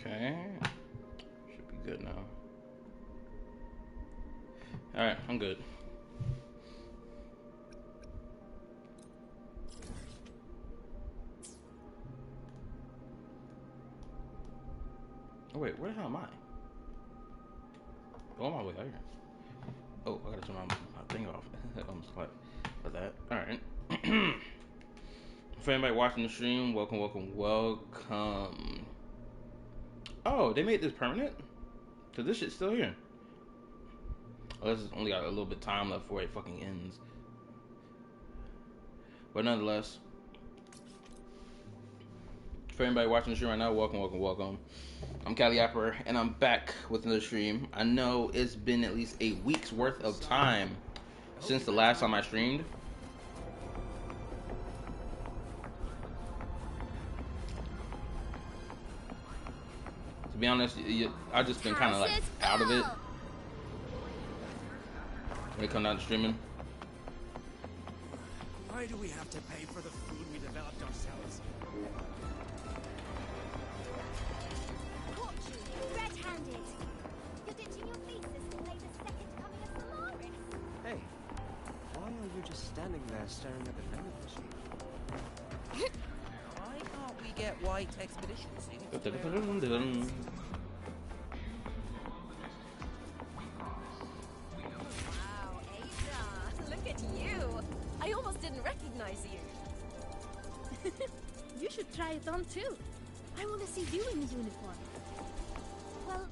Okay. Should be good now. Alright, I'm good. Oh wait, where the hell am I? Oh, I'm all the way out here. Oh, I gotta turn my thing off. I'm sorry for that. Alright. For anybody watching the stream, welcome, welcome, welcome. Oh, they made this permanent? Cause this shit's still here. Oh, this has only got a little bit of time left before it fucking ends. But nonetheless, for anybody watching the stream right now, welcome, welcome, welcome. I'm Cali Apper, and I'm back with another stream. I know it's been at least a week's worth of time since the last time I streamed. To be honest, I've just been kind of like out of it when it comes down to streaming. Why do we have to pay for the food we developed ourselves? Red-handed. You're ditching your thesis to play the second coming of Solaris. Hey, why are you just standing there staring at the vending machine? Why can't we get white expedition seating? Wow, Ada, look at you. I almost didn't recognize you. You should try it on too. I want to see you in uniform. Well,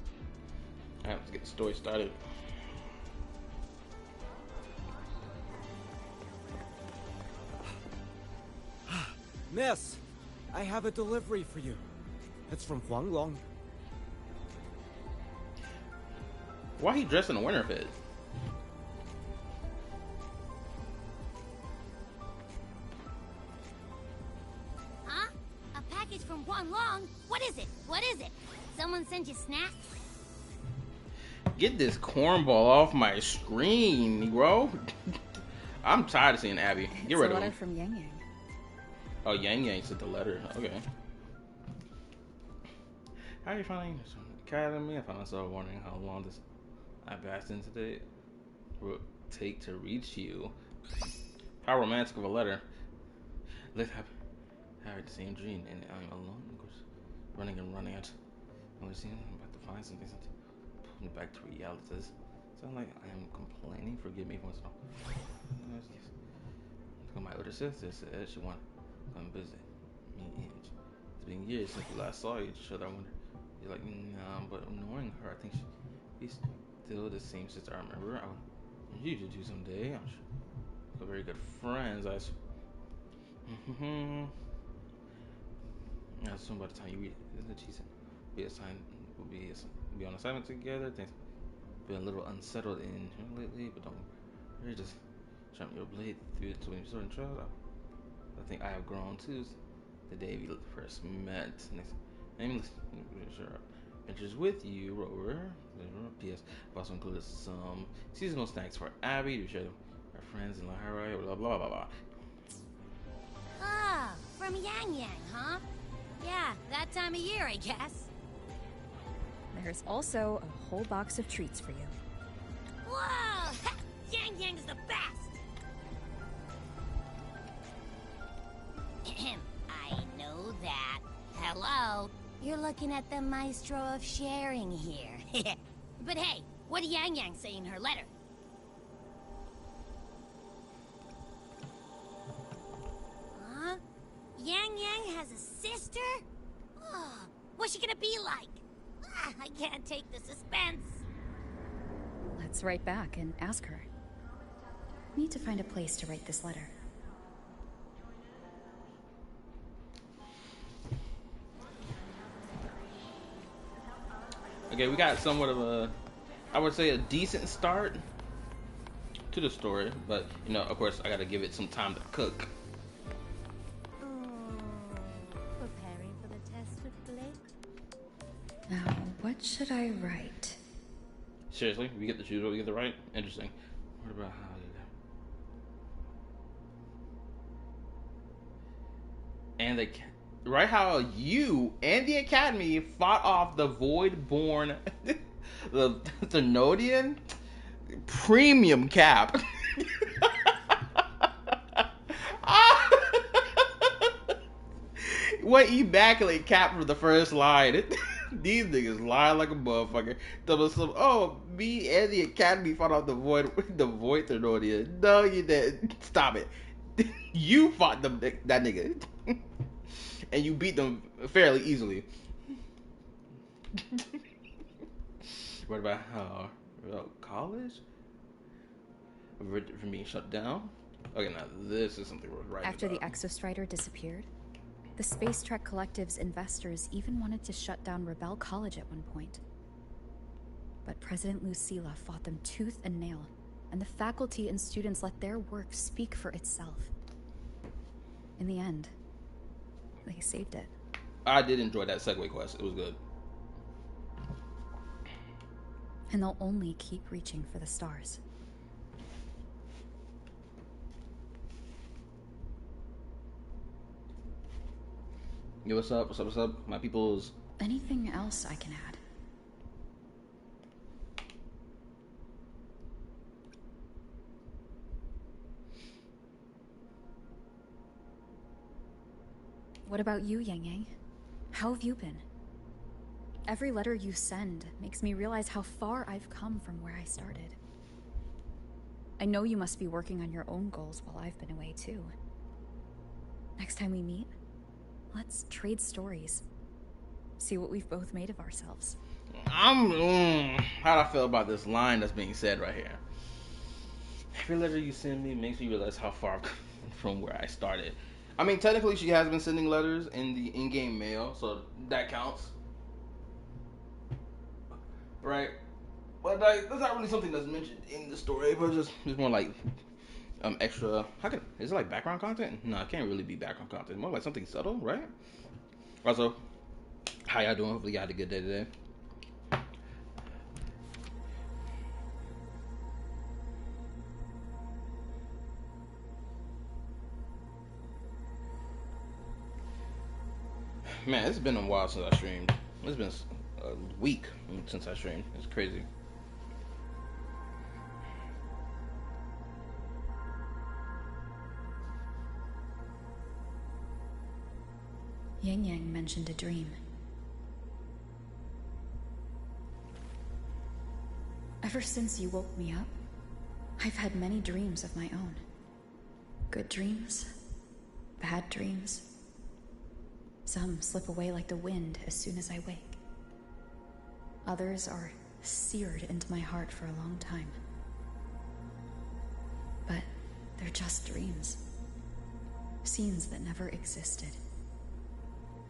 Alright, let's get the story started. Miss, I have a delivery for you. It's from Huanglong. Why he dressed in a winter fit? huh? A package from Guanglong? What is it? What is it? Someone sent you snacks? Get this cornball off my screen, bro. I'm tired of seeing Abby. Get rid of him. It's a letter from Yang Yang. Oh, Yang Yang sent the letter. Okay. How are you finding Academy? I found myself wondering how long this I've in today will take to reach you. How romantic of a letter. Let's have the same dream, and I'm alone, of course, running and running out. I'm about to find something to pull me back to reality. Sound like I am complaining. Forgive me once in a while. My older sister said she wanted to come visit me. It's been years since we last saw each other. I wonder, you're like, nah, but knowing her, I think she's still the same sister I remember. I want you to do someday. I'm sure we're very good friends. I assume by the time you read it, she said we'll be on assignment together. Things been a little unsettled in here lately, but don't worry, just jump your blade through it when you start in trial. I think I have grown too. The day we first met. Next, nameless, sure. Adventures with you, Rover. P.S. I've also included some seasonal snacks for Abby to share them with our friends in Lahara. Blah blah blah blah. Ah, from Yang Yang, huh? Yeah, that time of year, I guess. There's also a whole box of treats for you. Whoa! Yang Yang's the best! I know that. Hello? You're looking at the maestro of sharing here. But hey, what did Yang Yang say in her letter? Huh? Yang Yang has a sister? Oh, what's she gonna be like? I can't take the suspense. Let's write back and ask her. Need to find a place to write this letter. Okay, we got somewhat of a, I would say, a decent start to the story, but you know, of course, I gotta give it some time to cook. Preparing for the test with Blake? Now, what should I write? Seriously, we get to choose what we get to write? Interesting. What about how and they right? How you and the Academy fought off the Void-born, the Thenodian premium cap. What immaculate cap for the first line. These niggas lie like a motherfucker. Oh, me and the Academy fought off the Void Thenodian. No, you didn't. Stop it. You fought that nigga. And you beat them fairly easily. What about how college? From being shut down? Okay, now this is something we're writing After about. the Exostrider disappeared, the Space Trek Collective's investors even wanted to shut down Rebel College at one point. But President Lucilla fought them tooth and nail, and the faculty and students let their work speak for itself. In the end, they saved it. I did enjoy that segue quest. It was good. And they'll only keep reaching for the stars. Yo, what's up? What's up? What's up? My people's... Anything else I can add? What about you, Yang Yang? How have you been? Every letter you send makes me realize how far I've come from where I started. I know you must be working on your own goals while I've been away too. Next time we meet, let's trade stories. See what we've both made of ourselves. How'd I feel about this line that's being said right here? Every letter you send me makes me realize how far I've come from where I started. I mean, technically she has been sending letters in the in-game mail, so that counts. Right? But like, that's not really something that's mentioned in the story, but it's more like extra. Is it like background content? No, it can't really be background content. More like something subtle, right? Also, how y'all doing? Hopefully, y'all had a good day today. Man, it's been a while since I streamed. It's been a week since I streamed. It's crazy. Yang Yang mentioned a dream. Ever since you woke me up, I've had many dreams of my own. Good dreams, bad dreams. Some slip away like the wind as soon as I wake. Others are seared into my heart for a long time. But they're just dreams. Scenes that never existed.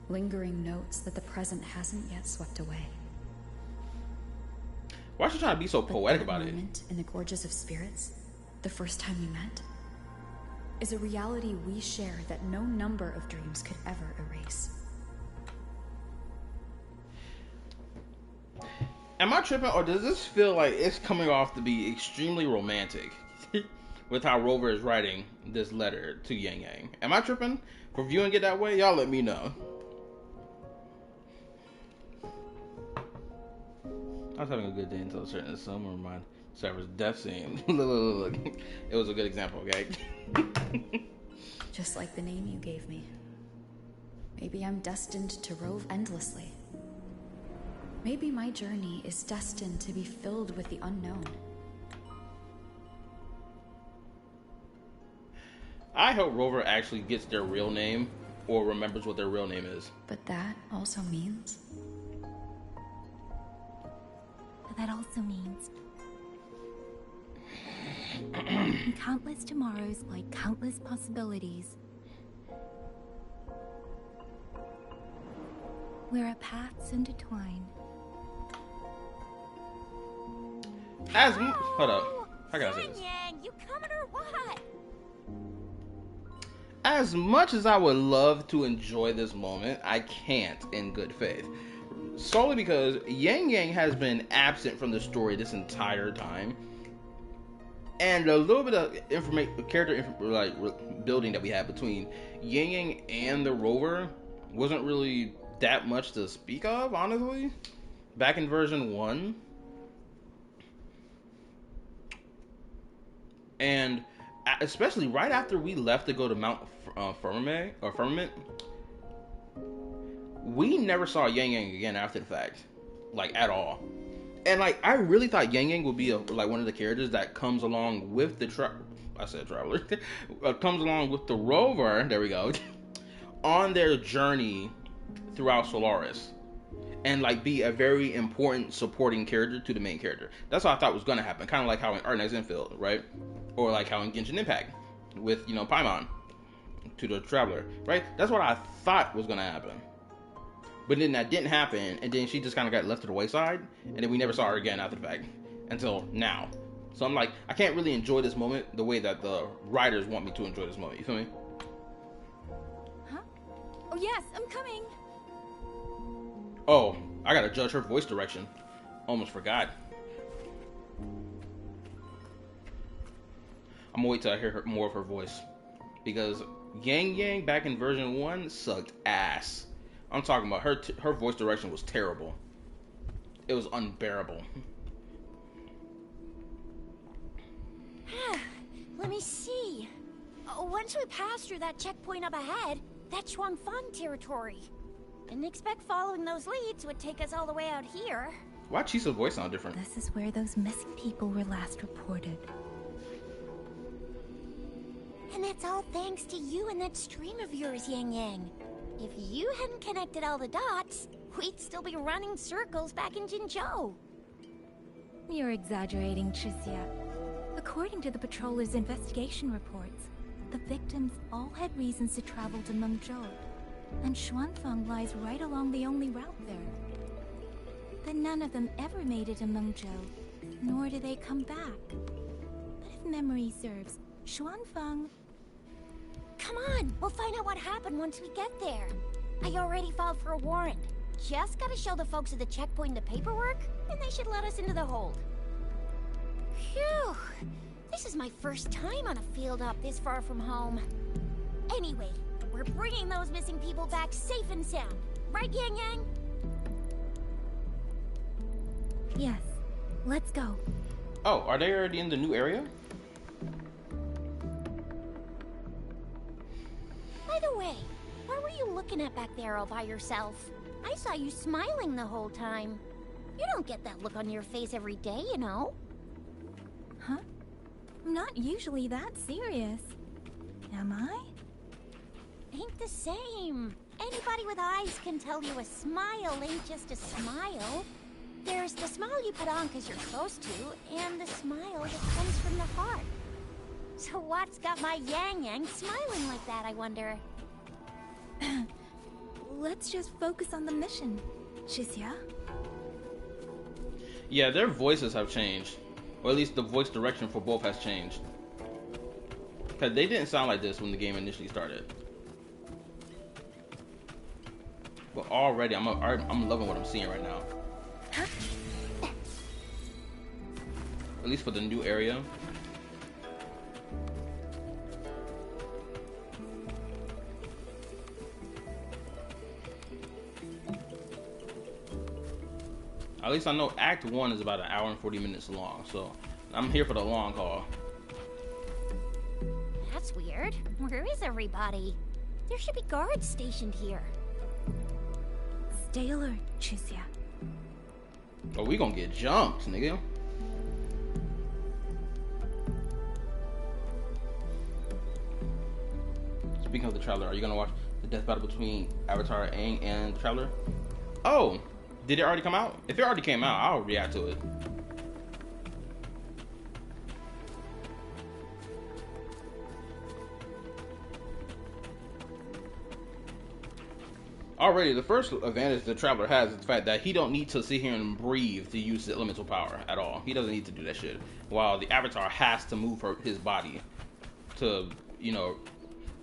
Lingering notes that the present hasn't yet swept away. Why is she trying to be so poetic about it? That moment in the Gorges of Spirits, the first time we met, is a reality we share that no number of dreams could ever erase. Am I tripping, or does this feel like it's coming off to be extremely romantic with how Rover is writing this letter to Yang Yang? Am I tripping for viewing it that way? Y'all let me know. I was having a good day until a certain summer of my server's death scene. Look. It was a good example, okay? Just like the name you gave me. Maybe I'm destined to rove endlessly. Maybe my journey is destined to be filled with the unknown. I hope Rover actually gets their real name or remembers what their real name is. But that also means... That also means in countless tomorrows lie countless possibilities, where our paths intertwine. Hold up. How can I say this? Yang, you coming or what? As much as I would love to enjoy this moment, I can't in good faith. Solely because Yang Yang has been absent from the story this entire time. And a little bit of character building that we have between Yang Yang and the Rover wasn't really that much to speak of, honestly. Back in version 1. And especially right after we left to go to Mount Firmament, we never saw Yang Yang again after the fact, like at all. And like I really thought Yang Yang would be like one of the characters that comes along with the traveler, comes along with the rover. There we go, on their journey throughout Solaris, and like be a very important supporting character to the main character. That's what I thought was gonna happen, kind of like how in Arnex Infield, right? Or like how in Genshin Impact with Paimon to the traveler, right? That's what I thought was gonna happen. But then that didn't happen, and then she just kind of got left to the wayside, and then we never saw her again after the fact until now. So I'm like, I can't really enjoy this moment the way that the writers want me to enjoy this moment. You feel me? Huh? Oh yes, I'm coming. Oh, I gotta judge her voice direction. Almost forgot. I'm gonna wait till I hear more of her voice, because Yang Yang back in version 1 sucked ass. I'm talking about her voice direction was terrible. It was unbearable. Let me see. Once we pass through that checkpoint up ahead, that's Shuangfang territory. Didn't expect following those leads would take us all the way out here. Why Chisa's voice sound different? This is where those missing people were last reported. And that's all thanks to you and that stream of yours, Yang Yang. If you hadn't connected all the dots, we'd still be running circles back in Jinzhou. You're exaggerating, Tricia. According to the patroller's investigation reports, the victims all had reasons to travel to Mengzhou, and Xuanfang lies right along the only route there. But none of them ever made it to Mengzhou, nor do they come back. But if memory serves, Xuanfang... Come on, we'll find out what happened once we get there. I already filed for a warrant. Just gotta show the folks at the checkpoint the paperwork, and they should let us into the hold. Phew! This is my first time on a field up this far from home. Anyway, we're bringing those missing people back safe and sound. Right, Yang Yang? Yes. Let's go. Oh, are they already in the new area? By the way, what were you looking at back there all by yourself? I saw you smiling the whole time. You don't get that look on your face every day, you know. Huh? I'm not usually that serious. Am I? Ain't the same. Anybody with eyes can tell you a smile ain't just a smile. There's the smile you put on because you're supposed to, and the smile that comes from the heart. So what's got my Yang Yang smiling like that, I wonder? Let's just focus on the mission, Shizia. Yeah, their voices have changed. Or at least the voice direction for both has changed. Because they didn't sound like this when the game initially started. But already, I'm loving what I'm seeing right now. At least for the new area. At least I know Act 1 is about an hour and 40 minutes long, so I'm here for the long haul. That's weird. Where is everybody? There should be guards stationed here. Stay alert, Tricia. Oh, we gonna get jumped, nigga. Speaking of the Traveler, are you gonna watch the death battle between Avatar Aang and the Traveler? Oh, did it already come out? If it already came out, I'll react to it. Already, the first advantage the Traveler has is the fact that he don't need to sit here and breathe to use the elemental power at all. He doesn't need to do that shit. While the Avatar has to move his body to, you know,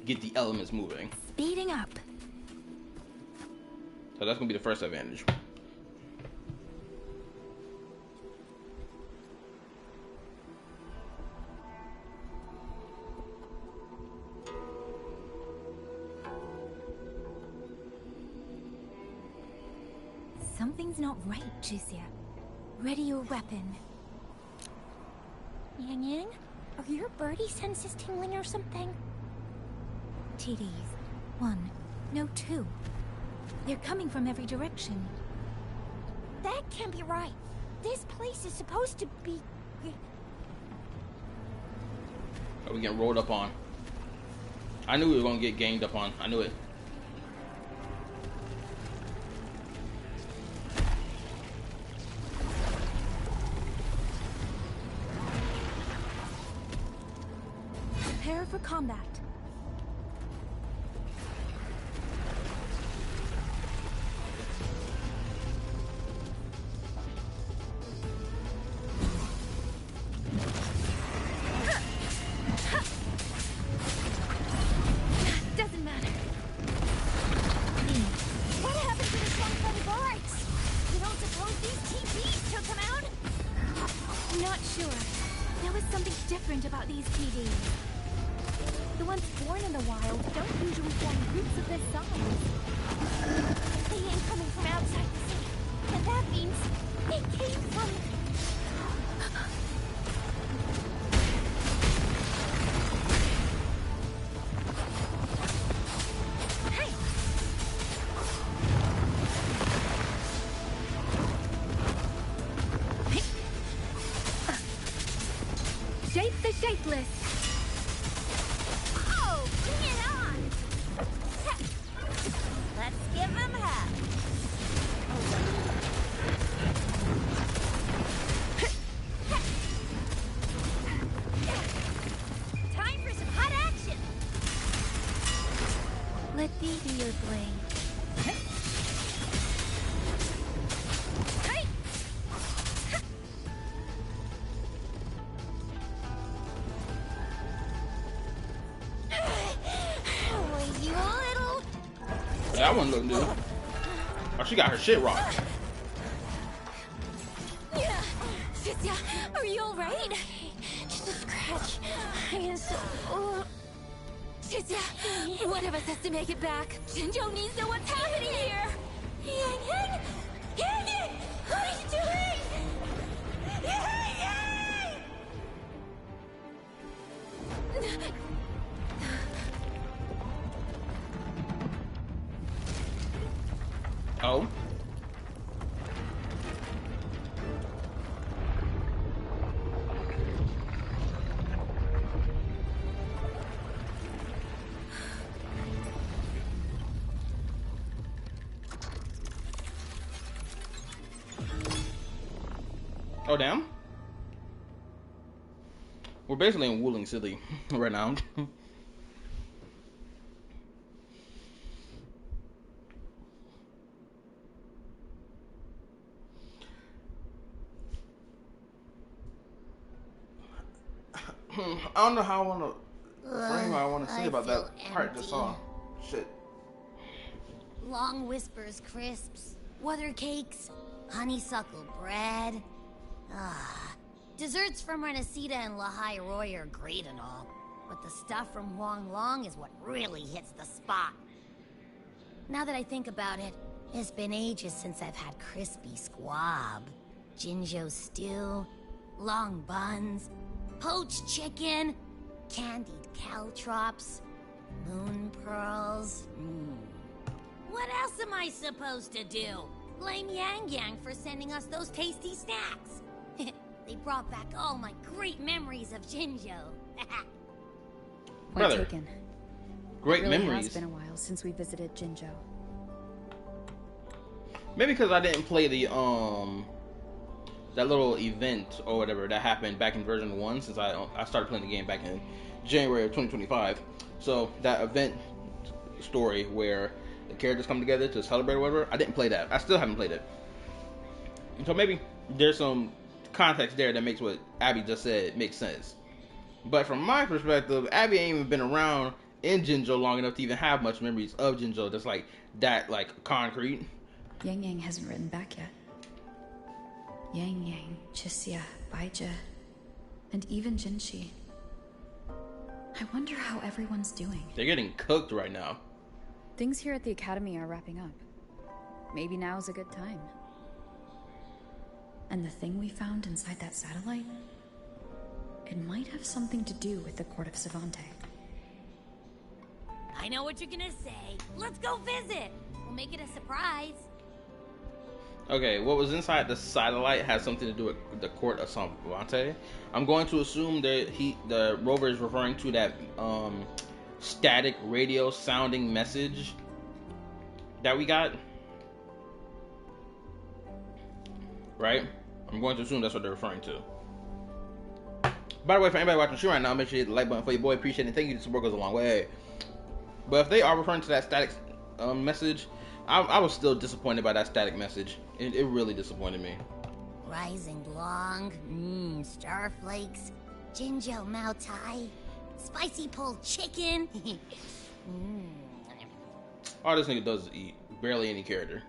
get the elements moving. Speeding up. So that's gonna be the first advantage. Something's not right, Chixia. Ready your weapon. Yang Yang? Are your birdie senses tingling or something? TDs. 1. No, 2. They're coming from every direction. That can't be right. This place is supposed to be... Are we getting rolled up on? I knew we were gonna get ganged up on. I knew it. Prepare for combat. Doesn't matter. What happened to the Shuangfeng guards? You don't suppose these TVs took them out? Not sure. There was something different about these TDs. The ones born in the wild don't usually form groups of this size. They ain't coming from outside the city. And that means they came from... Hey! Shape the shapeless. Oh, bring it on! Let's give him hell. Time for some hot action! Let thee be your blade. Hey! Oh, you little... That one looked new. Oh, she got her shit rocked. Chixia, are you alright? Just a scratch. I am so... Chixia, one of us has to make it back. Jinzhou needs to know what's happening here. Yang Yang! Yang Yang! What are you doing? Yang Yang! Oh. Oh, damn. We're basically in Wuling City right now. I don't know how I want to frame what I want to say about that part just saw. Shit. Long whispers, crisps, weather cakes, honeysuckle bread. Desserts from Renacita and Lahai Roy are great and all, but the stuff from Huang Long is what really hits the spot. Now that I think about it, it's been ages since I've had crispy squab, Jinzhou stew, long buns, poached chicken, candied caltrops, moon pearls. What else am I supposed to do? Blame Yang Yang for sending us those tasty snacks. They brought back all my great memories of Jinzhou. Point Brother, taken. great It really memories. has been a while since we visited Jinzhou. Maybe because I didn't play the that little event or whatever that happened back in version 1, since I started playing the game back in January of 2025. So that event story where the characters come together to celebrate or whatever, I didn't play that. I still haven't played it. And so maybe there's some context there that makes what Abby just said make sense. But from my perspective, Abby ain't even been around in Jinzhou long enough to even have much memories of Jinzhou that's like that, like concrete. Yang Yang hasn't written back yet. Yang Yang, Chixia, Baizhi, and even Jinxi. I wonder how everyone's doing. They're getting cooked right now. Things here at the academy are wrapping up. Maybe now's a good time. And the thing we found inside that satellite, it might have something to do with the Court of Savante. I know what you're gonna say. Let's go visit. We'll make it a surprise. Okay, what was inside the satellite has something to do with the Court of Savante. I'm going to assume that the rover is referring to that static radio sounding message that we got. Right? I'm going to assume that's what they're referring to. By the way, for anybody watching the show right now, make sure you hit the like button for your boy. Appreciate it. Thank you. The support goes a long way. But if they are referring to that static message, I was still disappointed by that static message. It really disappointed me. Rising long, starflakes, Jinjo Mao Tai, spicy pulled chicken. All this nigga does is eat. Barely any character.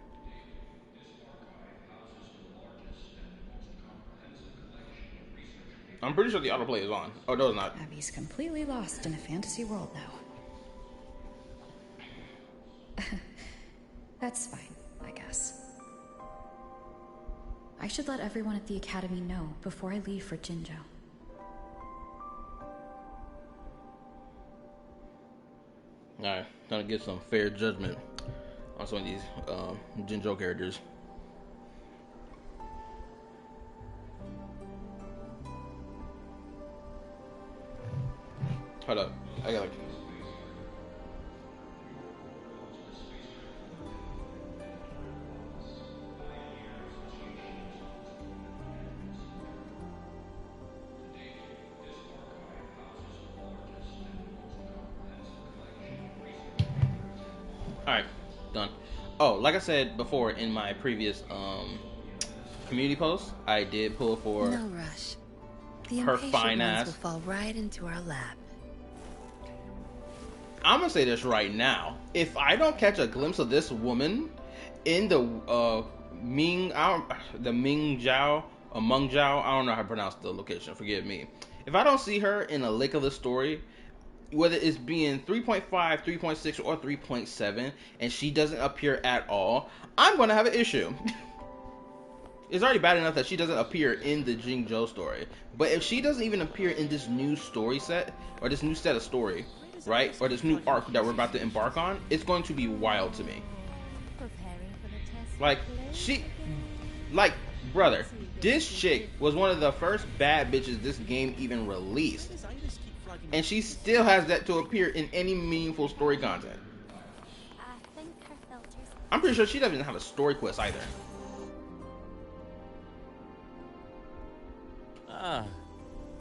I'm pretty sure the autoplay is on. Oh, no, it's not. Abby's completely lost in a fantasy world now. That's fine, I guess. I should let everyone at the Academy know before I leave for Jinjo. Alright, gonna get some fair judgment on some of these Jinjo characters. Hold up, I got like... Alright, done. Oh, like I said before in my previous community post, I did pull for no rush. The her impatient fine ones ass. will fall right into our lap. I'm gonna say this right now. If I don't catch a glimpse of this woman in the Mengzhou, I don't know how to pronounce the location, forgive me. If I don't see her in a lick of the story, whether it's being 3.5, 3.6, or 3.7, and she doesn't appear at all, I'm gonna have an issue. It's already bad enough that she doesn't appear in the Jingzhou story, but if she doesn't even appear in this new story set, or this new set of story, right, or this new arc that we're about to embark on, it's going to be wild to me. Like, brother, this chick was one of the first bad bitches this game even released, and she still has that to appear in any meaningful story content. I'm pretty sure she doesn't even have a story quest either. Ah,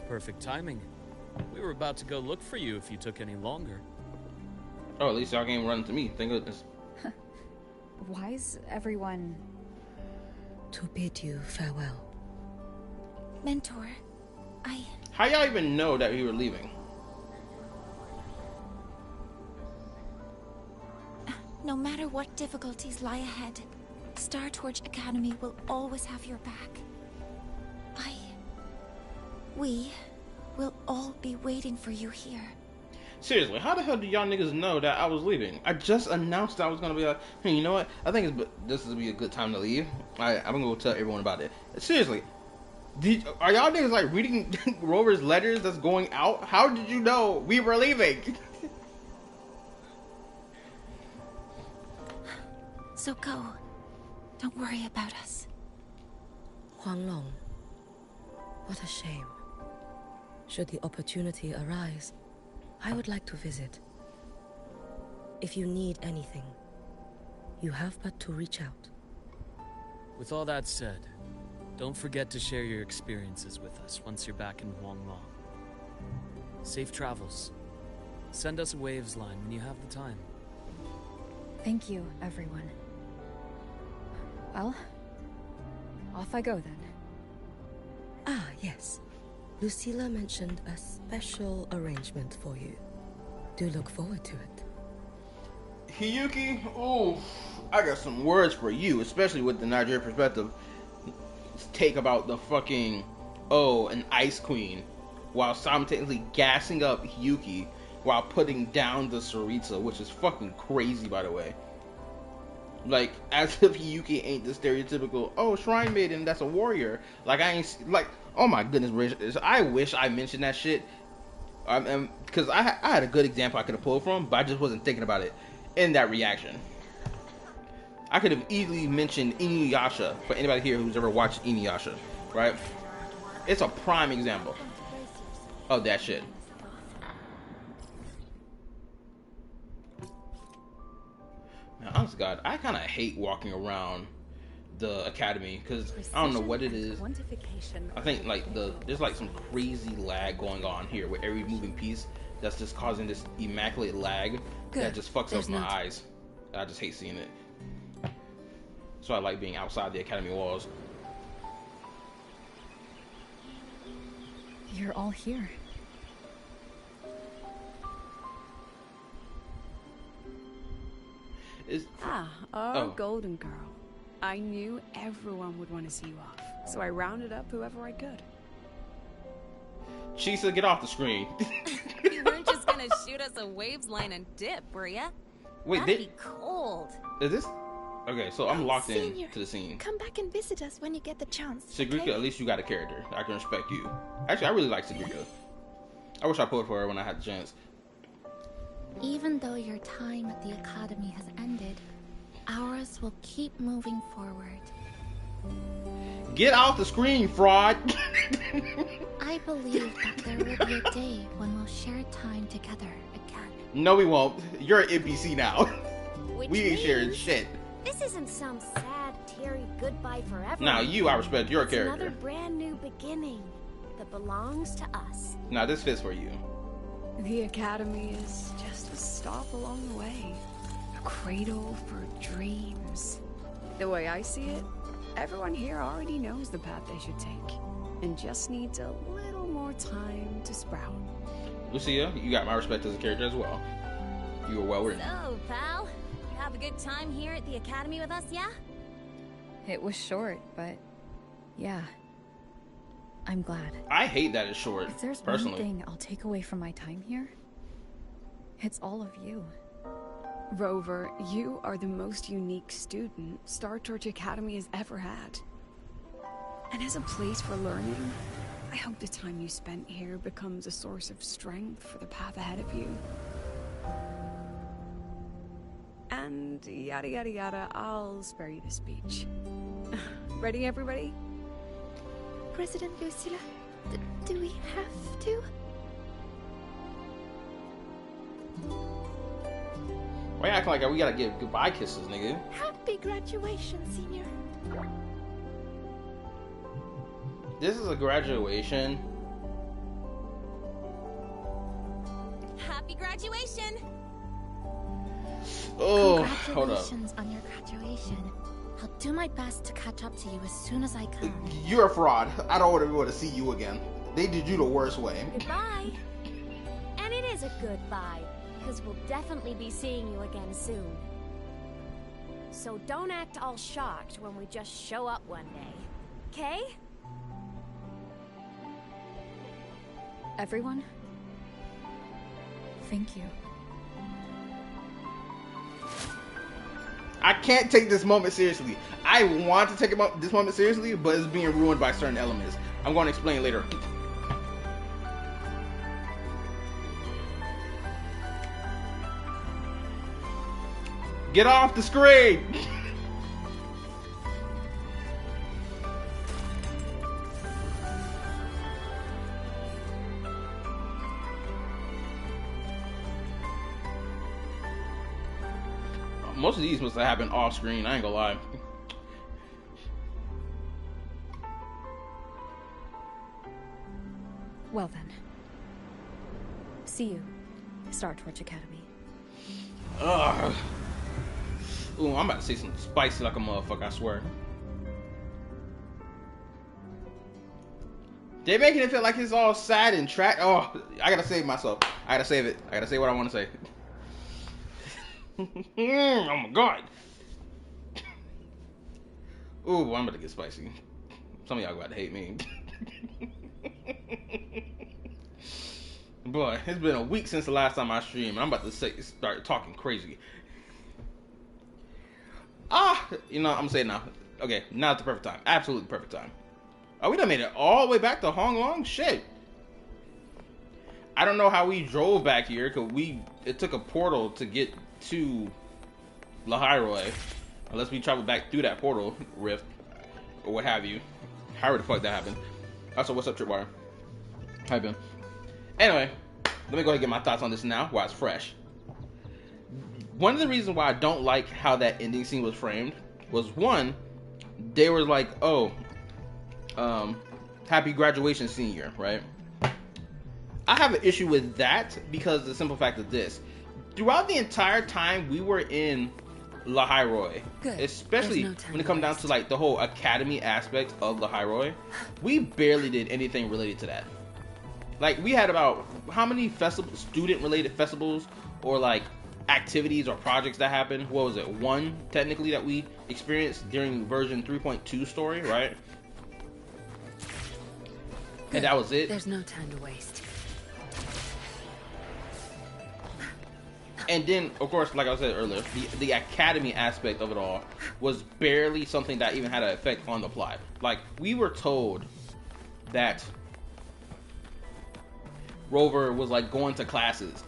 perfect timing. We were about to go look for you if you took any longer. Oh, at least y'all ain't running to me, thank goodness. Why is everyone... To bid you farewell. Mentor, How y'all even know that we were leaving? No matter what difficulties lie ahead, Star Torch Academy will always have your back. We will all be waiting for you here. Seriously, how the hell do y'all niggas know that I was leaving? I just announced that I was gonna be like, hey, you know what? I think this is be a good time to leave. I'm gonna go tell everyone about it. Seriously, are y'all niggas like reading Rover's letters that's going out? How did you know we were leaving? So go. Don't worry about us. Huanglong. What a shame. Should the opportunity arise, I would like to visit. If you need anything, you have but to reach out. With all that said, don't forget to share your experiences with us once you're back in Huanglong. Safe travels. Send us a waves line when you have the time. Thank you, everyone. Well, off I go then. Ah, yes. Lucilla mentioned a special arrangement for you. Do look forward to it. Hiyuki, ooh, I got some words for you, especially with the Nigerian perspective take about the fucking, an ice queen, while simultaneously gassing up Hiyuki while putting down the Sarita, which is fucking crazy, by the way. Like, as if Yuki ain't the stereotypical, oh, shrine maiden, that's a warrior. Like, I ain't, like, oh my goodness gracious. I wish I mentioned that shit. Because I had a good example I could have pulled from, but I just wasn't thinking about it in that reaction. I could have easily mentioned Inuyasha for anybody here who's ever watched Inuyasha, right? It's a prime example of that shit. Now, honest to God, I kind of hate walking around the academy because I don't know what it is. I think like there's like some crazy lag going on here with every moving piece that's just causing this immaculate lag that just fucks up my eyes. I just hate seeing it. So I like being outside the academy walls. You're all here. Golden girl. I knew everyone would want to see you off, so I rounded up whoever I could. Chisa, get off the screen. You weren't just gonna shoot us a waves line and dip, were ya? Wait, that'd be cold. Is this? Okay, so I'm locked in to the scene. Come back and visit us when you get the chance. Sagrika, okay? At least you got a character. I can respect you. Actually, I really like Sagrika. I wish I pulled for her when I had the chance. Even though your time at the academy has ended, ours will keep moving forward. Get off the screen, fraud! I believe that there will be a day when we'll share time together again. No, we won't. You're an NPC now. Which we ain't sharing shit. This isn't some sad, teary goodbye forever. Now, you, I respect your it's character. Another brand new beginning that belongs to us. Now, this fits for you. The academy is just a stop along the way. A cradle for dreams. The way I see it, everyone here already knows the path they should take, and just needs a little more time to sprout. Lucia, you got my respect as a character as well. You were well written. So, pal, you have a good time here at the academy with us, yeah? It was short, but yeah. I'm glad. I hate that it's short, If there's personally. one thing I'll take away from my time here, it's all of you. Rover, you are the most unique student Star Torch Academy has ever had. And as a place for learning, I hope the time you spent here becomes a source of strength for the path ahead of you. And yada yada yada, I'll spare you the speech. Ready, everybody? President Lucilla, do we have to? Why you acting like we gotta give goodbye kisses, nigga? Happy graduation, senior. This is a graduation. Happy graduation! Oh, hold up. Congratulations on your graduation. I'll do my best to catch up to you as soon as I can. You're a fraud. I don't want to see you again. They did you the worst way. Goodbye. And it is a goodbye, because we'll definitely be seeing you again soon. So don't act all shocked when we just show up one day. Okay? Everyone, thank you. I can't take this moment seriously. I want to take this moment seriously, but it's being ruined by certain elements. I'm going to explain later. Get off the screen! Most of these must have happened off screen, I ain't gonna lie. Well then. See you, Star Torch Academy. Ugh. Ooh, I'm about to say something spicy like a motherfucker, I swear. They making it feel like it's all sad and Oh, I gotta save myself. I gotta save it. I gotta say what I want to say. Oh my god. Ooh, I'm about to get spicy. Some of y'all about to hate me. Boy, it's been a week since the last time I streamed, and I'm about to start talking crazy. Oh, You know, I'm gonna say it now. Okay, now's the perfect time. Absolutely perfect time. Oh, we done made it all the way back to Hong Long? Shit. I don't know how we drove back here, because it took a portal to get to Lahairoi. Unless we traveled back through that portal rift, or what have you. However the fuck that happened. Also, what's up, Tripwire? How you been? Anyway, let me go ahead and get my thoughts on this now, while it's fresh. One of the reasons why I don't like how that ending scene was framed was, one, they were like, oh, happy graduation senior, right? I have an issue with that because the simple fact of this. Throughout the entire time we were in Lahairoi, especially when it comes down to like the whole academy aspect of Lahairoi, we barely did anything related to that. Like, we had about how many student related festivals or like activities or projects that happened? What was it? One technically that we experienced during version 3.2 story, right? Good. And that was it. There's no time to waste. And then, of course, like I said earlier, the academy aspect of it all was barely something that even had an effect on the plot. Like, we were told that Rover was like going to classes,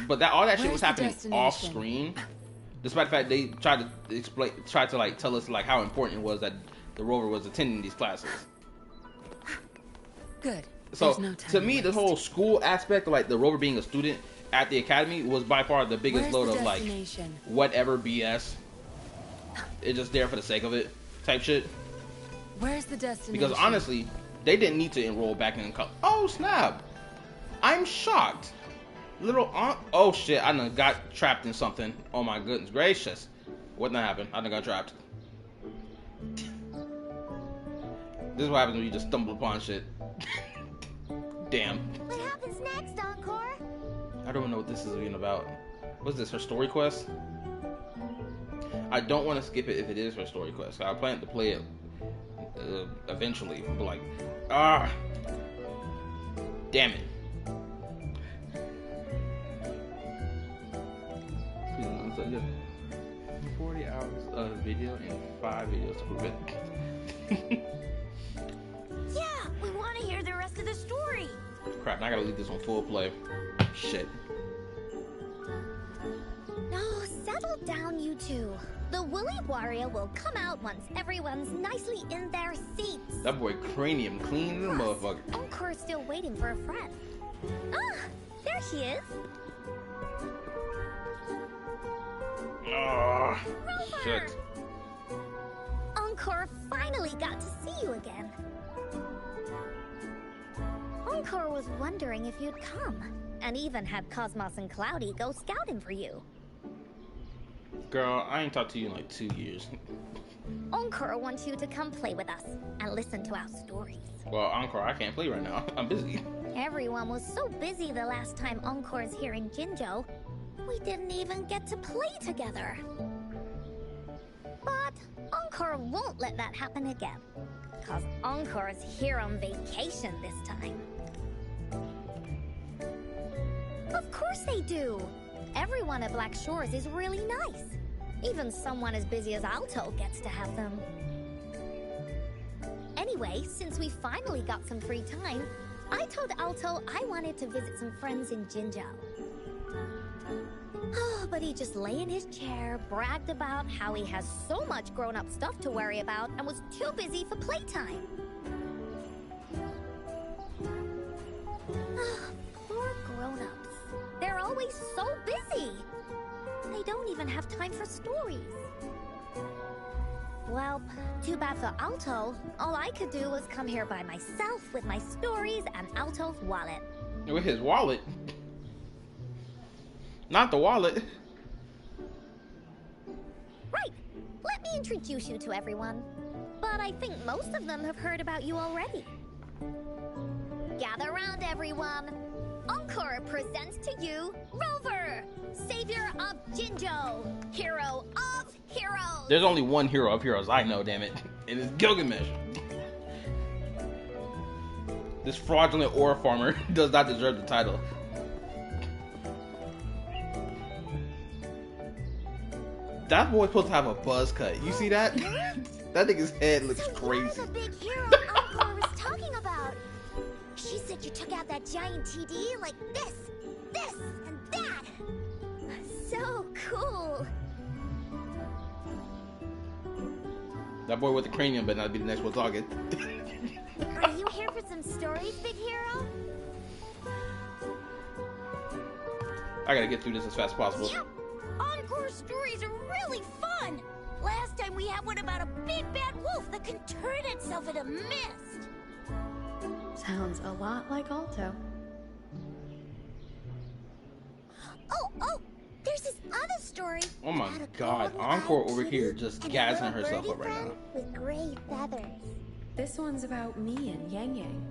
but that all that shit was happening off screen. Despite the fact they tried to like tell us like how important it was that the Rover was attending these classes. Good. So to me, the whole school aspect of like the Rover being a student at the academy was by far the biggest load of like whatever BS. It's just there for the sake of it type shit. Where's the destination? Because honestly, they didn't need to enroll back in college. Oh snap! I'm shocked. Oh shit! I done got trapped in something. Oh my goodness gracious! What done happened? I done got trapped. This is what happens when you just stumble upon shit. Damn. What happens next, Encore? I don't know what this is even about. What's this? Her story quest? I don't want to skip it if it is her story quest. I plan to play it eventually. But like, damn it. 40 hours of video and 5 videos to prove it. Yeah, we want to hear the rest of the story. Crap, now I gotta leave this on full play. Shit. Oh, settle down, you two. The Woolly Warrior will come out once everyone's nicely in their seats. That boy cranium clean as a motherfucker. Encore's still waiting for a friend. Ah, there she is. Oh, shit. Encore finally got to see you again. Encore was wondering if you'd come, and even had Cosmos and Cloudy go scouting for you. Girl, I ain't talked to you in like 2 years. Encore wants you to come play with us and listen to our stories. Well, Encore, I can't play right now. I'm busy. Everyone was so busy the last time Encore's here in Jinzhou, we didn't even get to play together. But Encore won't let that happen again, cause Encore's here on vacation this time. Of course they do! Everyone at Black Shores is really nice. Even someone as busy as Alto gets to have them. Anyway, since we finally got some free time, I told Alto I wanted to visit some friends in Jinzhou. Oh, but he just lay in his chair, bragged about how he has so much grown-up stuff to worry about, and was too busy for playtime. Poor grown-ups. They're always so busy. They don't even have time for stories. Well, too bad for Alto. All I could do was come here by myself with my stories and Alto's wallet. With his wallet? Not the wallet. Right. Let me introduce you to everyone. But I think most of them have heard about you already. Gather round, everyone. Encore presents to you Rover, savior of Jinzhou, hero of heroes. There's only one hero of heroes I know, damn it. And it's Gilgamesh. This fraudulent ore farmer does not deserve the title. That boy's supposed to have a buzz cut. You see that? That nigga's head looks So crazy. you're the big hero Encore was talking about. She said you took out that giant TD like this, and that. So cool. That boy with the cranium better not be the next one talking. Are you here for some stories, big hero? I gotta get through this as fast as possible. Yep. Encore stories are really fun. Last time we had one about a big bad wolf that can turn itself into mist. Sounds a lot like Alto. Oh, there's this other story. Oh my about a god, golden-eyed Encore over kitty here just and a gassing little herself birdie up right friend now. with gray feathers. This one's about me and Yang Yang.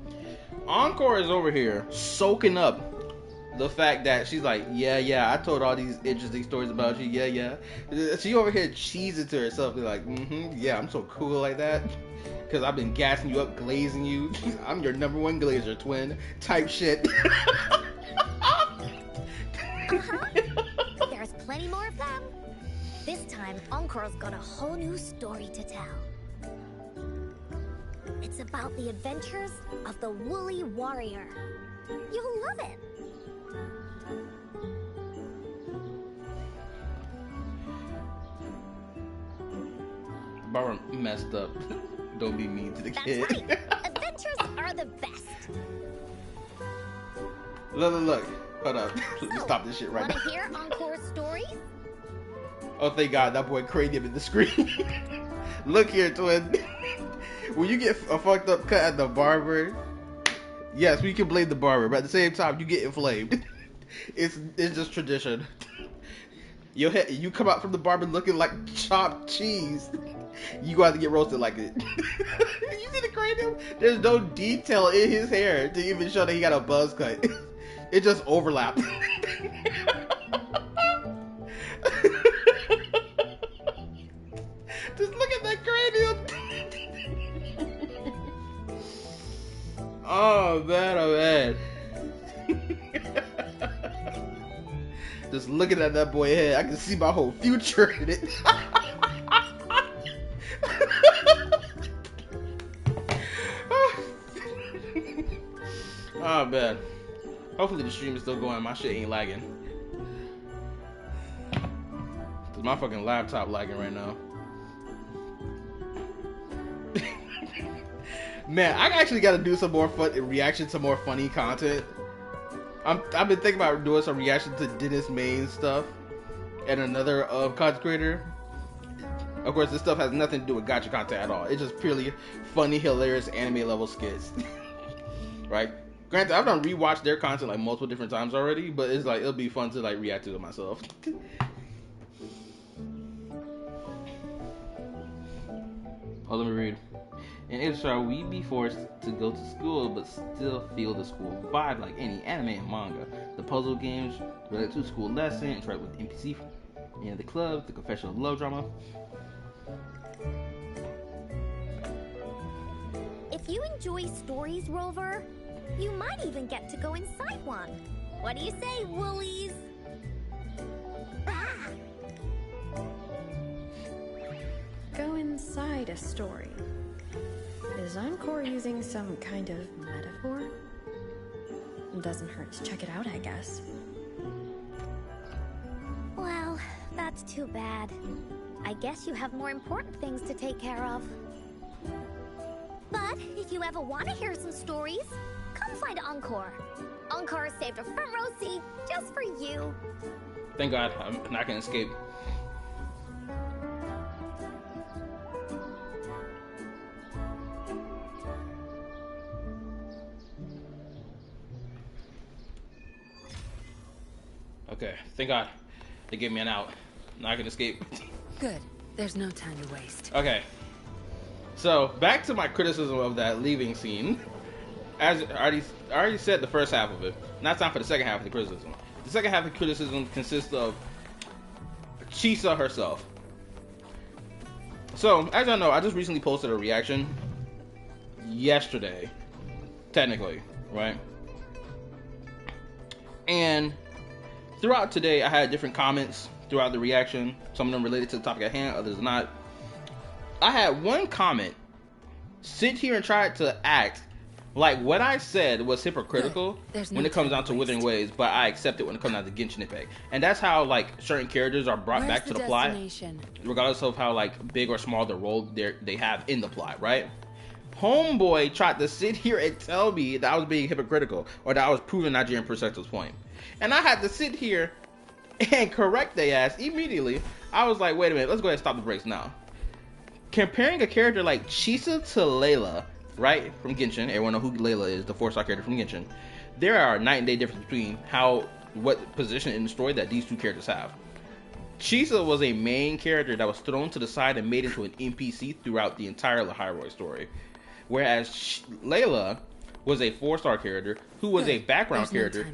Encore is over here soaking up the fact that she's like, yeah, I told all these interesting stories about you, yeah. She over here cheesing to herself, like, yeah, I'm so cool like that. Because I've been gassing you up, glazing you. I'm your #1 glazer, twin. Type shit. There's plenty more of them. This time, Encore's got a whole new story to tell. It's about the adventures of the Woolly Warrior. You'll love it. Barbara messed up. Don't be mean to the That's kid. right. Adventures are the best. Look. Hold up. Let me So, stop this shit right wanna now. hear Encore's story? Oh, thank God, that boy cranium in the screen. Look here, twin. When you get a fucked up cut at the barber, yes, we can blame the barber, but at the same time, you get inflamed. It's just tradition. Your head, you come out from the barber looking like chopped cheese. You go out to get roasted like it. You see the cranium? There's no detail in his hair to even show that he got a buzz cut. It just overlapped. Just look at that cranium. Oh man. Just looking at that boy head, I can see my whole future in it. Oh man. Hopefully the stream is still going. My shit ain't lagging. Cause my fucking laptop lagging right now. Man, I actually got to do some more fun reaction to more funny content. I've been thinking about doing some reaction to Dennis Main stuff and another content creator. Of course, this stuff has nothing to do with gacha content at all. It's just purely funny, hilarious anime level skits. Right? Granted, I've done rewatched their content like multiple different times already, but it's like it'll be fun to like react to it myself. Oh, let me read. In it shall we be forced to go to school but still feel the school vibe like any anime and manga. The puzzle games relate to school lesson, interact with NPC in the club, the confessional love drama. If you enjoy stories, Rover, you might even get to go inside one. What do you say, Woolies? Ah! Go inside a story. Is Encore using some kind of metaphor? Doesn't hurt to check it out, I guess. Well, that's too bad. I guess you have more important things to take care of. But if you ever want to hear some stories, come find Encore. Encore saved a front row seat just for you. Thank God, I'm not gonna escape. Okay, thank God they gave me an out. Not gonna escape. Good. There's no time to waste. Okay, so back to my criticism of that leaving scene. As I already said the first half of it. Now it's time for the second half of the criticism. The second half of the criticism consists of Chisa herself. So, as y'all know, I just recently posted a reaction yesterday, technically, right? And throughout today, I had different comments throughout the reaction. Some of them related to the topic at hand, others not. I had one comment sit here and try to act like what I said was hypocritical when it comes down to Withering Waves, but I accept it when it comes down to Genshin Impact. And that's how like certain characters are brought back to the plot, regardless of how like big or small the role they have in the plot, right? Homeboy tried to sit here and tell me that I was being hypocritical or that I was proving Nigerian Perspective's point. And I had to sit here and correct their ass immediately. I was like, wait a minute, let's go ahead and stop the brakes now. Comparing a character like Chisa to Layla, right, from Genshin, everyone know who Layla is, the 4-star character from Genshin. There are night and day difference between what position in the story that these two characters have. Chisa was a main character that was thrown to the side and made into an NPC throughout the entire Lahairoi story. Whereas Layla was a 4-star character who was a background character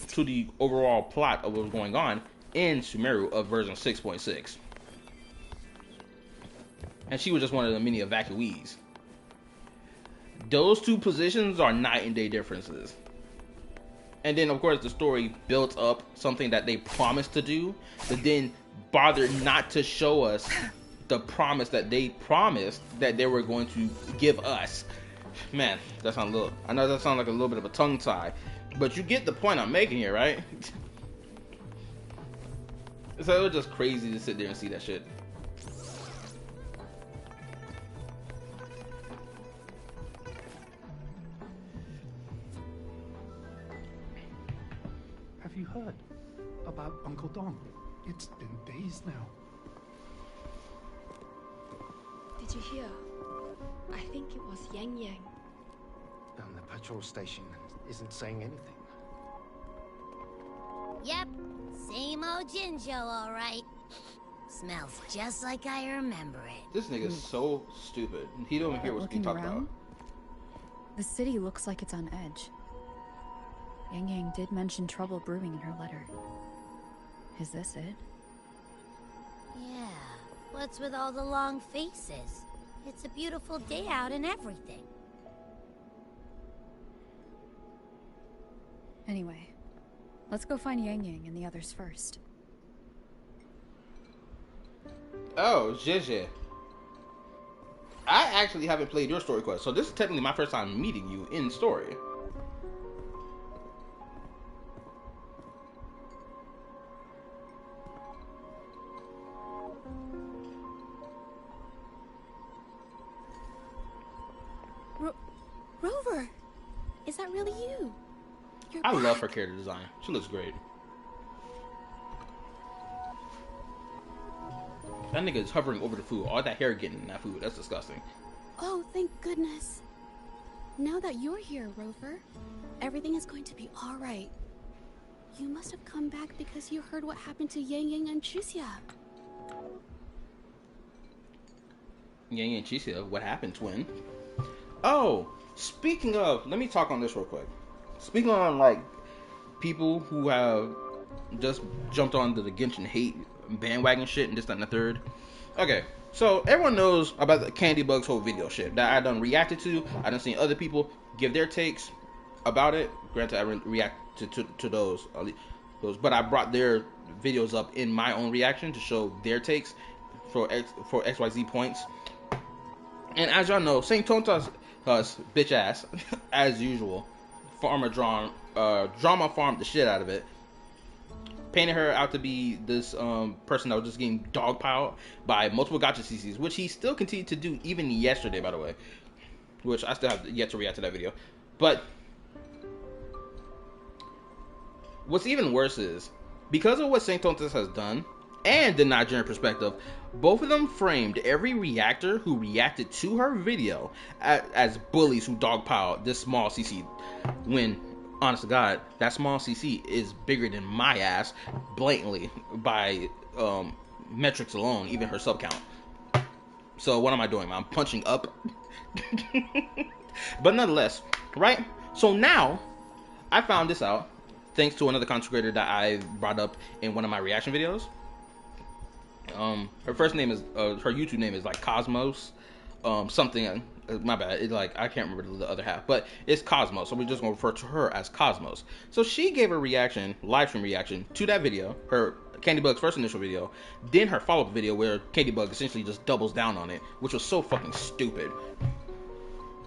to the overall plot of what was going on in Sumeru of version 6.6. And she was just one of the many evacuees. Those two positions are night and day differences. And then of course the story built up something that they promised to do, but then bothered not to show us the promise that they promised that they were going to give us. Man, that sounds a little, I know that sounds like a little bit of a tongue tie, but you get the point I'm making here, right? So it was just crazy to sit there and see that shit. Have you heard about Uncle Don? It's been days now. Did you hear? I think it was Yang Yang. And the patrol station isn't saying anything. Yep, same old Jinzhou, all right. Smells just like I remember it. This nigga's so stupid. He don't even hear what's being talked about. The city looks like it's on edge. Yang Yang did mention trouble brewing in her letter. Is this it? Yeah, what's with all the long faces? It's a beautiful day out and everything. Anyway, let's go find Yang Yang and the others first. Oh, Zhe. I actually haven't played your story quest, so this is technically my first time meeting you in story. Rover, is that really you? I love her character design. She looks great. That nigga is hovering over the food. All that hair getting in that food. That's disgusting. Oh, thank goodness. Now that you're here, Rover, everything is going to be alright. You must have come back because you heard what happened to Yang Yang and Chixia. Yang and Chixia, what happened, twin? Oh, speaking of, let me talk on this real quick. Speaking on like people who have just jumped onto the Genshin hate bandwagon shit and this, that, and the third. Okay, so everyone knows about the Candy Bug's whole video shit that I done reacted to. I done seen other people give their takes about it. Granted, I reacted to those, but I brought their videos up in my own reaction to show their takes for XYZ points. And as y'all know, Saint Tonta's bitch ass, as usual, drama farmed the shit out of it. Painted her out to be this person that was just getting dogpiled by multiple gacha CCs, which he still continued to do even yesterday, by the way. Which I still have yet to react to that video. But what's even worse is, because of what Saint Tontas has done, and the Nigerian Perspective, both of them framed every reactor who reacted to her video as bullies who dogpiled this small CC, when, honest to God, that small CC is bigger than my ass, blatantly, by metrics alone, even her sub count. So what am I doing? I'm punching up. But nonetheless, right? So now, I found this out, thanks to another content creator that I brought up in one of my reaction videos. Her first name is, her YouTube name is like Cosmos, something my bad. It's like, I can't remember the other half, but it's Cosmos. So we're just gonna refer to her as Cosmos. So she gave a reaction, live stream reaction to that video, her Candy Bug's first initial video, then her follow-up video where Candy Bug essentially just doubles down on it, which was so fucking stupid.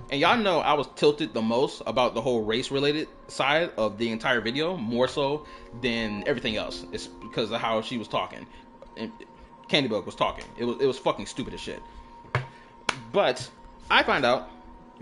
And y'all know I was tilted the most about the whole race-related side of the entire video, more so than everything else. It's because of how she was talking. And Candy Bug was talking. It was fucking stupid as shit. But I find out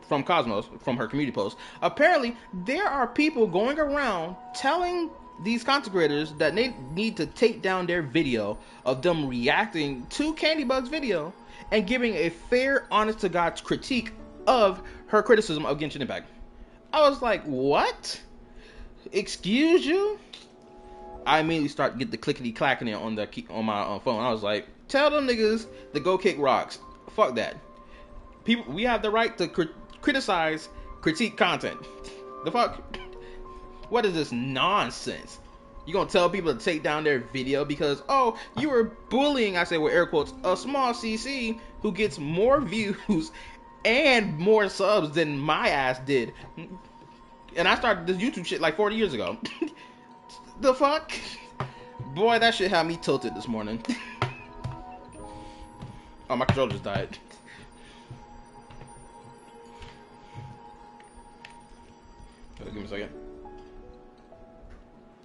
from Cosmos, from her community post, apparently there are people going around telling these content creators that they need to take down their video of them reacting to Candy Bug's video and giving a fair, honest to God critique of her criticism of Genshin Impact. I was like, what? Excuse you? I immediately start to get the clickety clacking on my phone. I was like, tell them niggas to go kick rocks. Fuck that. People, we have the right to criticize, critique content. The fuck? What is this nonsense? You gonna tell people to take down their video because, oh, you were bullying, I say with air quotes, a small CC who gets more views and more subs than my ass did. And I started this YouTube shit like 40 years ago. The fuck? Boy, that shit had me tilted this morning. Oh, my controller just died. Give me a second.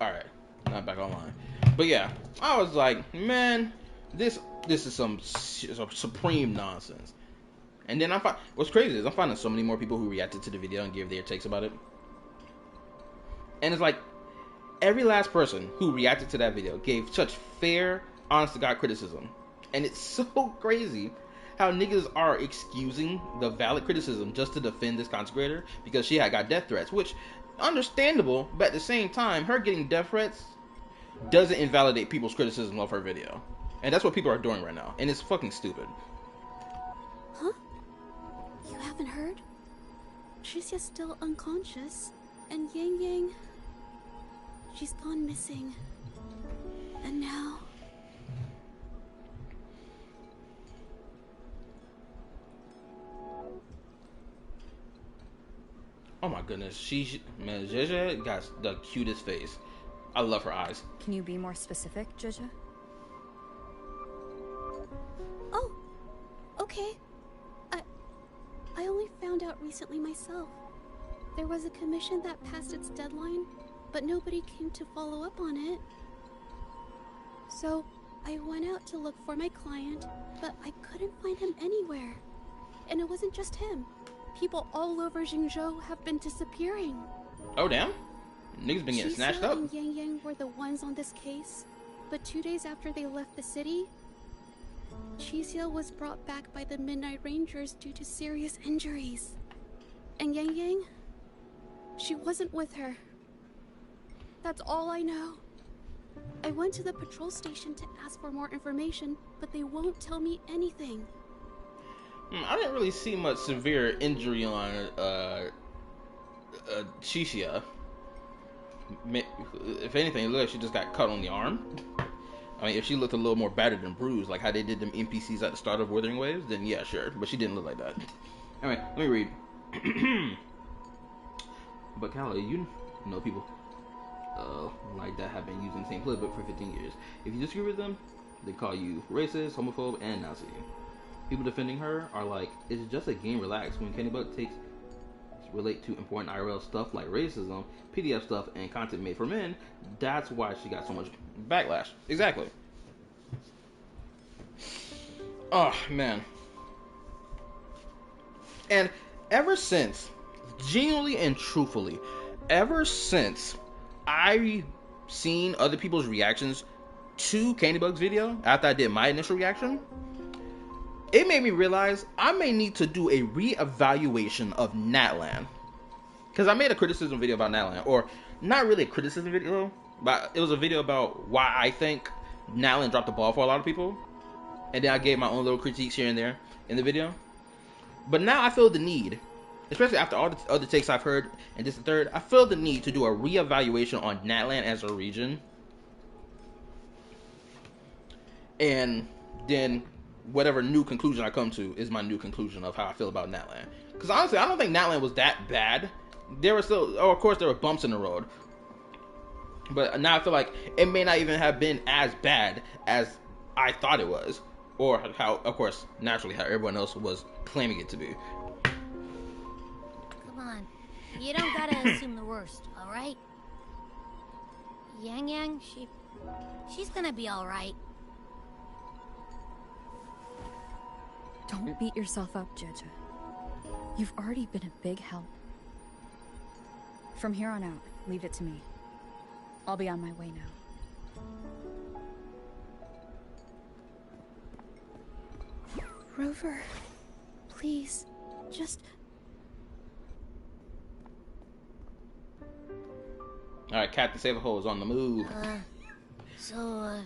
Alright, not back online. But yeah, I was like, man, this is some supreme nonsense. And then what's crazy is I'm finding so many more people who reacted to the video and gave their takes about it. And it's like, every last person who reacted to that video gave such fair, honest to God criticism. And it's so crazy how niggas are excusing the valid criticism just to defend this content creator because she had got death threats, which understandable, but at the same time, her getting death threats doesn't invalidate people's criticism of her video. And that's what people are doing right now, and it's fucking stupid. Huh? You haven't heard? Tricia's still unconscious, and Yang Yang, she's gone missing. And now... Oh my goodness, man, Jeje got the cutest face. I love her eyes. Can you be more specific, Jeje? Oh, okay. I only found out recently myself. There was a commission that passed its deadline, but nobody came to follow up on it. So, I went out to look for my client, but I couldn't find him anywhere. And it wasn't just him. People all over Mengzhou have been disappearing. Oh damn? Niggas been getting snatched up. And Yang Yang were the ones on this case, but 2 days after they left the city, Tricia was brought back by the Midnight Rangers due to serious injuries. And Yang Yang, she wasn't with her. That's all I know. I went to the patrol station to ask for more information, but they won't tell me anything. I didn't really see much severe injury on Tricia. If anything, it looked like she just got cut on the arm. I mean, if she looked a little more battered and bruised, like how they did them NPCs at the start of Wuthering Waves, then yeah, sure. But she didn't look like that. Anyway, let me read. But Kala, you know people like that have been using the same playbook for 15 years. If you disagree with them, they call you racist, homophobe, and Nazi. People defending her are like, it's just a game, relax. When Candy Bug takes relate to important IRL stuff like racism, PDF stuff, and content made for men, that's why she got so much backlash. Exactly. Oh, man. And ever since, genuinely and truthfully, ever since I seen other people's reactions to Candy Bug's video, after I did my initial reaction, it made me realize I may need to do a re-evaluation of Natlan. Because I made a criticism video about Natlan. Or, not really a criticism video, but it was a video about why I think Natlan dropped the ball for a lot of people. And then I gave my own little critiques here and there in the video. But now I feel the need, especially after all the other takes I've heard, and this the third, I feel the need to do a re-evaluation on Natlan as a region. And then whatever new conclusion I come to is my new conclusion of how I feel about Natlan. Because honestly, I don't think Natlan was that bad. There were still, of course, there were bumps in the road. But now I feel like it may not even have been as bad as I thought it was. Or how, of course, naturally, how everyone else was claiming it to be. Come on. You don't gotta assume the worst, alright? Yang Yang, she's gonna be alright. Don't beat yourself up, Jeje. You've already been a big help. From here on out, leave it to me. I'll be on my way now. Rover, please, just... Alright, Captain Save-A-Hole is on the move. So,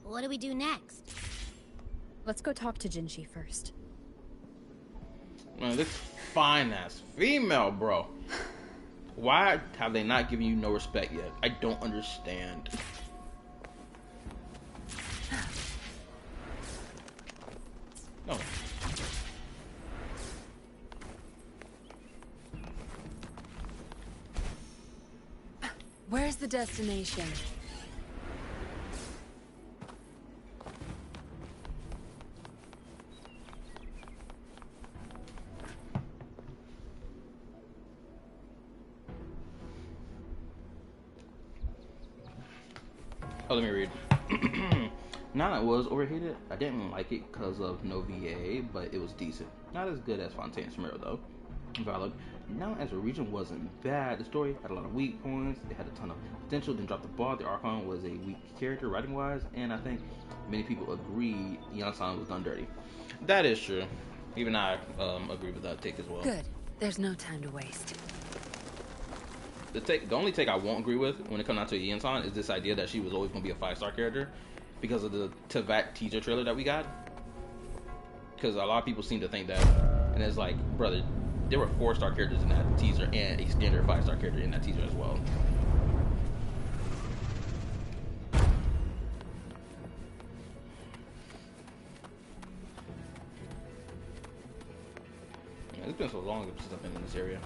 what do we do next? Let's go talk to Jinshi first. Man, this fine-ass female, bro. Why have they not given you no respect yet? I don't understand. No. Where's the destination? Oh, let me read. Now it was overheated. I didn't like it because of no VA, but it was decent. Not as good as Fontaine's Mirror though. Valid. Now as a region wasn't bad. The story had a lot of weak points. It had a ton of potential. Then dropped the ball. The Archon was a weak character writing wise, and I think many people agree Yan-san was done dirty. That is true. Even I agree with that take as well. Good. There's no time to waste. The only take I won't agree with when it comes down to Yan-san is this idea that she was always going to be a 5-star character because of the Tevat teaser trailer that we got. Because a lot of people seem to think that, and it's like, brother, there were 4-star characters in that teaser and a standard 5-star character in that teaser as well. Man, it's been so long since I've been in this area.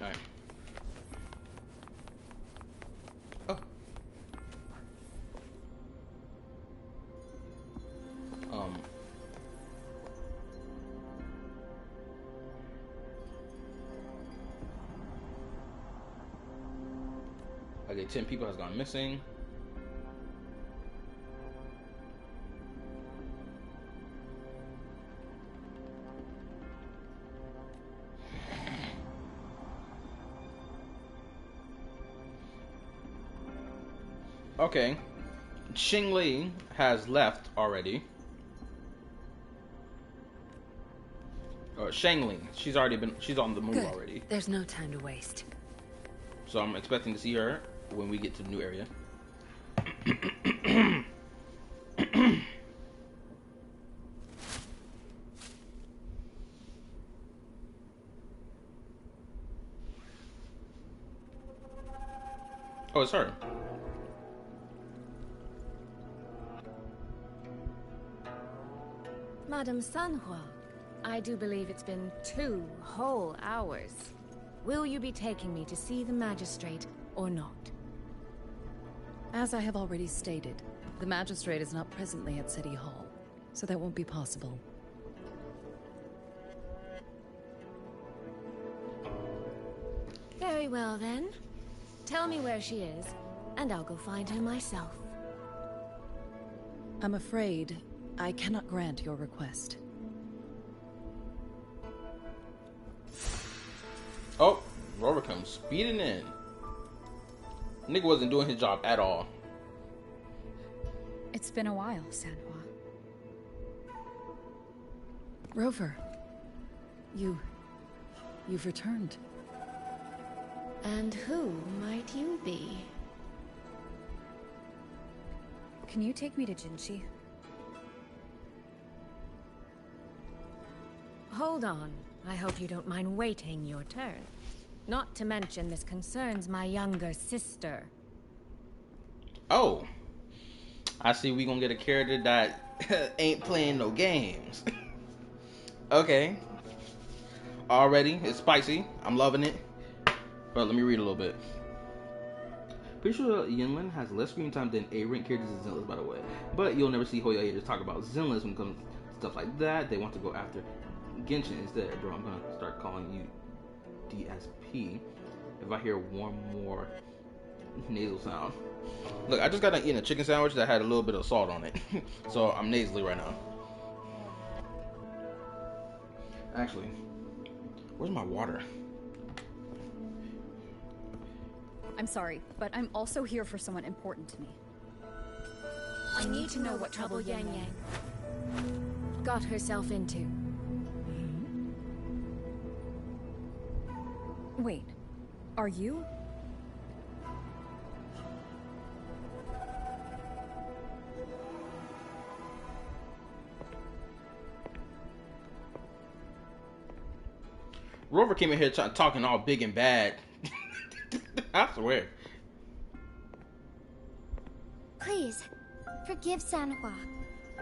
Alright. Oh. Okay, 10 people has gone missing. Okay, Xing Li has left already. Or Shang Ling, she's on the move Good. already. There's no time to waste. So I'm expecting to see her when we get to the new area. Oh, it's her. Madame Sanhua, I do believe it's been 2 whole hours. Will you be taking me to see the magistrate or not? As I have already stated, the magistrate is not presently at City Hall, so that won't be possible. Very well then. Tell me where she is, and I'll go find her myself. I'm afraid I cannot grant your request. Oh, Rover comes speeding in. Nigga wasn't doing his job at all. It's been a while, Sanhua. Rover, you've returned. And who might you be? Can you take me to Jinshi? hold on. I hope you don't mind waiting your turn. Not to mention this concerns my younger sister. Oh. I see we gonna get a character that ain't playing no games. Okay. Already, it's spicy. I'm loving it. But let me read a little bit. Pretty sure Yinlin has less screen time than A-rank characters in Zenless, by the way. But you'll never see Hoya haters talk about Zenless when it comes to stuff like that. They want to go after Genshin instead. Bro, I'm gonna start calling you DSP if I hear one more nasal sound. Look, I just got done eating a chicken sandwich that had a little bit of salt on it. So I'm nasally right now. Actually, where's my water? I'm sorry, but I'm also here for someone important to me. I need to know what trouble Yang Yang got herself into. Wait, are you? Rover came in here talking all big and bad. I swear. Please, forgive Sanhua.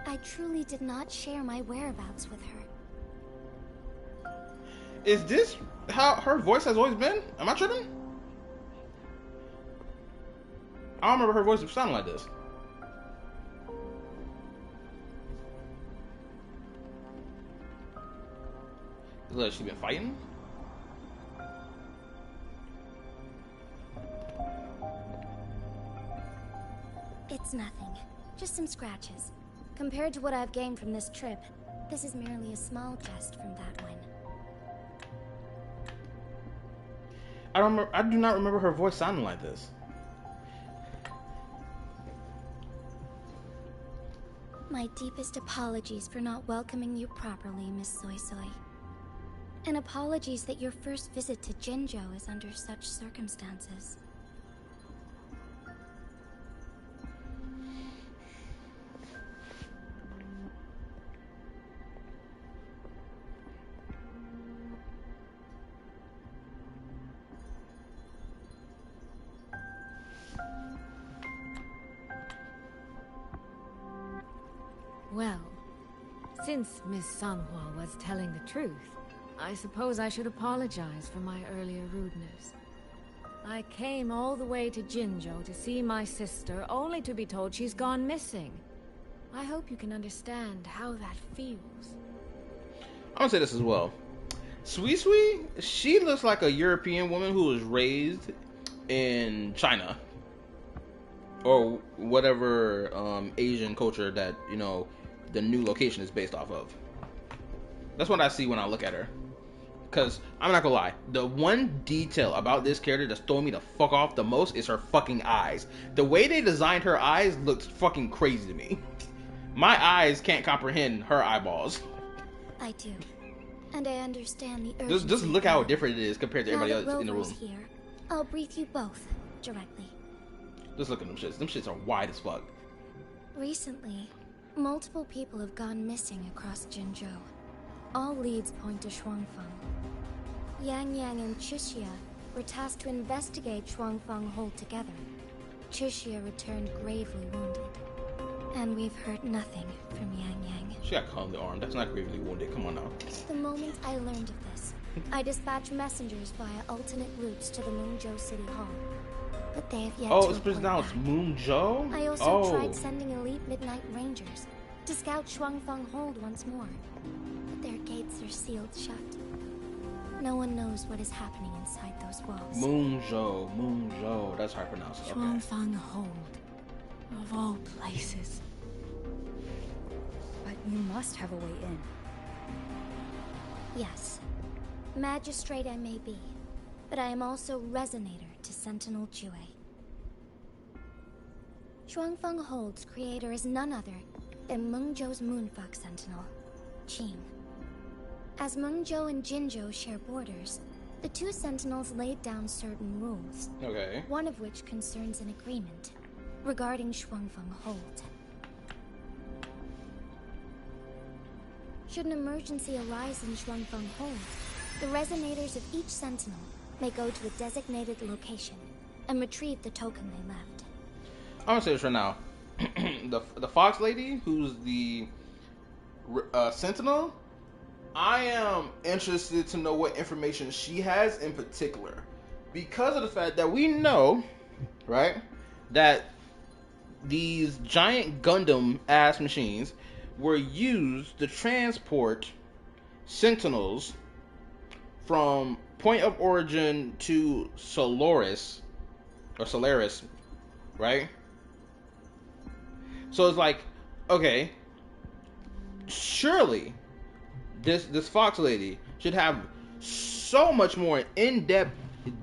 I truly did not share my whereabouts with her. Is this how her voice has always been? Am I tripping? I don't remember her voice sounding like this. Is it like she been fighting? It's nothing. Just some scratches. Compared to what I've gained from this trip, this is merely a small jest from that one. I do not remember her voice sounding like this. My deepest apologies for not welcoming you properly, Miss Soy Soy. And apologies that your first visit to Jinzhou is under such circumstances. Well, since Miss Sanhua was telling the truth, I suppose I should apologize for my earlier rudeness. I came all the way to Jinzhou to see my sister, only to be told she's gone missing. I hope you can understand how that feels. I'm gonna say this as well. Sweet, she looks like a European woman who was raised in China. Or whatever Asian culture that, you know, the new location is based off of. That's what I see when I look at her. Because, I'm not gonna lie, the one detail about this character that's throwing me the fuck off the most is her fucking eyes. The way they designed her eyes looks fucking crazy to me. My eyes can't comprehend her eyeballs. I do. And I understand the urgency. Just look how different it is compared to everybody else in the room. Here, I'll brief you both directly. Just look at them shits. Them shits are wide as fuck. Recently, multiple people have gone missing across Jinzhou. All leads point to Shuangfeng. Yang Yang and Chixia were tasked to investigate Shuangfeng Hold together. Chixia returned gravely wounded. And we've heard nothing from Yang Yang. She got caught in the arm. That's not gravely wounded. Come on now. The moment I learned of this, I dispatched messengers via alternate routes to the Mengzhou City Hall. But they have yet to it's pronounced Mengzhou? I also tried sending elite midnight rangers to scout Shuangfeng Hold once more. But their gates are sealed shut. No one knows what is happening inside those walls. Mengzhou. That's how I pronounce it. Okay. Shuangfeng Hold. Of all places. But you must have a way in. Yes. Magistrate I may be, but I am also Resonator to Sentinel Jue. Shuangfeng Hold's creator is none other than Mengzhou's Moonfuck Sentinel, Qing. As Mengzhou and Jinzhou share borders, the two Sentinels laid down certain rules. Okay. One of which concerns an agreement regarding Shuangfeng Hold. Should an emergency arise in Shuangfeng Hold, the resonators of each sentinel may go to a designated location and retrieve the token they left. I'm gonna say this right now. the fox lady, who's the sentinel, I am interested to know what information she has in particular, because of the fact that we know, right, that these giant Gundam ass machines were used to transport sentinels from point of origin to Solaris, right? So it's like, okay, surely this fox lady should have so much more in-depth,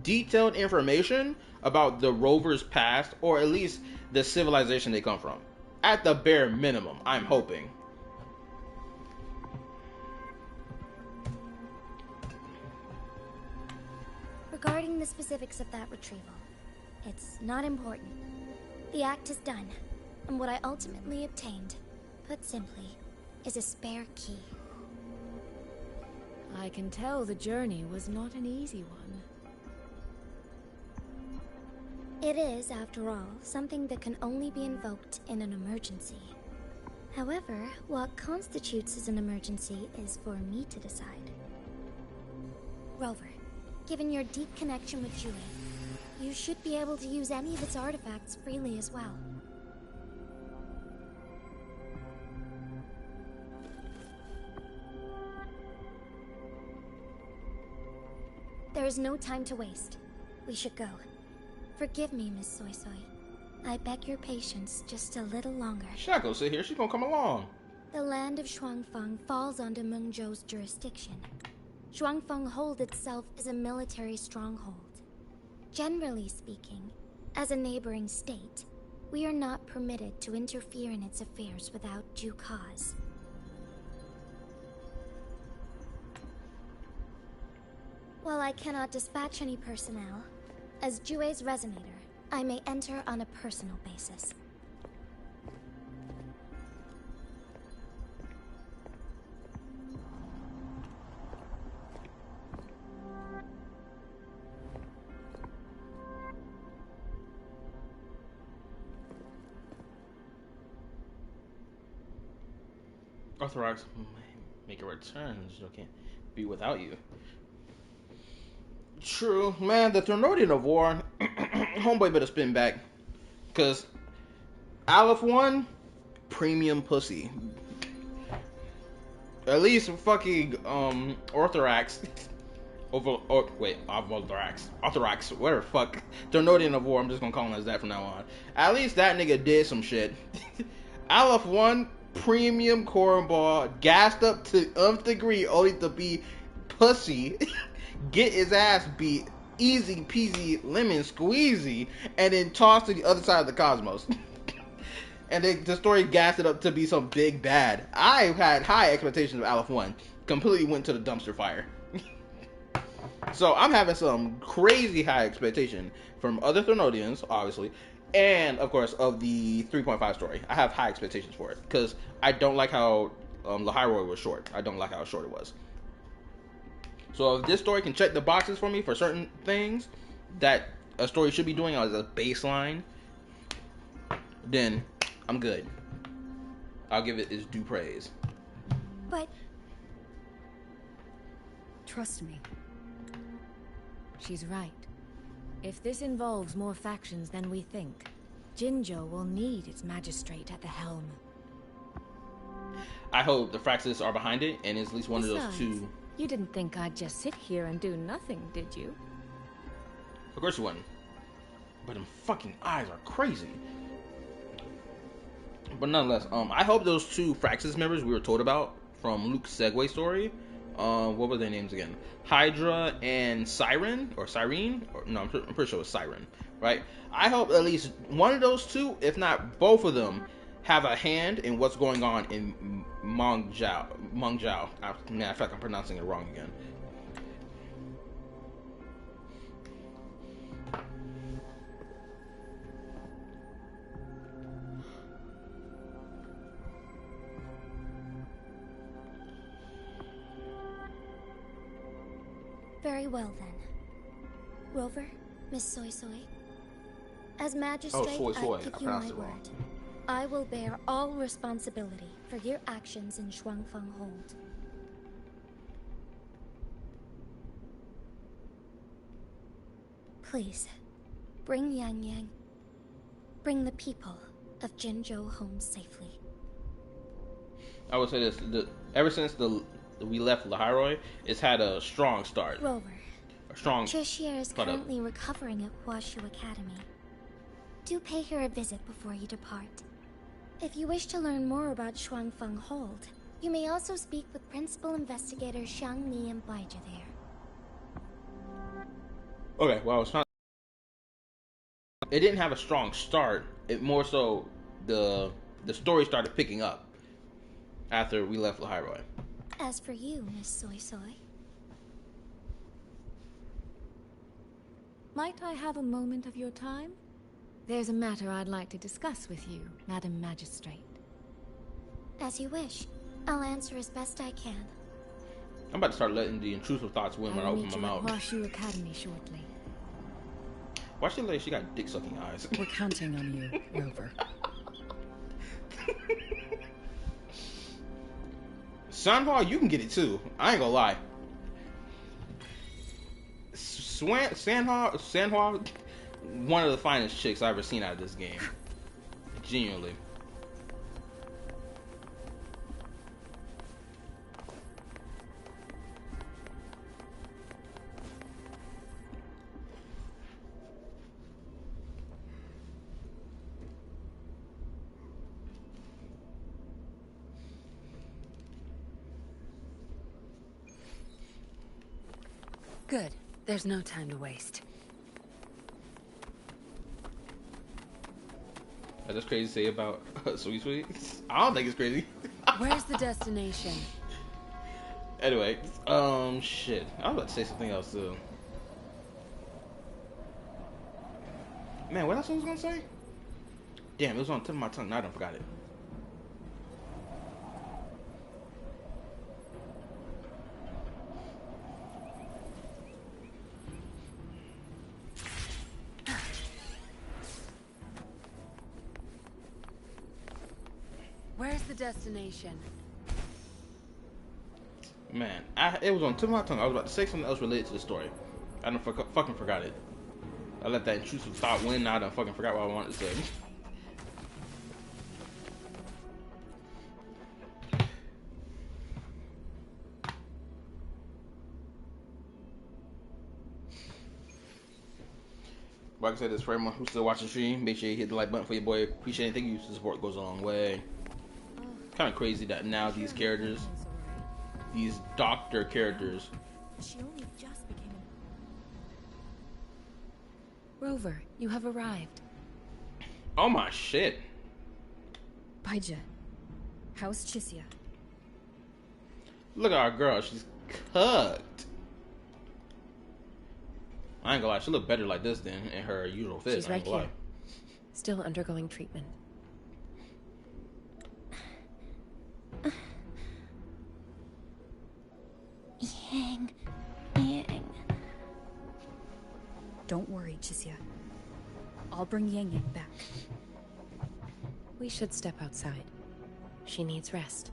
detailed information about the rover's past, or at least the civilization they come from. At the bare minimum, I'm hoping. Regarding the specifics of that retrieval, it's not important. The act is done, and what I ultimately obtained, put simply, is a spare key. I can tell the journey was not an easy one. It is, after all, something that can only be invoked in an emergency. However, what constitutes as an emergency is for me to decide. Rover, given your deep connection with Jue, you should be able to use any of its artifacts freely as well. There is no time to waste. We should go. Forgive me, Miss Soy Soy. I beg your patience just a little longer. She's not gonna sit here. She's gonna come along. The land of Shuangfeng falls under Mengzhou's jurisdiction. Shuangfeng Hold itself is a military stronghold. Generally speaking, as a neighboring state, we are not permitted to interfere in its affairs without due cause. While I cannot dispatch any personnel, as Jue's resonator, I may enter on a personal basis. Orthodox make a return, so I can't be without you. True, man. The Thermodian of War, homeboy better spin back, cause Aleph 1, premium pussy. At least fucking Orthorax, Orthorax, whatever fuck. Thermodian of War. I'm just gonna call him as that from now on. At least that nigga did some shit. Aleph 1, premium cornball, gassed up to nth degree, only to be pussy. Get his ass beat, easy peasy lemon squeezy, and then tossed to the other side of the cosmos. And then the story gassed it up to be some big bad. I had high expectations of Aleph 1. Completely went to the dumpster fire. So I'm having some crazy high expectation from other Thermodians, obviously, and of course of the 3.5 story. I have high expectations for it because I don't like how Lahiroi was short. I don't like how short it was. So if this story can check the boxes for me for certain things that a story should be doing as a baseline, then I'm good. I'll give it its due praise. But... Trust me. She's right. If this involves more factions than we think, Jinzhou will need its magistrate at the helm. I hope the Fraxis are behind it and is at least one Besides, of those two. You didn't think I'd just sit here and do nothing, did you? Of course you wouldn't. But them fucking eyes are crazy. But nonetheless, I hope those two Fraxis members we were told about from Luke's Segway story, what were their names again? Hydra and Siren, or Cyrene? Or, no, I'm pretty sure it was Siren, right? I hope at least one of those two, if not both of them, have a hand in what's going on in Mengzhou. Man, I feel like I'm pronouncing it wrong again. Very well then. Rover, Miss Soy Soy. As magistrate, Soy Soy. I give I you my pronounced it word. wrong. I will bear all responsibility for your actions in Shuangfeng Hold. Please, bring Yang Yang. Bring the people of Jinzhou home safely. I would say this: ever since we left Lahairoi, it's had a strong start. Rover, A strong. Tricia is Hold up. currently recovering at Huashu Academy. Do pay her a visit before you depart. If you wish to learn more about Shuangfeng Hold, you may also speak with Principal Investigator Xiang Ni and Baizhi there. Okay, well, I was trying. It didn't have a strong start. It more so the story started picking up after we left Lahairoi. As for you, Miss Soy Soy, Might I have a moment of your time? There's a matter I'd like to discuss with you, Madam Magistrate. as you wish. I'll answer as best I can. I'm about to start letting the intrusive thoughts win when I I'll open meet my you at mouth. Huashu Academy shortly. Why she like she got dick sucking eyes? We're counting on you, Rover. Sanhua, you can get it too. I ain't gonna lie. Sanhua, one of the finest chicks I've ever seen out of this game. Genuinely. Good. There's no time to waste. That's crazy to say about Sweet Sweet. I don't think it's crazy. Where's the destination? Anyway, shit. I was about to say something else too. Man, what else I was gonna say? Damn, it was on the tip of my tongue. Now I done forgot it. Where's the destination? Man, it was on the tip of my tongue. I was about to say something else related to the story. I done fucking forgot it. I let that intrusive thought win. Now I done fucking forgot what I wanted to say. Like I said, this for everyone who's still watching the stream. Make sure you hit the like button for your boy. Appreciate anything you use. The support goes a long way. Kind of crazy that now these characters, these doctor characters. She only just became Rover, you have arrived. Oh my shit. Baizhi, how's Chisia? Look at our girl. She's cooked. I ain't gonna lie. She look better like this than in her usual fit. She's I ain't right gonna here. Still undergoing treatment. Yang. Don't worry, Chisia. I'll bring Yang Yang back. We should step outside. She needs rest.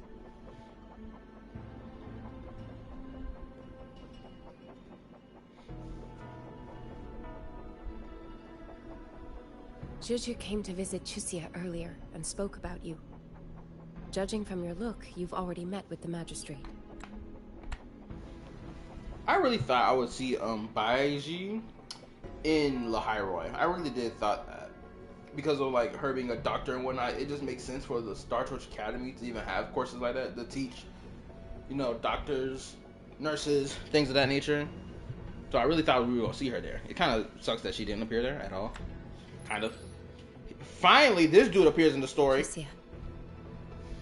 Juju came to visit Chisia earlier and spoke about you. Judging from your look, you've already met with the magistrate. I really thought I would see Baizhi in Lahairoi. I really did thought that. Because of like her being a doctor and whatnot, it just makes sense for the Star Torch Academy to even have courses like that to teach, you know, doctors, nurses, things of that nature. So I really thought we were gonna see her there. It kind of sucks that she didn't appear there at all. Kind of. Finally, this dude appears in the story. Chisia.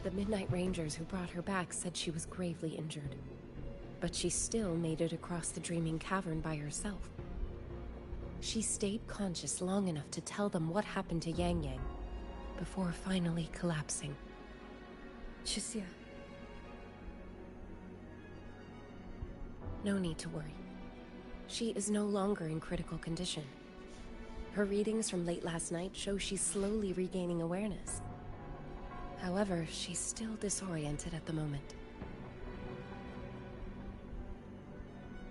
The Midnight Rangers who brought her back said she was gravely injured. But she still made it across the Dreaming Cavern by herself. She stayed conscious long enough to tell them what happened to Yang Yang, before finally collapsing. Chisia. No need to worry. She is no longer in critical condition. Her readings from late last night show she's slowly regaining awareness. However, she's still disoriented at the moment.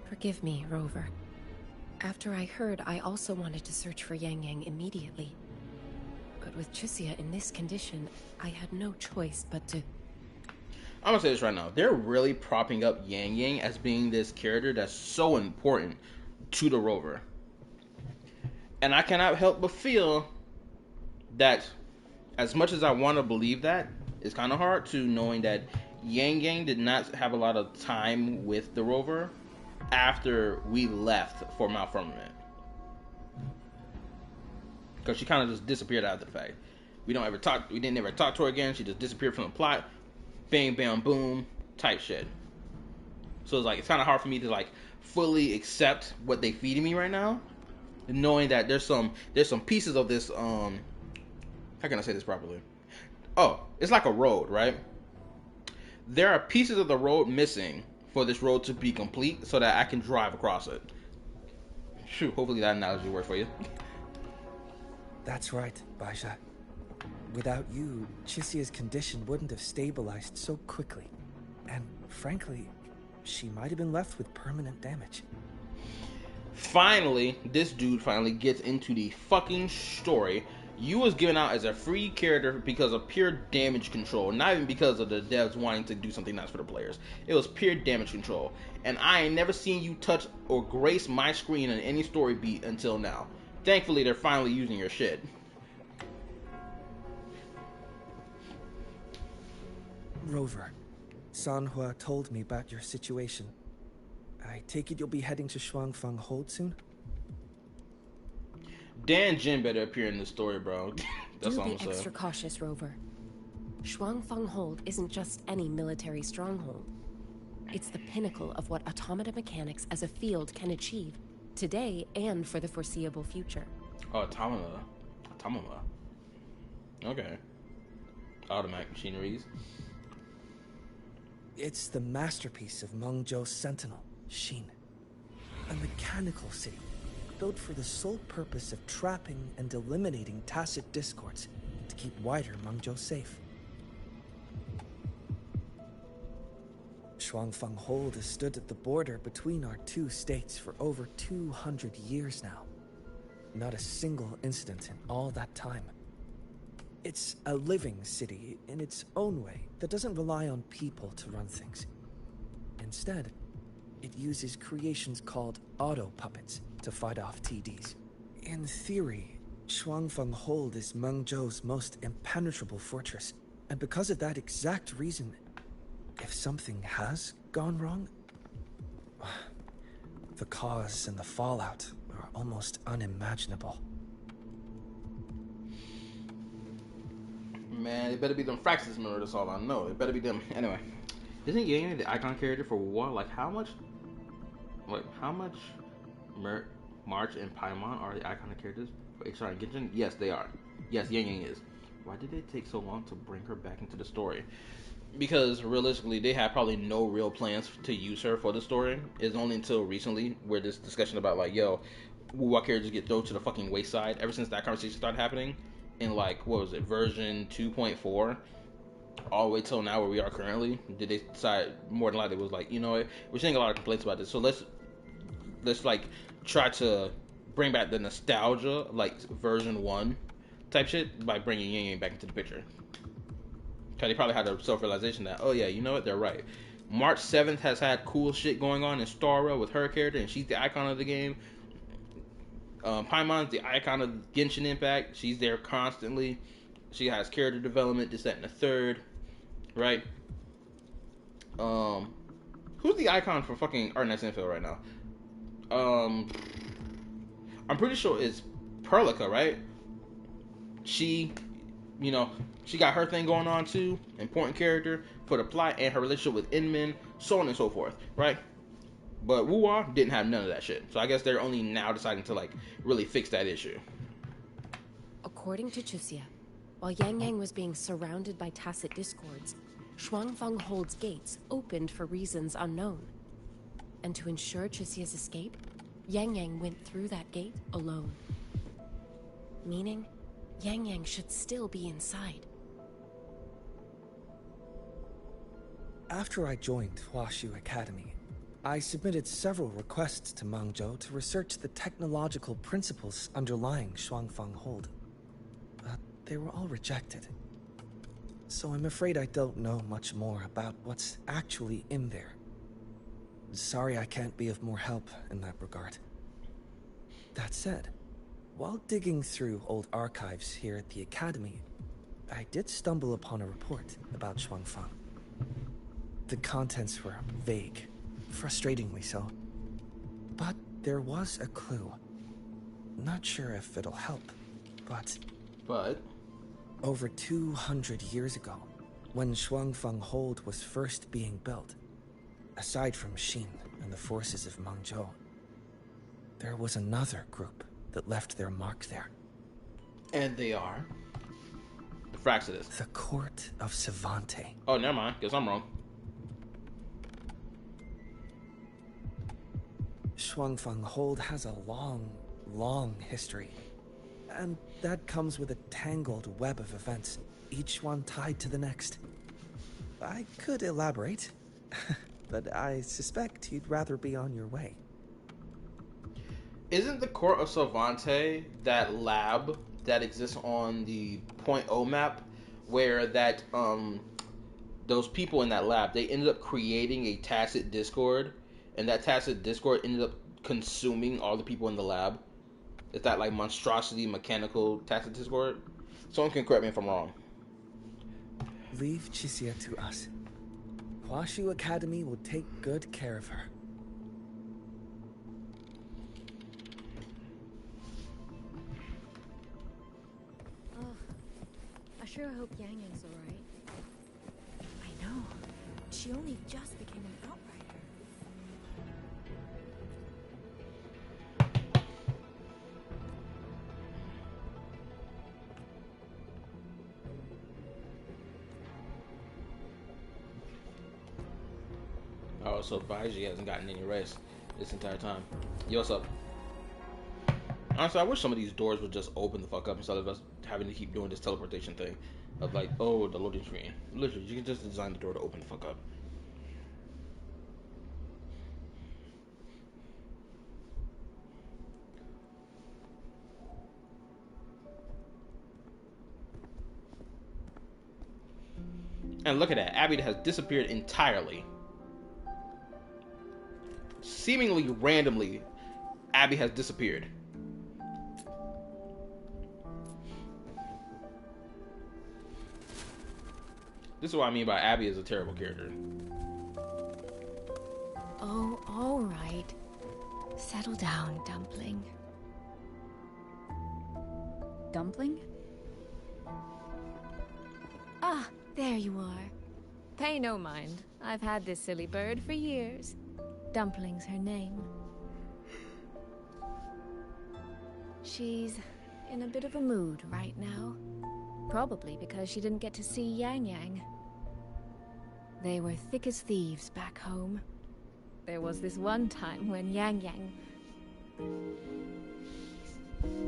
Forgive me, Rover. After I heard, I also wanted to search for Yang Yang immediately. But with Tricia in this condition, I had no choice but to... I'm gonna say this right now. They're really propping up Yang Yang as being this character that's so important to the Rover. And I cannot help but feel that as much as I want to believe that, it's kind of hard to knowing that Yang Yang did not have a lot of time with the Rover after we left for Malfirmament. Because she kind of just disappeared after the fact. We didn't ever talk to her again. She just disappeared from the plot. Bang, bam, boom, type shit. So it's like, it's kind of hard for me to like fully accept what they feeding me right now, knowing that there's some pieces of this, how can I say this properly? Oh, it's like a road, right? There are pieces of the road missing for this road to be complete so that I can drive across it. Shoot, hopefully that analogy worked for you. That's right, Baisha. Without you, Chisia's condition wouldn't have stabilized so quickly. And frankly, she might have been left with permanent damage. Finally, this dude finally gets into the fucking story. You was given out as a free character because of pure damage control, not even because of the devs wanting to do something nice for the players. It was pure damage control, and I ain't never seen you touch or grace my screen in any story beat until now. Thankfully, they're finally using your shit. Rover, Sanhua told me about your situation. I take it you'll be heading to Shuangfang Hold soon? Dan Jin better appear in this story, bro. That's all I'm Do be saying. extra cautious, Rover. Shuangfang Hold isn't just any military stronghold. It's the pinnacle of what automata mechanics as a field can achieve, today and for the foreseeable future. Oh, automata. Okay. Automatic machineries. It's the masterpiece of Mengzhou's sentinel, Xin. A mechanical city, built for the sole purpose of trapping and eliminating tacit discords to keep wider Mengzhou safe. Shuangfang Hold has stood at the border between our two states for over 200 years now. Not a single incident in all that time. It's a living city in its own way that doesn't rely on people to run things. Instead, it uses creations called auto-puppets to fight off TDs. In theory, Shuangfang Hold is Mengzhou's most impenetrable fortress, and because of that exact reason, if something has gone wrong, the cause and the fallout are almost unimaginable. Man, it better be them Fraxis mirror, that's all I know. It better be them. Anyway, isn't Yang the icon character for war? Like, how much March and Paimon are the iconic characters for HR and Genshin? Yes, they are. Yes, Yang is. Why did they take so long to bring her back into the story? Because realistically, they had probably no real plans to use her for the story. It's only until recently where this discussion about like, yo, what characters get thrown to the fucking wayside. Ever since that conversation started happening, in like, what was it, version 2.4, all the way till now where we are currently, did they decide more than likely was like, you know what, we're seeing a lot of complaints about this, so let's like try to bring back the nostalgia, like version 1 type shit by bringing Yang Yang back into the picture. Cause they probably had a self-realization that, oh yeah, you know what, they're right. March 7th has had cool shit going on in Star Rail with her character, and she's the icon of the game. Paimon's the icon of Genshin Impact. She's there constantly. She has character development, this, that, and the third. Right? Who's the icon for fucking Artnext Infill right now? I'm pretty sure it's Perlica, right? She, you know, she got her thing going on too. Important character for the plot and her relationship with Inman, so on and so forth, right? But Wuwa didn't have none of that shit. So I guess they're only now deciding to like really fix that issue. According to Tricia, while Yang Yang was being surrounded by tacit discords, Shuangfang Hold's gates opened for reasons unknown. And to ensure Tricia's escape, Yang Yang went through that gate alone. Meaning, Yang Yang should still be inside. After I joined Huashu Academy, I submitted several requests to Mengzhou to research the technological principles underlying Shuangfang Hold. But they were all rejected. So I'm afraid I don't know much more about what's actually in there. Sorry I can't be of more help in that regard. That said, while digging through old archives here at the Academy, I did stumble upon a report about Shuangfang. The contents were vague, frustratingly so. But there was a clue. Not sure if it'll help, but... Over 200 years ago, when Shuangfang Hold was first being built, aside from Xin and the forces of Mengzhou, there was another group that left their mark there. And they are? The Fraxidus. The Court of Savante. Oh, never mind. Guess I'm wrong. Shuangfang Hold has a long history. And that comes with a tangled web of events, each one tied to the next. I could elaborate, but I suspect you'd rather be on your way. Isn't the Court of Savante that lab that exists on the .0 map, where that those people in that lab, they ended up creating a tacit discord, and that tacit discord ended up consuming all the people in the lab? Is that like monstrosity mechanical tacit discord? Someone can correct me if I'm wrong. Leave Chixia to us. Huashu Academy will take good care of her. I sure hope Yang Yang's alright. I know. She only just became an outrider. Oh, so Baiji hasn't gotten any rest this entire time. Yo, what's up? Honestly, I wish some of these doors would just open the fuck up instead of us having to keep doing this teleportation thing of like, oh, the loading screen. Literally, you can just design the door to open the fuck up. And look at that, Abby has disappeared entirely. Seemingly randomly, Abby has disappeared. This is what I mean by Abby is a terrible character. Oh, all right. Settle down, Dumpling. Dumpling? Ah, there you are. Pay no mind. I've had this silly bird for years. Dumpling's her name. She's in a bit of a mood right now. Probably because she didn't get to see Yang Yang. They were thick as thieves back home. There was this one time when Yang Yang...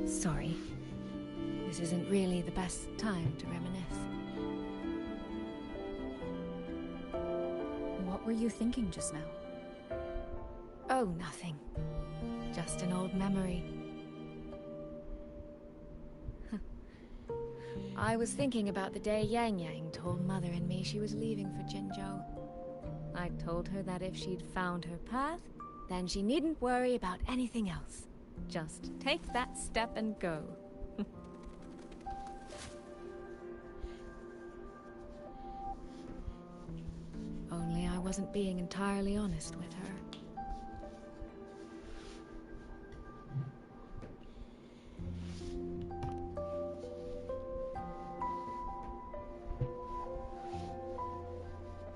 Sorry. This isn't really the best time to reminisce. What were you thinking just now? Oh, nothing. Just an old memory. I was thinking about the day Yang Yang told Mother and me she was leaving for Jinzhou. I told her that if she'd found her path, then she needn't worry about anything else. Just take that step and go. Only I wasn't being entirely honest with her.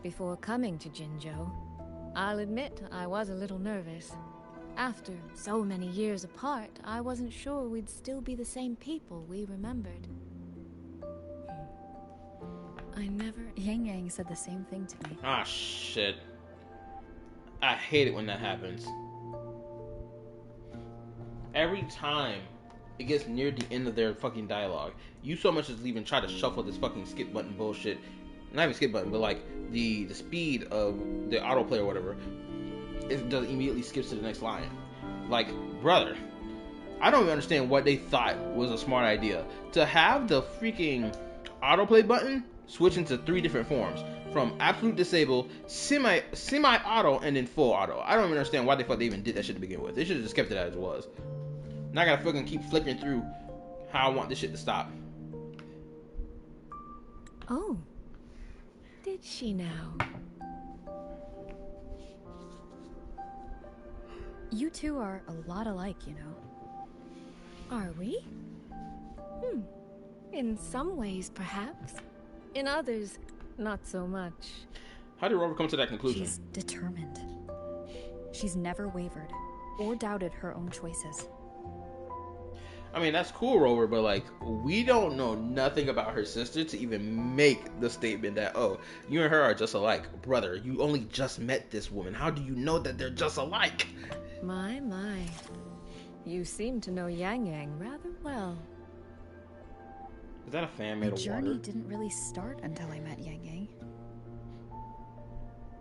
Before coming to Jinzhou, I'll admit I was a little nervous. After so many years apart, I wasn't sure we'd still be the same people we remembered. I never... Yang Yang said the same thing to me. Ah, shit. I hate it when that happens. every time it gets near the end of their fucking dialogue, you so much as even try to shuffle this fucking skip button bullshit. Not even skip button, but like the speed of the autoplay or whatever, it does immediately skips to the next line. Like, brother, I don't even understand what they thought was a smart idea. To have the freaking autoplay button switch into 3 different forms. From absolute disable, semi-auto, and then full auto. I don't even understand why they thought they even did that shit to begin with. They should have just kept it as it was. Now I gotta fucking keep flickering through how I want this shit to stop. Oh. Did she now? You two are a lot alike, you know. Are we? In some ways, perhaps. In others, not so much. How did Rover come to that conclusion? She's determined. She's never wavered or doubted her own choices. I mean, that's cool, Rover, but like, we don't know nothing about her sister to even make the statement that, oh, you and her are just alike. Brother, you only just met this woman. How do you know that they're just alike? My. You seem to know Yang Yang rather well. Is that a fan made of water? My journey didn't really start until I met Yang Yang.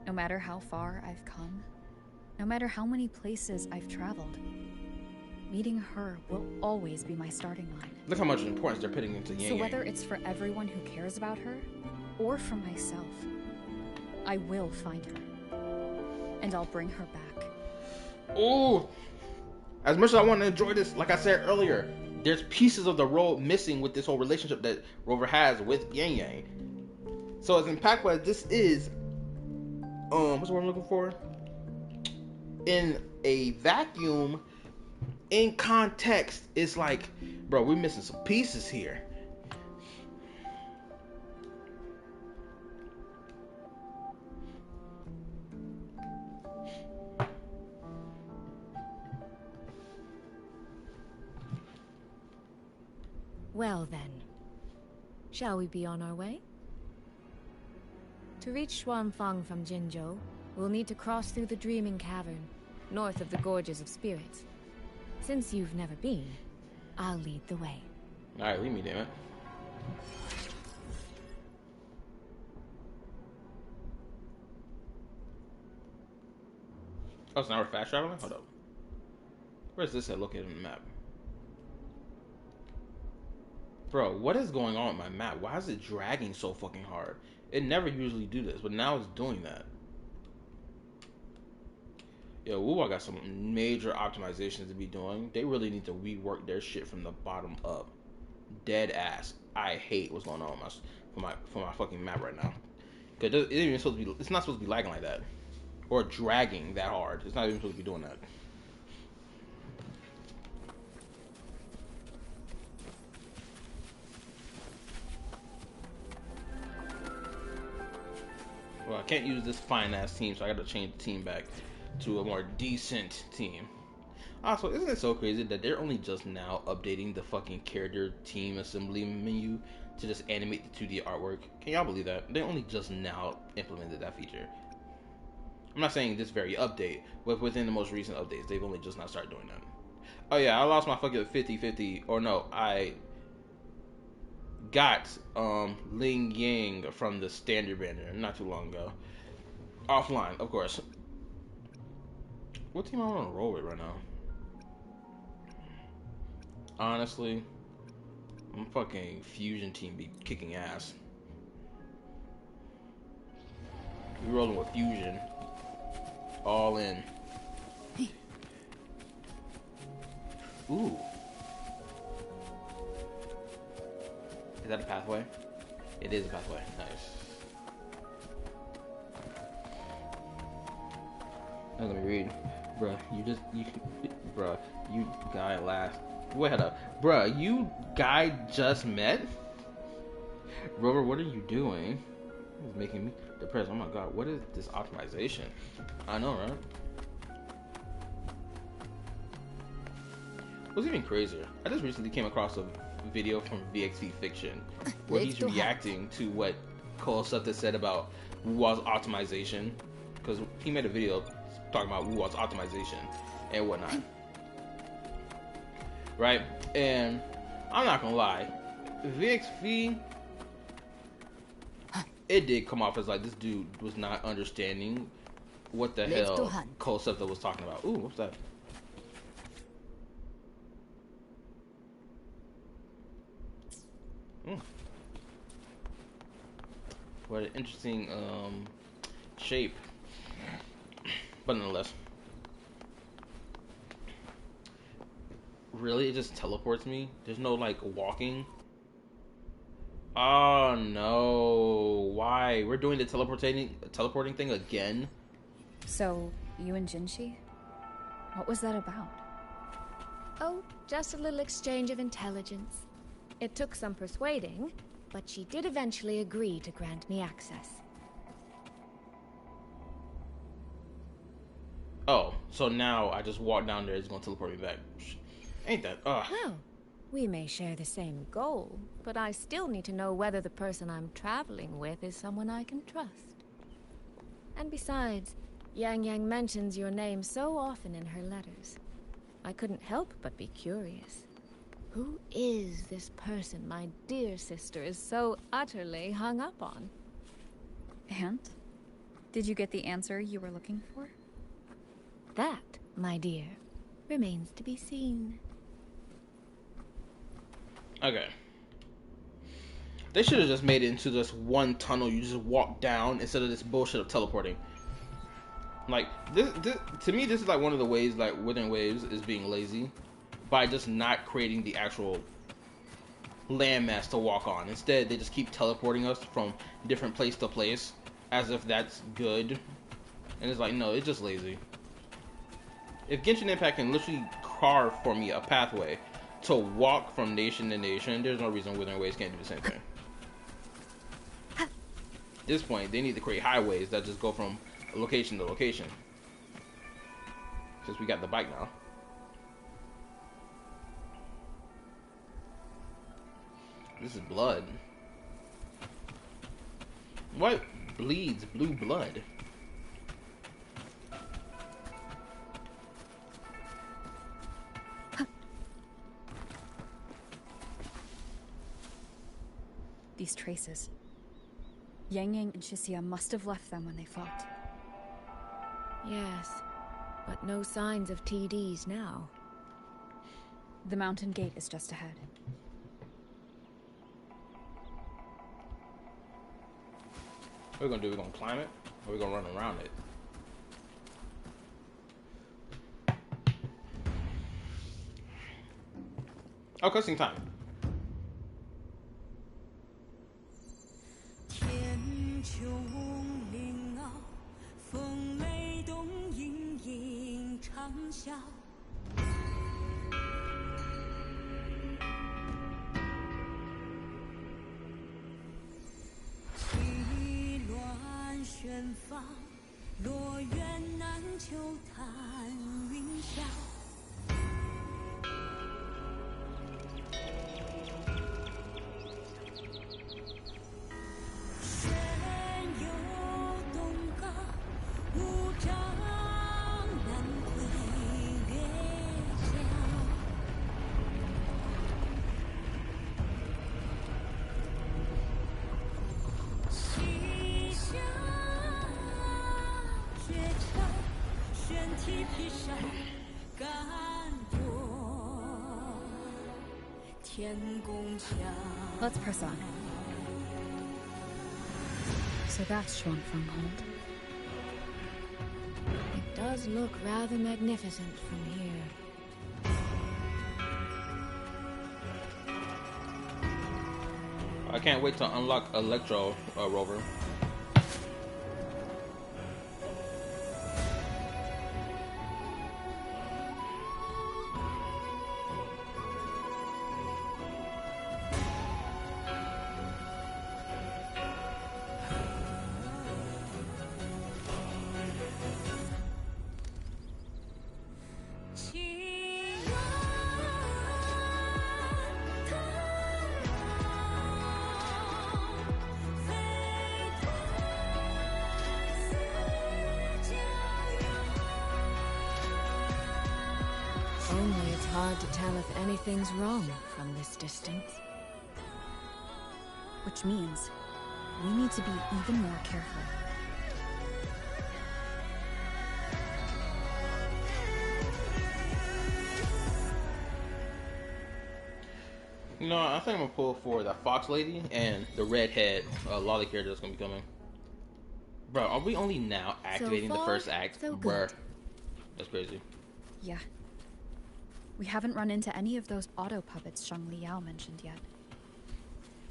No matter how far I've come, no matter how many places I've traveled, meeting her will always be my starting line. Look how much importance they're putting into Yang Yang. So whether it's for everyone who cares about her, or for myself, I will find her. And I'll bring her back. Oh! As much as I want to enjoy this, like I said earlier, there's pieces of the road missing with this whole relationship that Rover has with Yang Yang. So as impactful as this is, what's the word I'm looking for? In a vacuum, in context, it's like, bro, we're missing some pieces here. Well then, shall we be on our way? To reach Xuanfang from Jinzhou, we'll need to cross through the Dreaming Cavern, north of the Gorges of Spirits. Since you've never been, I'll lead the way. Alright, lead me, damn it. Oh, so now we're fast traveling? Hold up. Where's this at located on the map? Bro, what is going on with my map? Why is it dragging so fucking hard? It never usually do this, but now it's doing that. Yo, Wuwa got some major optimizations to be doing. They really need to rework their shit from the bottom up. Dead ass. I hate what's going on with for my fucking map right now. Cause it ain't even supposed to be. It's not supposed to be lagging like that, or dragging that hard. It's not even supposed to be doing that. Well, I can't use this fine ass team, so I gotta change the team back to a more decent team. Also, isn't it so crazy that they're only just now updating the fucking character team assembly menu to just animate the 2D artwork? Can y'all believe that? They only just now implemented that feature. I'm not saying this very update, but within the most recent updates, they've only just now started doing that. Oh yeah, I lost my fucking 50-50, or no, I got Ling Yang from the standard banner not too long ago. Offline, of course. What team I want to roll with right now? Honestly, I'm fucking Fusion team be kicking ass. We rolling with Fusion. All in. Ooh. Is that a pathway? It is a pathway. Nice. Now let me read. Bruh, you guy last. Wait up. Bruh, you guy just met? Rover, what are you doing? It's making me depressed. Oh my god, what is this optimization? I know, right? What's even crazier? I just recently came across a video from VXV Fiction where he's reacting to what Cole Sutta said about Wuwa's optimization, because he made a video talking about Wuwa's optimization and whatnot. right? And I'm not gonna lie, VXV, it did come off as like this dude was not understanding what the hell Kosepta was talking about. Ooh, what's that? What an interesting shape, but nonetheless. Really, it just teleports me? There's no like walking? Oh no, why? We're doing the teleporting thing again? So, you and Jinshi? What was that about? Oh, just a little exchange of intelligence. It took some persuading, but she did eventually agree to grant me access. Oh, so now I just walk down there, it's gonna teleport me back. Ain't that, Well, we may share the same goal, but I still need to know whether the person I'm traveling with is someone I can trust. And besides, Yang Yang mentions your name so often in her letters. I couldn't help but be curious. Who is this person my dear sister is so utterly hung up on? And? Did you get the answer you were looking for? That, my dear, remains to be seen. Okay. They should have just made it into this one tunnel you just walk down instead of this bullshit of teleporting. Like, this to me, this is like one of the ways like Withering Waves is being lazy by just not creating the actual landmass to walk on. Instead, they just keep teleporting us from different place to place as if that's good. And it's like, no, it's just lazy. If Genshin Impact can literally carve for me a pathway to walk from nation to nation, there's no reason Withering Waves can't do the same thing. At this point, they need to create highways that just go from location to location. Since we got the bike now. This is blood. What bleeds blue blood? These traces. Yang Yang and Shisia must have left them when they fought. Yes, but no signs of TDs now. The mountain gate is just ahead. What are we gonna do? We're gonna climb it? Or we're gonna run around it? Oh, cutscene time. Let's press on. So that's Xuanfeng Hold. It does look rather magnificent from here. I can't wait to unlock Electro Rover. hard to tell if anything's wrong from this distance. Which means we need to be even more careful. You know, I think I'm gonna pull for that Fox lady and the redhead lolly character that's gonna be coming. Bro, are we only now activating the first act? Bruh. That's crazy. Yeah. We haven't run into any of those auto puppets Shang Liao mentioned yet.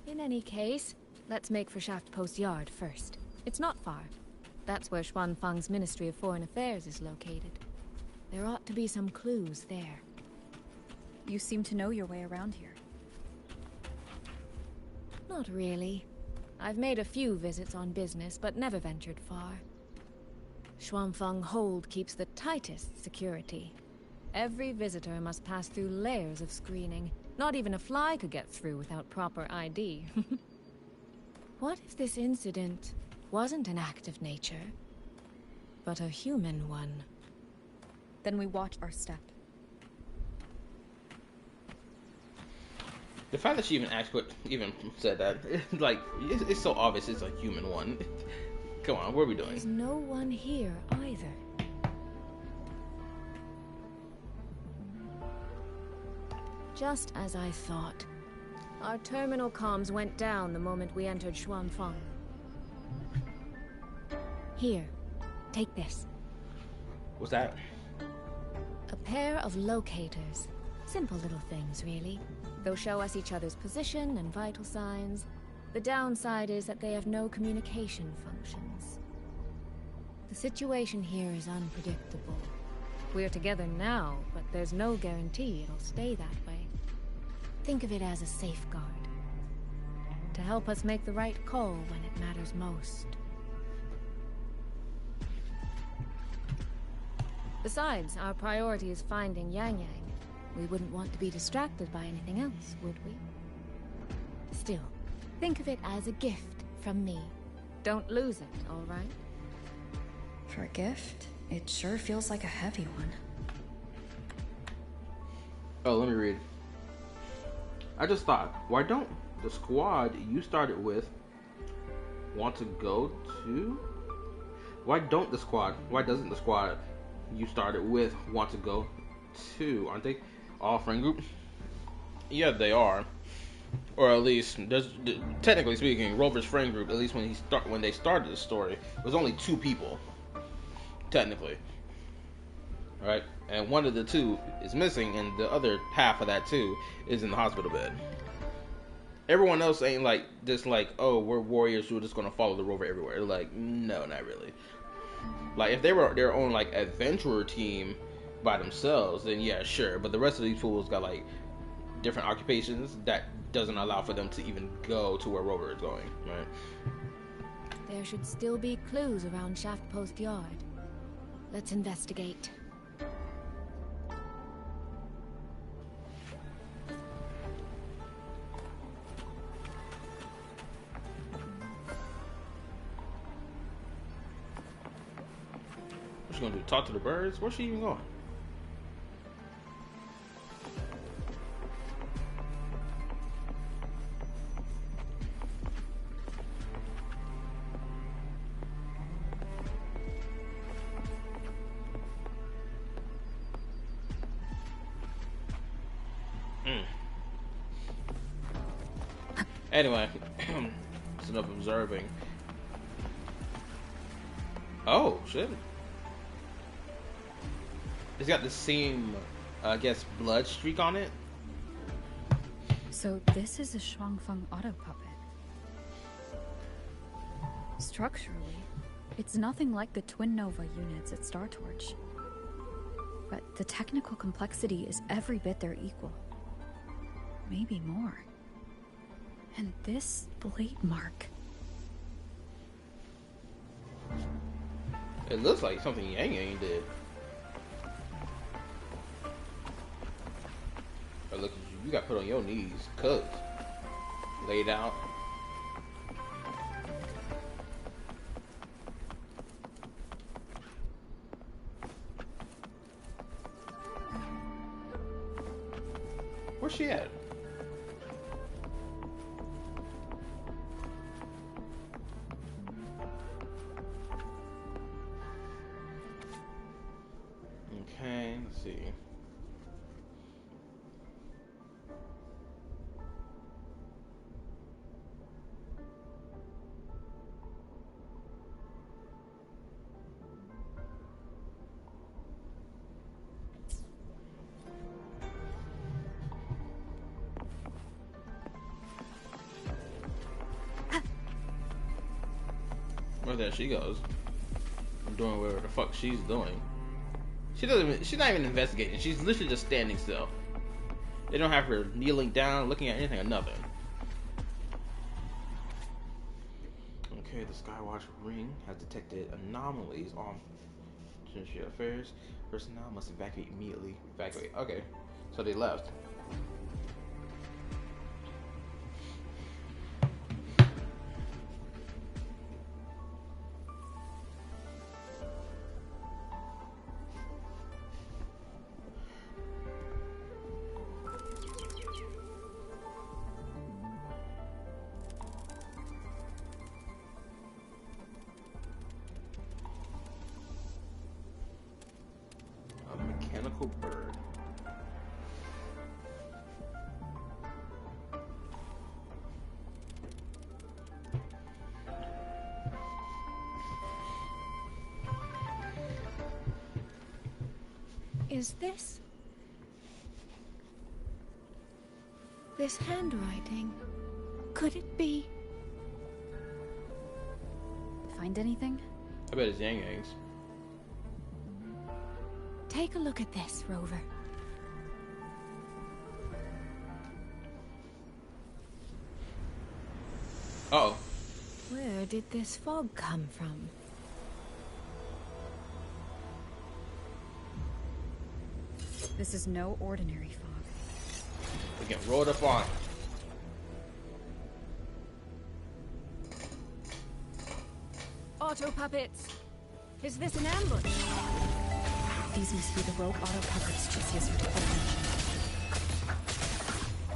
In any case, let's make for Shaft Post Yard first. It's not far. That's where Xuanfang's Ministry of Foreign Affairs is located. There ought to be some clues there. You seem to know your way around here. Not really. I've made a few visits on business, but never ventured far. Xuanfang Hold keeps the tightest security. Every visitor must pass through layers of screening. Not even a fly could get through without proper ID. What if this incident wasn't an act of nature, but a human one? Then we watch our step. The fact that she even said that, it's so obvious it's a human one. Come on, what are we doing? There's no one here either. Just as I thought. Our terminal comms went down the moment we entered Xuanfang. Here, take this. What's that? A pair of locators. Simple little things, really. They'll show us each other's position and vital signs. The downside is that they have no communication functions. The situation here is unpredictable. We're together now, but there's no guarantee it'll stay that way. Think of it as a safeguard. To help us make the right call when it matters most. Besides, our priority is finding Yang Yang. We wouldn't want to be distracted by anything else, would we? Still, think of it as a gift from me. Don't lose it, all right? For a gift, it sure feels like a heavy one. Oh, let me read. I just thought, why don't the squad you started with want to go to? Why doesn't the squad you started with want to go to? Aren't they all friend group? Yeah, they are. Or at least, technically speaking, Rover's friend group, at least when they started the story, was only 2 people. Technically. Right? And one of the 2 is missing, and the other half of that 2 is in the hospital bed. Everyone else ain't oh, we're warriors who are just gonna follow the Rover everywhere. They're like, no, not really. Like, if they were their own, adventurer team by themselves, then yeah, sure. But the rest of these fools got, different occupations that doesn't allow for them to even go to where Rover is going, right? There should still be clues around Shaft Post Yard. Let's investigate. What's she gonna do? Talk to the birds? Where's she even going? Anyway, it's enough observing. Oh, shit. It's got the same, I guess, blood streak on it. So this is a Xuanfang auto puppet. Structurally, it's nothing like the Twin Nova units at Star Torch. But the technical complexity is every bit their equal. Maybe more. And this blade mark. It looks like something Yang Yang did. Oh, look at you. You got put on your knees. Cooked. Laid out. Where's she at? Okay, let's see. Where there she goes. I'm doing whatever the fuck she's doing. She's not even investigating. She's literally just standing still. They don't have her kneeling down, looking at anything or nothing. Okay, the Skywatch ring has detected anomalies on Judicial Affairs. Personnel must evacuate immediately. Evacuate. Okay, so they left. Mechanical bird. Is this handwriting? Could it be? Find anything? I bet it's Yang Yang's. Take a look at this, Rover. Uh-oh. Where did this fog come from? This is no ordinary fog. We get rolled up on. Auto puppets! Is this an ambush? These must be the rogue auto puppets Chisia's report mentioned.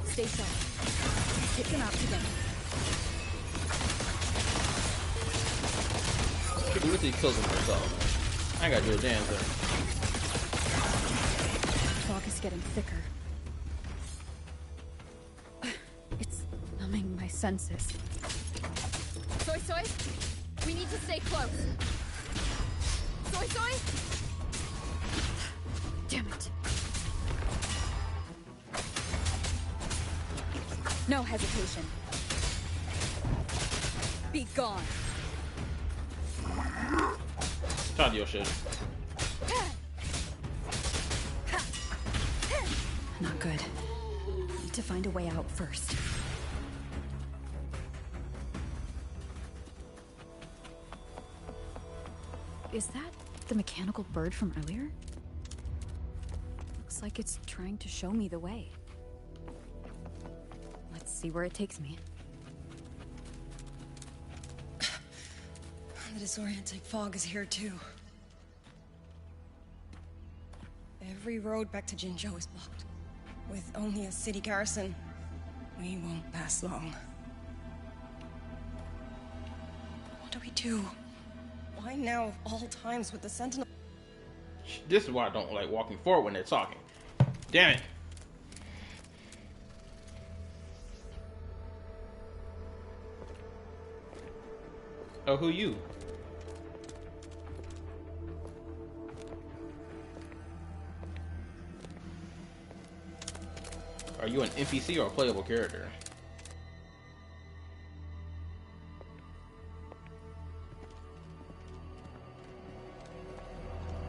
Stay sharp. Pick them out together. She literally kills him herself. I ain't gotta do a damn thing. The fog is getting thicker. It's numbing my senses. Soy Soy, we need to stay close. Soy Soy? Damn it. No hesitation. Be gone. Try your shit. Not good. Need to find a way out first. Is that the mechanical bird from earlier? Looks like it's trying to show me the way. Let's see where it takes me. The disorienting fog is here too. Every road back to Jinzhou is blocked. With only a city garrison, we won't last long. What do we do? Why now of all times with the Sentinel? This is why I don't like walking forward when they're talking. Damn it. Oh, who you? Are you an NPC or a playable character?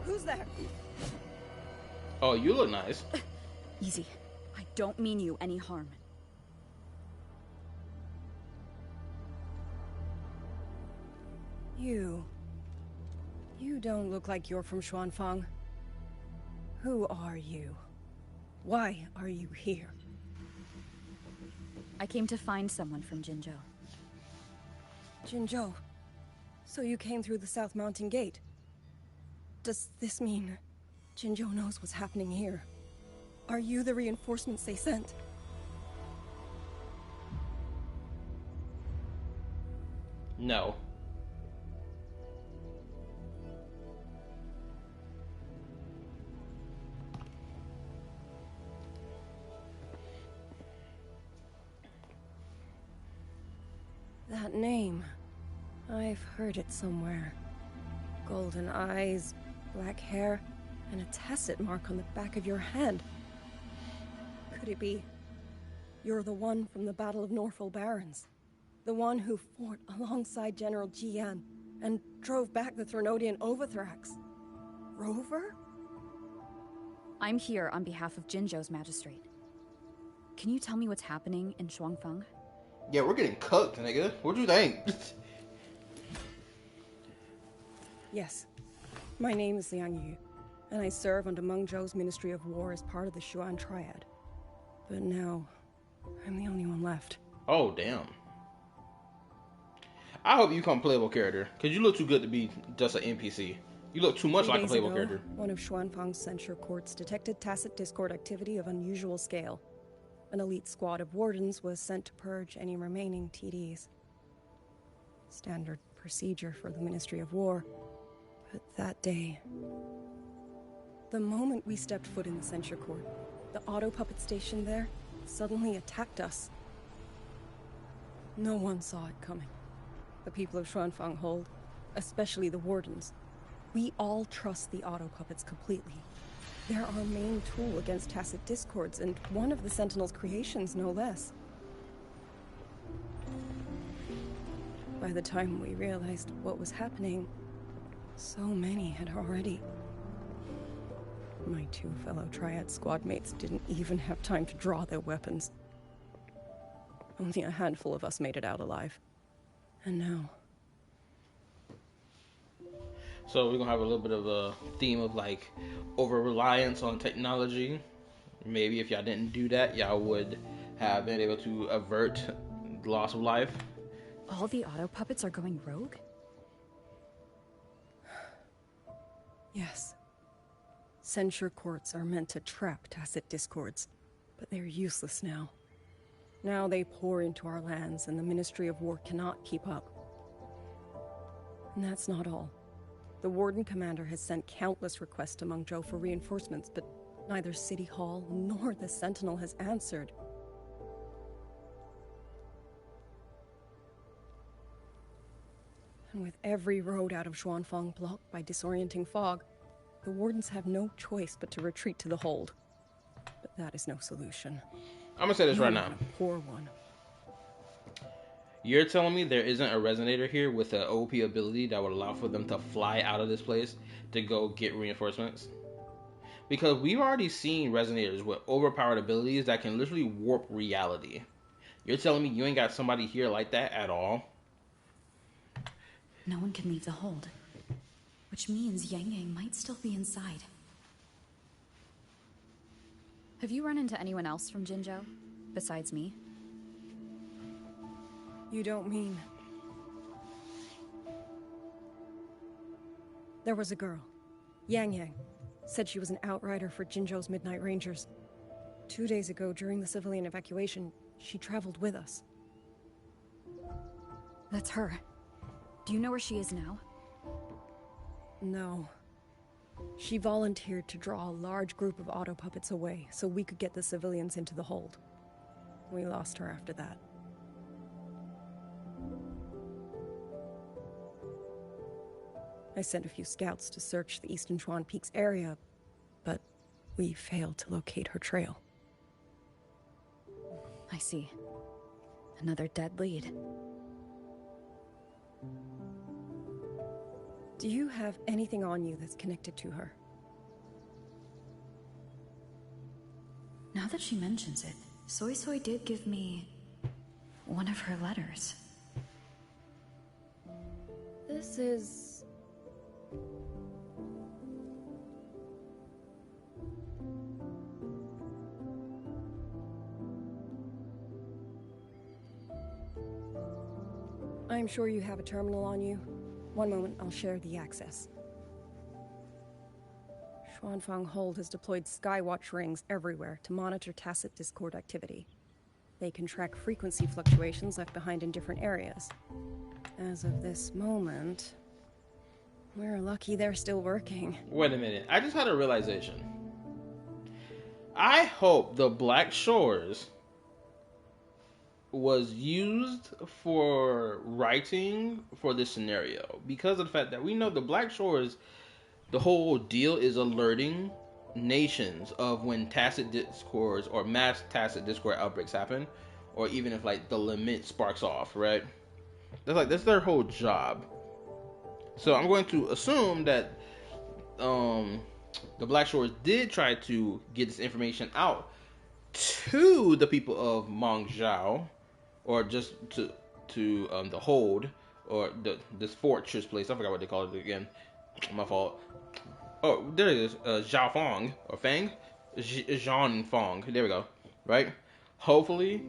Who's there? Oh, you look nice. Easy. I don't mean you any harm. You don't look like you're from Xuanfang. Who are you? Why are you here? I came to find someone from Jinzhou. Jinzhou? So you came through the South Mountain Gate? Does this mean Jinzhou knows what's happening here? Are you the reinforcements they sent? No. That name. I've heard it somewhere. Golden eyes, black hair, and a tacit mark on the back of your head. Could it be? You're the one from the Battle of Norfolk Barrens. The one who fought alongside General Jian and drove back the Threnodian Overthrax. Rover? I'm here on behalf of Jinzhou's magistrate. Can you tell me what's happening in Shuangfang? Yeah, we're getting cooked, nigga. What you think? Yes. My name is Liang Yu, and I serve under Mengzhou's Ministry of War as part of the Xuan Triad. But now, I'm the only one left. Oh, damn. I hope you become a playable character, because you look too good to be just an NPC. You look too much like a playable character. One of Xuanfang's censure courts detected tacit Discord activity of unusual scale. An elite squad of wardens was sent to purge any remaining TDs. Standard procedure for the Ministry of War. But that day, the moment we stepped foot in the censure court, the auto puppet station there suddenly attacked us. No one saw it coming. The people of Xuanfang Hold, especially the wardens. We all trust the auto puppets completely. They're our main tool against tacit discords, and one of the Sentinel's creations, no less. By the time we realized what was happening, so many had already. My two fellow Triad squad mates didn't even have time to draw their weapons. Only a handful of us made it out alive. And now... So we're gonna have a little bit of a theme of like over-reliance on technology. Maybe if y'all didn't do that, y'all would have been able to avert the loss of life. All the auto puppets are going rogue? Yes. Censure courts are meant to trap tacit discords, but they're useless now. Now they pour into our lands, and the Ministry of War cannot keep up. And that's not all. The Warden Commander has sent countless requests to Mengzhou for reinforcements, but neither City Hall nor the Sentinel has answered. And with every road out of Xuanfang blocked by disorienting fog, the Wardens have no choice but to retreat to the Hold. But that is no solution. I'm gonna say this right now. A poor one. You're telling me there isn't a resonator here with an OP ability that would allow for them to fly out of this place to go get reinforcements? Because we've already seen resonators with overpowered abilities that can literally warp reality. You're telling me you ain't got somebody here like that at all? No one can leave the Hold, which means Yang Yang might still be inside. Have you run into anyone else from Jinzhou, besides me? You don't mean... There was a girl, Yang Yang. Said she was an outrider for Jinzhou's Midnight Rangers. 2 days ago, during the civilian evacuation, she traveled with us. That's her. Do you know where she is now? No. She volunteered to draw a large group of auto puppets away so we could get the civilians into the Hold. We lost her after that. I sent a few scouts to search the Eastern Chuan Peaks area, but we failed to locate her trail. I see. Another dead lead. Do you have anything on you that's connected to her? Now that she mentions it, Soy Soy did give me one of her letters. This is... I'm sure you have a terminal on you. One moment, I'll share the access. Xuanfang Hold has deployed Skywatch rings everywhere to monitor tacit Discord activity. They can track frequency fluctuations left behind in different areas. As of this moment, we're lucky they're still working. Wait a minute. I just had a realization. I hope the Black Shores was used for writing for this scenario because of the fact that we know the Black Shores, the whole deal is alerting nations of when tacit discords or mass tacit discord outbreaks happen, or even if like the lament sparks off, right? That's their whole job. So I'm going to assume that the Black Shores did try to get this information out to the people of Mengzhou, or just to the hold, or this fortress place. I forgot what they call it again. My fault. Oh, there it is. Zhao Fong or Fang, Zhang Fong. There we go. Right. Hopefully,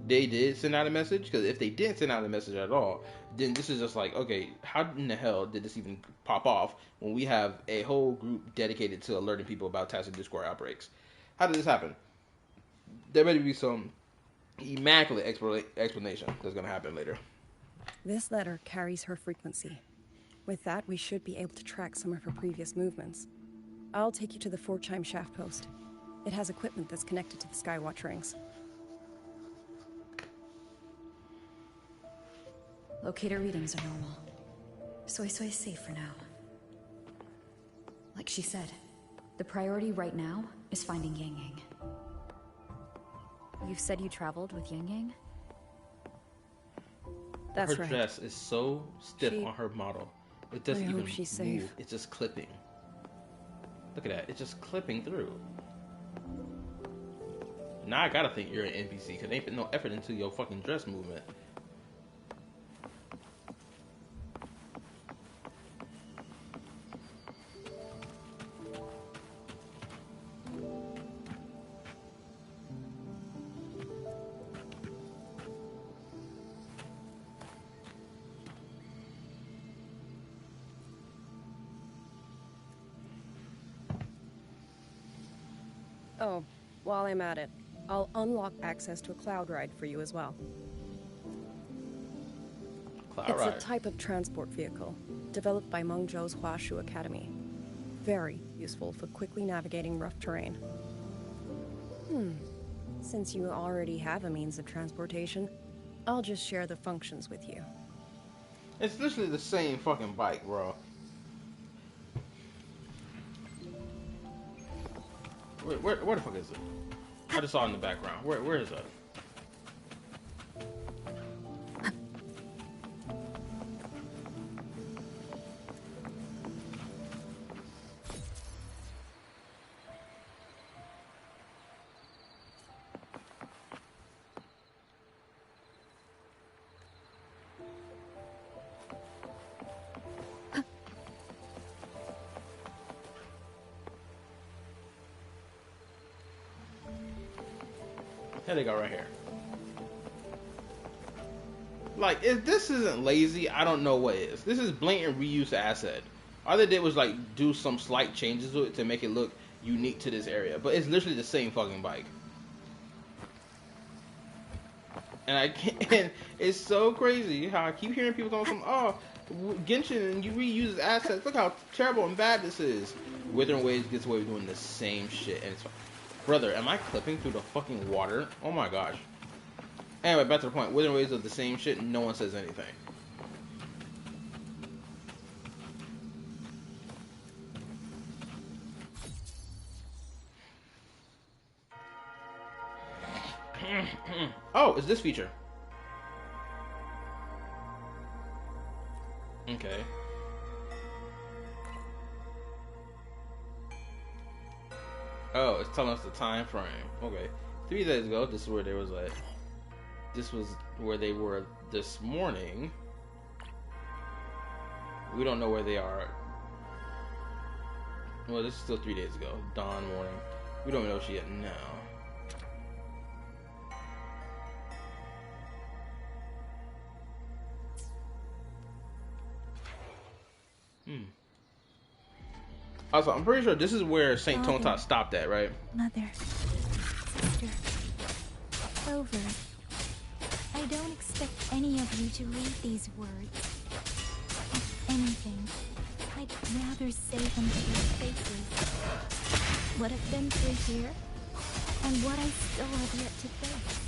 they did send out a message. Because if they didn't send out a message at all, then this is just like, okay, how in the hell did this even pop off when we have a whole group dedicated to alerting people about tacit discord outbreaks? How did this happen? There better be some immaculate explanation that's going to happen later. This letter carries her frequency. With that, we should be able to track some of her previous movements. I'll take you to the Forchheim shaft post. It has equipment that's connected to the Skywatch rings. Locator readings are normal. Soy is safe for now. Like she said, the priority right now is finding Yang Yang. You said you traveled with Yang Yang? That's her right. Her dress is so stiff on her model. It doesn't even move. She's safe. It's just clipping. Look at that. It's just clipping through. Now I gotta think you're an NPC because they ain't put no effort into your fucking dress movement. Oh, while I'm at it, I'll unlock access to a cloud ride for you as well. It's a type of transport vehicle, developed by Mengzhou's Huashu Academy. Very useful for quickly navigating rough terrain. Since you already have a means of transportation, I'll just share the functions with you. It's literally the same fucking bike, bro. Where the fuck is it? I just saw it in the background. Where is that? Here they go, right here. Like, if this isn't lazy, I don't know what is. This is blatant reuse asset. All they did was like do some slight changes to it to make it look unique to this area, but it's literally the same fucking bike. And I can't. And it's so crazy how I keep hearing people going from, oh, Genshin and you reuse assets. Look how terrible and bad this is. Withering Waves gets away with doing the same shit, and it's. Brother, am I clipping through the fucking water? Oh my gosh. Anyway, back to the point. Withering Waves of the same shit and no one says anything. Oh, it's this feature. Okay. Oh, it's telling us the time frame. Okay. 3 days ago, this is where they was at. This was where they were this morning. We don't know where they are. Well, this is still 3 days ago. Dawn, morning. We don't know she yet now. Also, I'm pretty sure this is where Saint Tonta stopped at, right? Mother, sister, Clover, I I don't expect any of you to read these words. If anything, I'd rather say them to your faces. What I've been through here, and what I still have yet to face.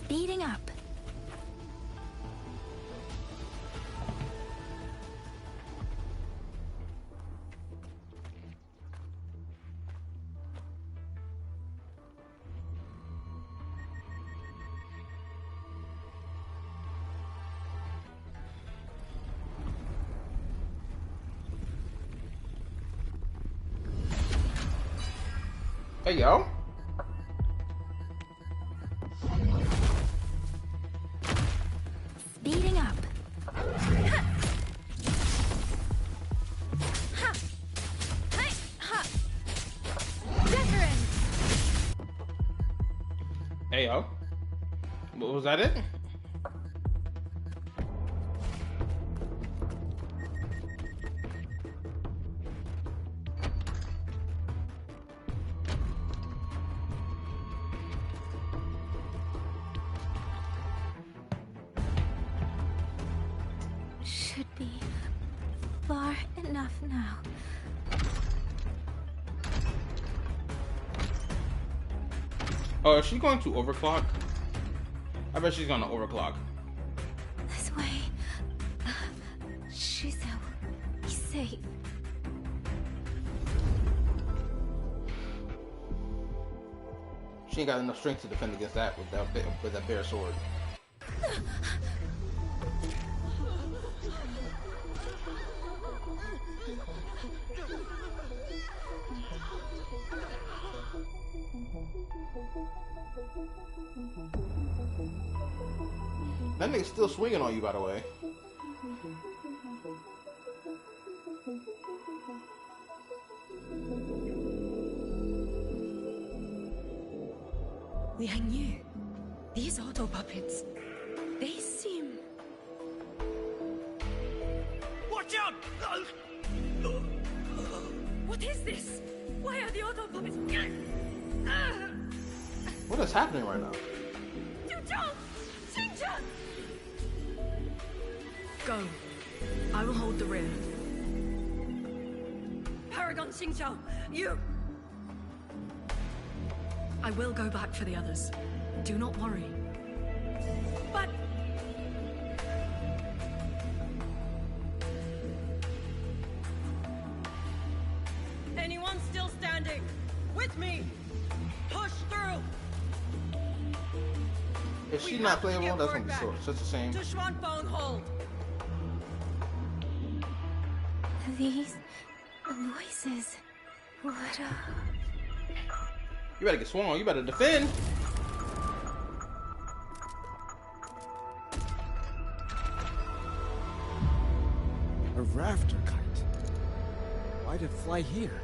Speeding up. Hey, yo. Speeding up. Hey, yo. What was that it? Should be far enough now. Oh, is she going to overclock? I bet she's gonna overclock. This way. She's safe. She ain't got enough strength to defend against that with that bare sword. That nigga's still swinging on you, by the way. Liang Yu, these auto puppets, they seem... Watch out! What is this? Why are the auto puppets... What is happening right now? Go. I will hold the rear. Paragon Xingqiao, you... I will go back for the others. Do not worry. But... Anyone still standing? With me! Push through! If she's not playable, that's gonna be such a shame. To Xuanfeng hold! These voices. What You better get swung on, you better defend! A rafter kite. Why'd it fly here?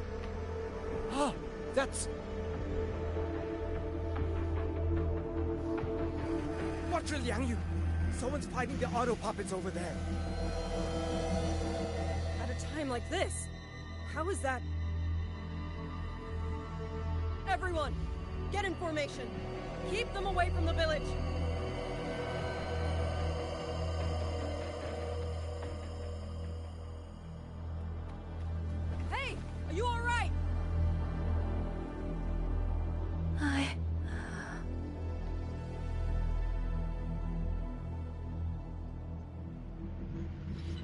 Ah, that's... Watch it, Liang Yu! Someone's fighting the auto puppets over there. At a time like this, how is that? Everyone, get in formation. Keep them away from the village. Hey, are you all right?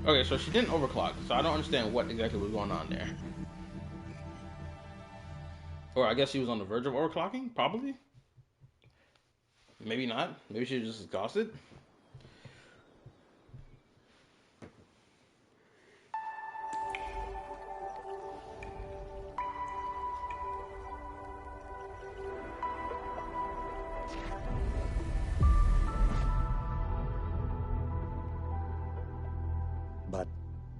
Okay, so she didn't overclock, so I don't understand what exactly was going on there. Or I guess she was on the verge of overclocking, probably. Maybe not. Maybe she was just exhausted. But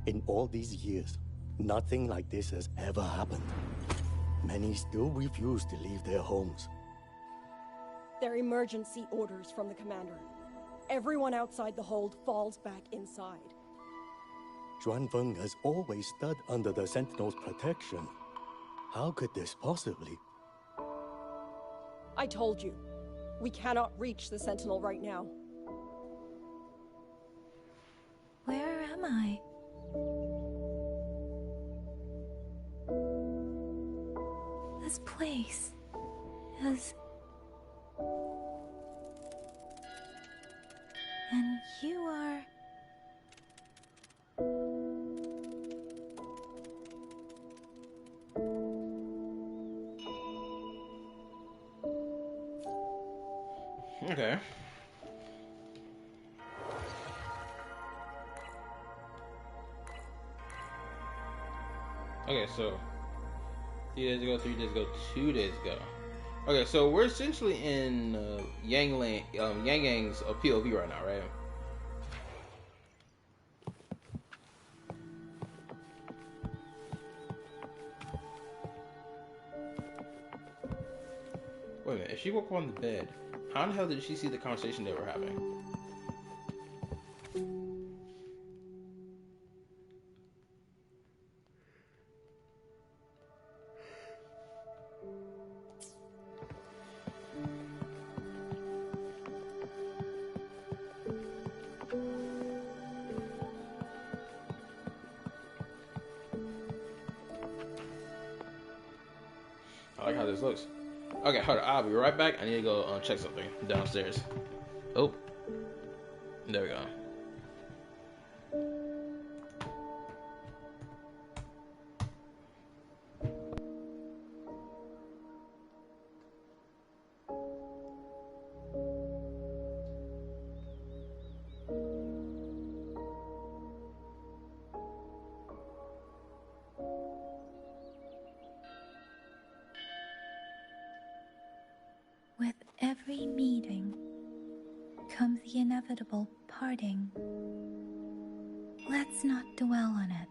in all these years, nothing like this has ever happened. Many still refuse to leave their homes. They're emergency orders from the commander. Everyone outside the hold falls back inside. Feng has always stood under the Sentinel's protection. How could this possibly? I told you. We cannot reach the Sentinel right now. Where am I? This place is... And you are... Okay. Okay, so 3 days ago, 3 days ago, 2 days ago. Okay, so we're essentially in Yang Yang's POV right now, right? Wait a minute, if she woke up on the bed, how in the hell did she see the conversation they were having? I like how this looks. Okay, hold on. I'll be right back. I need to go check something downstairs. Oh, there we go. With every meeting comes the inevitable parting. Let's not dwell on it.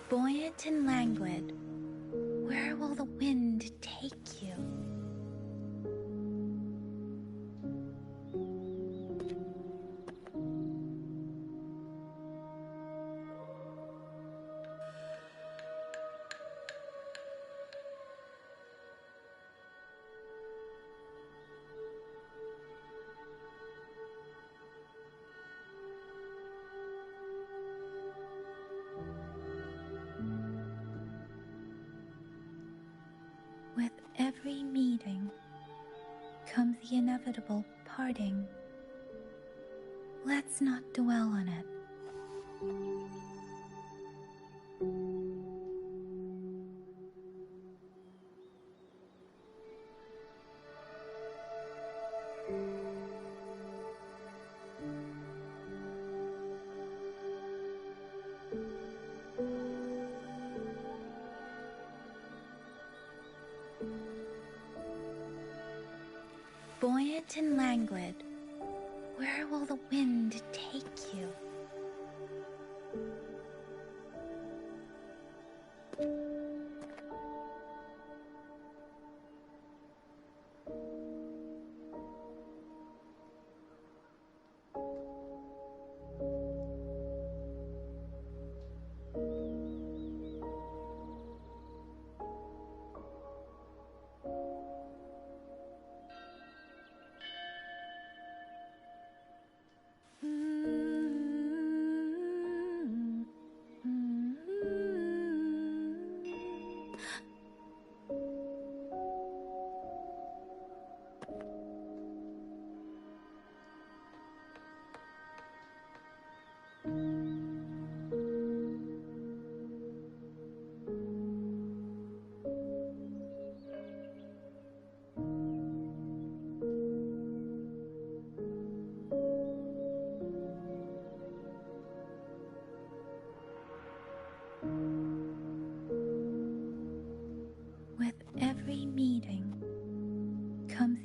Buoyant and languid, where will the wind take you? With every meeting comes the inevitable parting. Let's not dwell on it. Buoyant and languid, where will the wind take you?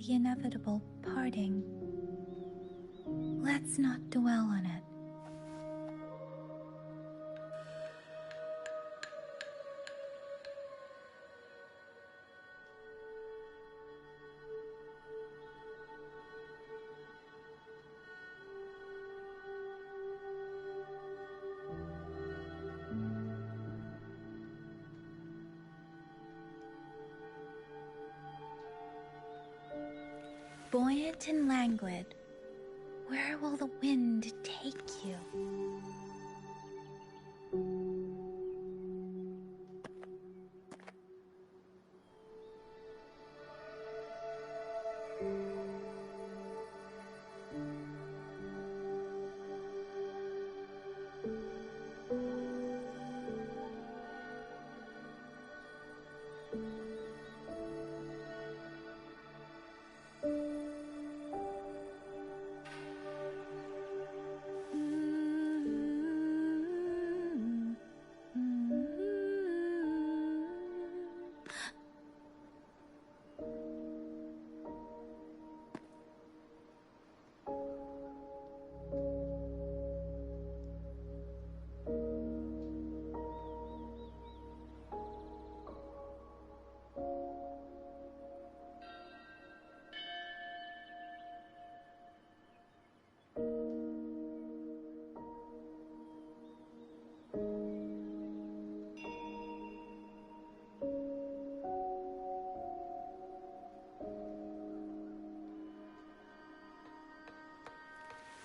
the inevitable parting. Let's not dwell on it. Buoyant and languid, where will the wind take you?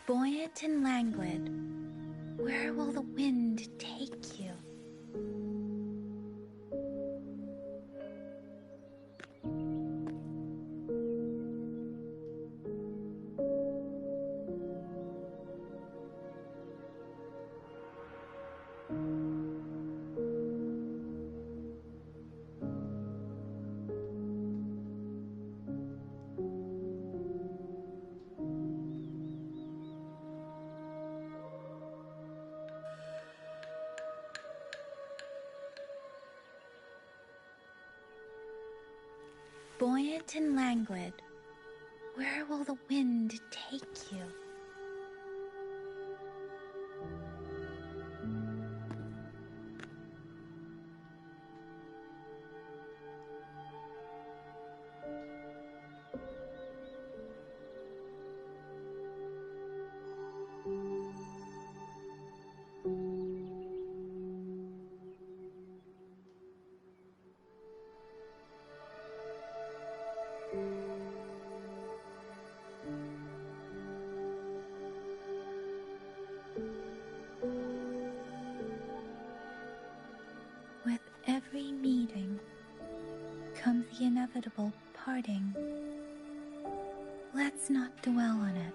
Buoyant and languid, where will the wind take you? Buoyant and languid, where will the wind take you? With every meeting comes the inevitable parting. Let's not dwell on it.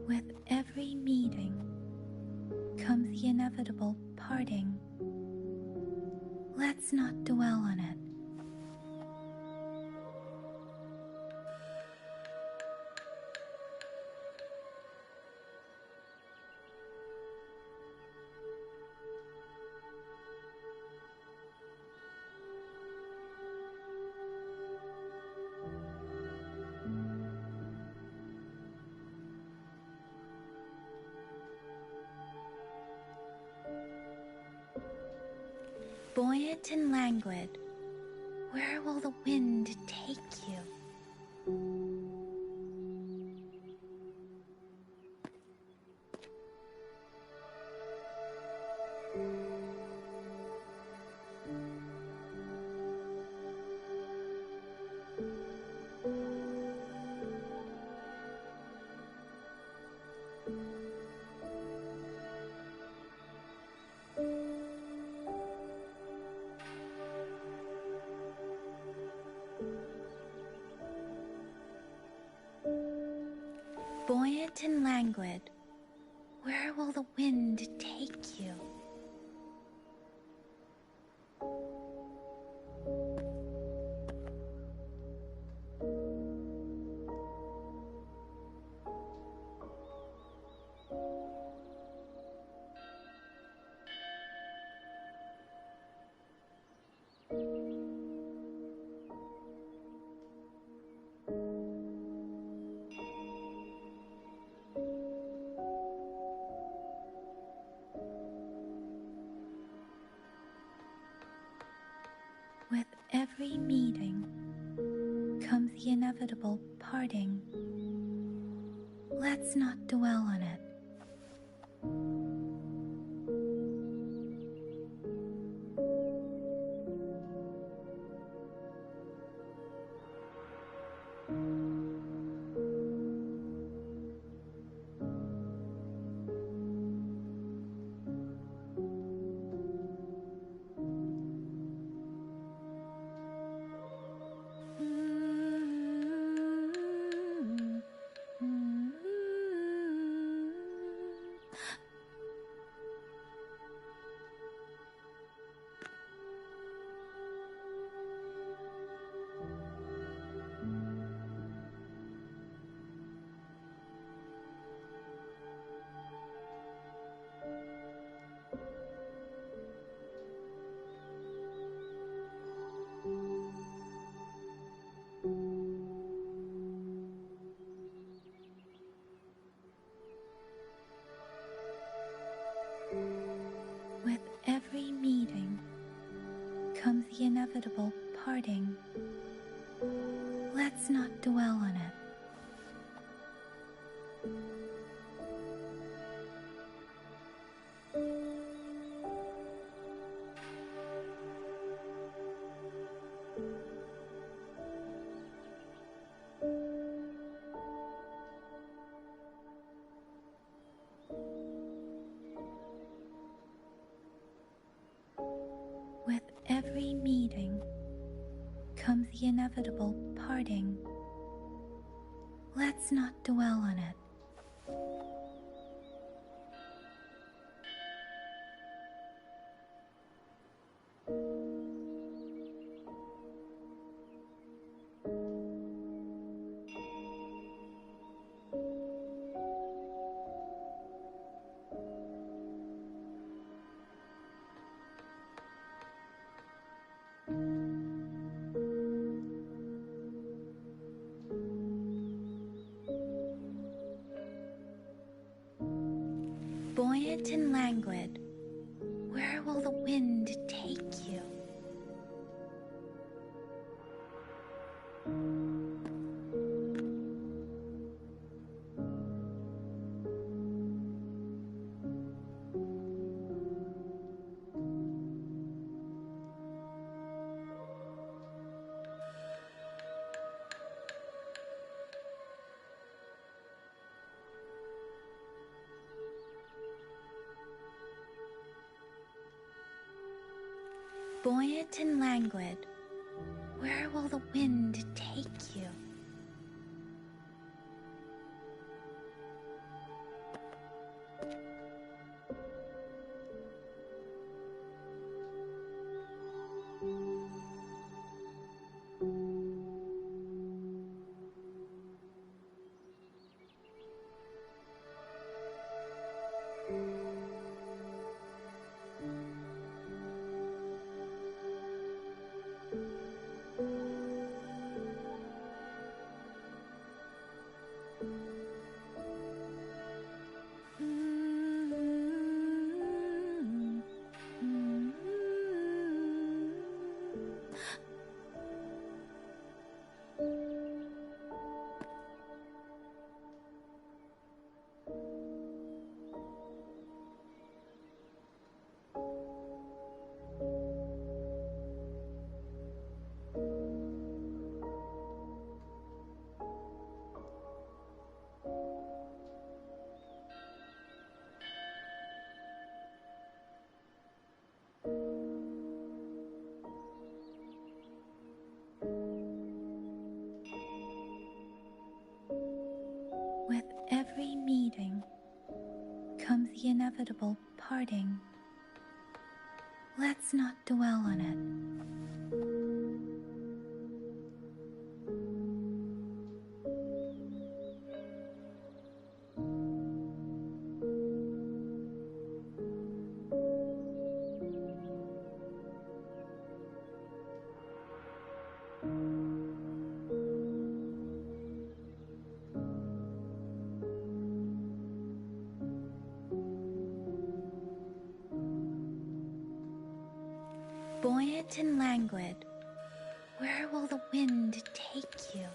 With every meeting comes the inevitable parting. Let's not dwell on it. Buoyant and languid, where will the wind take you? Buoyant and languid, where will the wind take you? With every meeting comes the inevitable parting. Let's not dwell on it. With every meeting comes the inevitable parting. Let's not dwell on it. With every meeting comes the inevitable parting. Let's not dwell on it. Buoyant and languid, where will the wind take you? Buoyant and languid, where will the wind take you? comes the inevitable parting. Let's not dwell on it. Buoyant and languid, where will the wind take you?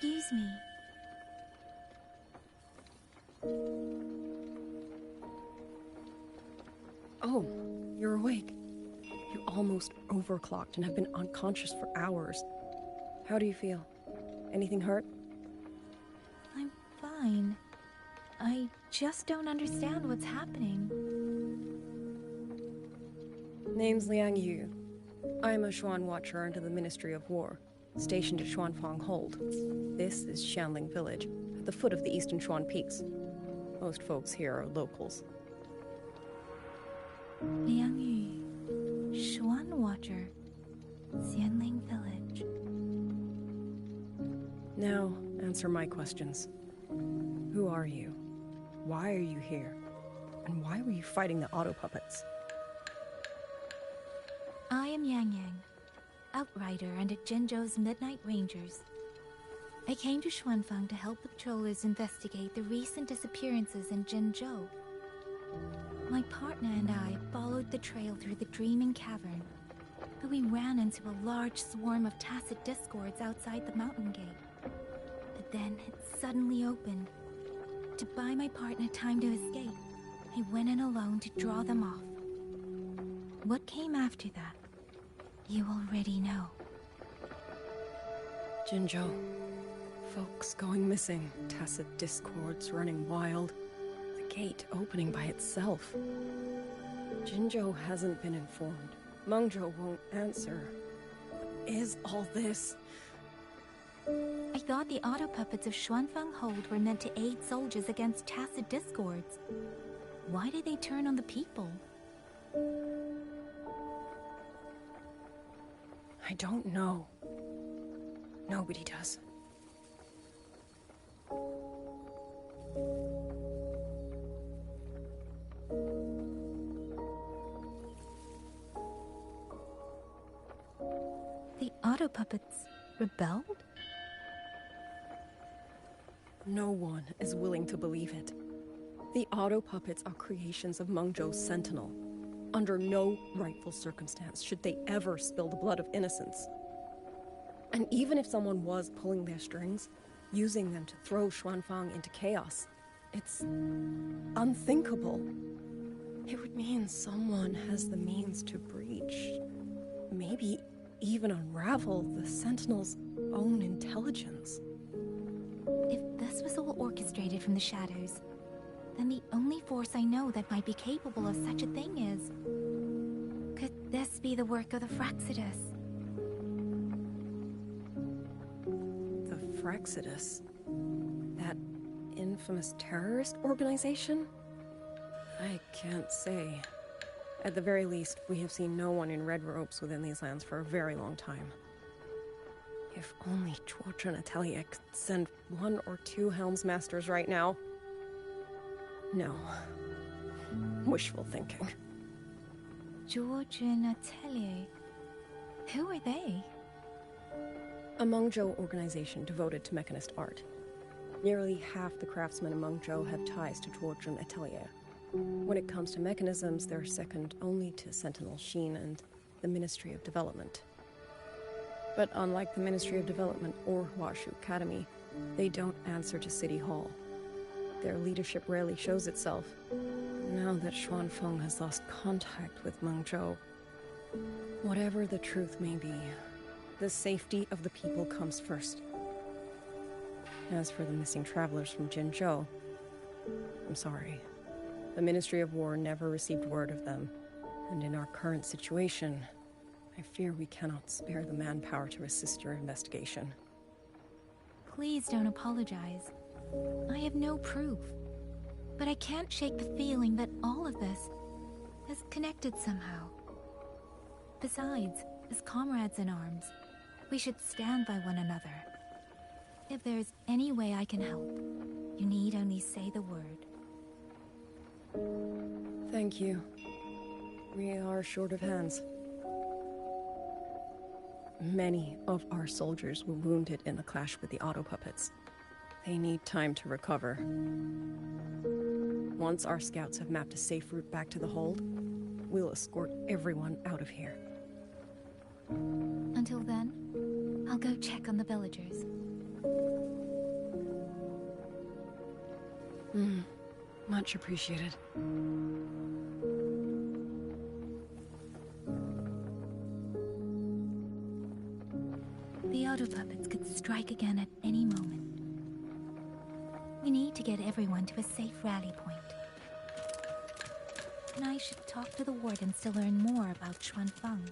Excuse me. Oh, you're awake. You almost overclocked and have been unconscious for hours. How do you feel? Anything hurt? I'm fine. I just don't understand what's happening. Name's Liang Yu. I'm a Xuan Watcher under the Ministry of War, stationed at Xuanfang Hold. This is Xianling Village, at the foot of the Eastern Xuan Peaks. Most folks here are locals. Liang Yu, Xuan Watcher, Xianling Village. Now, answer my questions. Who are you? Why are you here? And why were you fighting the auto puppets? I am Yang Yang, Outrider under Zhenzhou's Midnight Rangers. I came to Xuanfang to help the patrollers investigate the recent disappearances in Zhenzhou. My partner and I followed the trail through the Dreaming Cavern, but we ran into a large swarm of tacit discords outside the mountain gate. But then it suddenly opened. To buy my partner time to escape, I went in alone to draw them off. What came after that, you already know. Zhenzhou. Folks going missing, tacit discords running wild, the gate opening by itself. Zhenzhou hasn't been informed. Mengzhou won't answer. What is all this? I thought the auto puppets of Xuanfang Hold were meant to aid soldiers against tacit discords. Why did they turn on the people? I don't know. Nobody does. The auto puppets rebelled? No one is willing to believe it. The auto puppets are creations of Mengzhou's Sentinel. Under no rightful circumstance should they ever spill the blood of innocents. And even if someone was pulling their strings, using them to throw Xuanfang into chaos, it's unthinkable. It would mean someone has the means to breach, maybe even unravel the Sentinel's own intelligence. If this was all orchestrated from the shadows, then the only force I know that might be capable of such a thing is... Could this be the work of the Fraxidus? Frexodus. That infamous terrorist organization? I can't say. At the very least, we have seen no one in red robes within these lands for a very long time. If only George and Atelier could send 1 or 2 Helmsmasters right now. No. Wishful thinking. George and Atelier. Who are they? A Mengzhou organization devoted to mechanist art. Nearly half the craftsmen in Mengzhou have ties to George and Atelier. When it comes to mechanisms, they're second only to Sentinel Sheen and the Ministry of Development. But unlike the Ministry of Development or Huashu Academy, they don't answer to City Hall. Their leadership rarely shows itself. Now that Xuanfeng has lost contact with Mengzhou, whatever the truth may be, the safety of the people comes first. As for the missing travelers from Jinzhou, I'm sorry. The Ministry of War never received word of them, and in our current situation, I fear we cannot spare the manpower to assist your investigation. Please don't apologize. I have no proof. But I can't shake the feeling that all of this is connected somehow. Besides, as comrades in arms, we should stand by one another. If there's any way I can help, you need only say the word. Thank you. We are short of hands. Many of our soldiers were wounded in the clash with the auto puppets. They need time to recover. Once our scouts have mapped a safe route back to the hold, we'll escort everyone out of here. Until then, I'll go check on the villagers. Much appreciated. The auto puppets could strike again at any moment. We need to get everyone to a safe rally point. And I should talk to the wardens to learn more about Xuanfeng.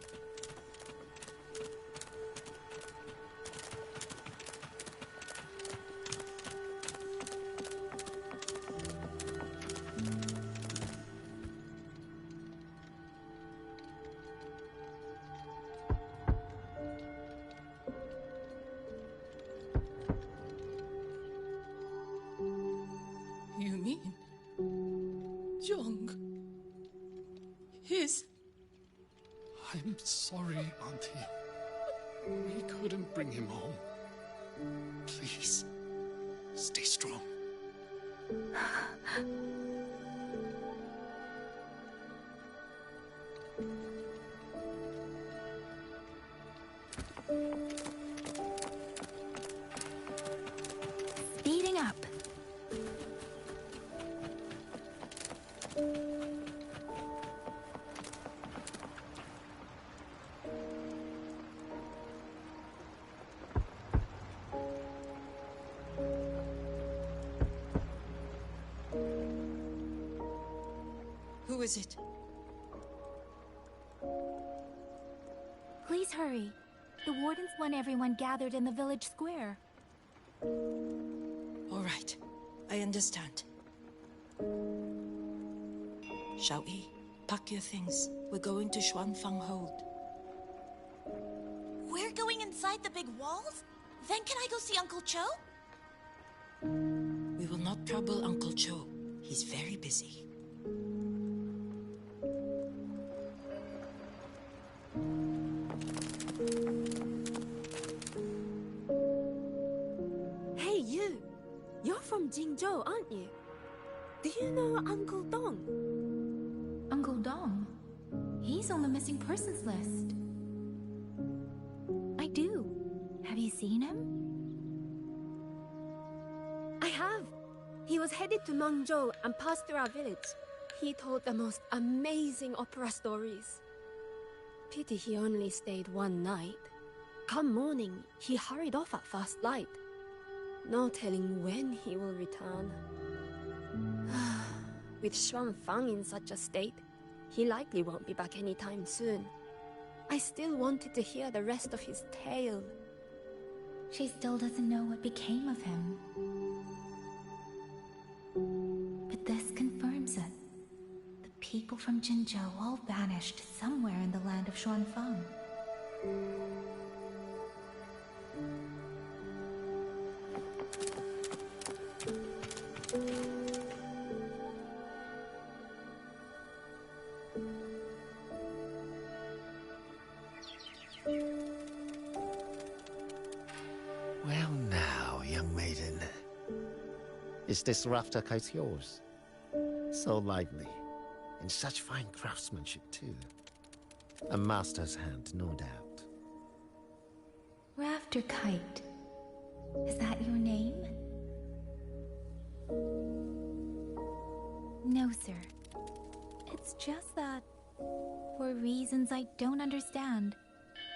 You mean Jung? I'm sorry, Auntie. We couldn't bring him home. Please, stay strong. Speeding up. Who is it? Please hurry. The wardens want everyone gathered in the village square. All right, I understand. Shall we? Pack your things. We're going to Xuanfeng Hold. We're going inside the big walls? Then can I go see Uncle Cho? We will not trouble Uncle Cho. He's very busy. Hey, you! You're from Jingzhou, aren't you? Do you know Uncle Dong? Uncle Dong? He's on the missing persons list. I do. Have you seen him? I have. He was headed to Mengzhou and passed through our village. He told the most amazing opera stories. Pity he only stayed one night. Come morning, he hurried off at first light. No telling when he will return. With Xuanfeng in such a state, he likely won't be back anytime soon. I still wanted to hear the rest of his tale. She still doesn't know what became of him. But this confirms it. The people from Mengzhou all vanished somewhere in the land of Xuanfang. Well now, young maiden. Is this rafter kite yours? So lively, and such fine craftsmanship too. A master's hand, no doubt. Rafter Kite. Is that your name? No, sir. It's just that, for reasons I don't understand,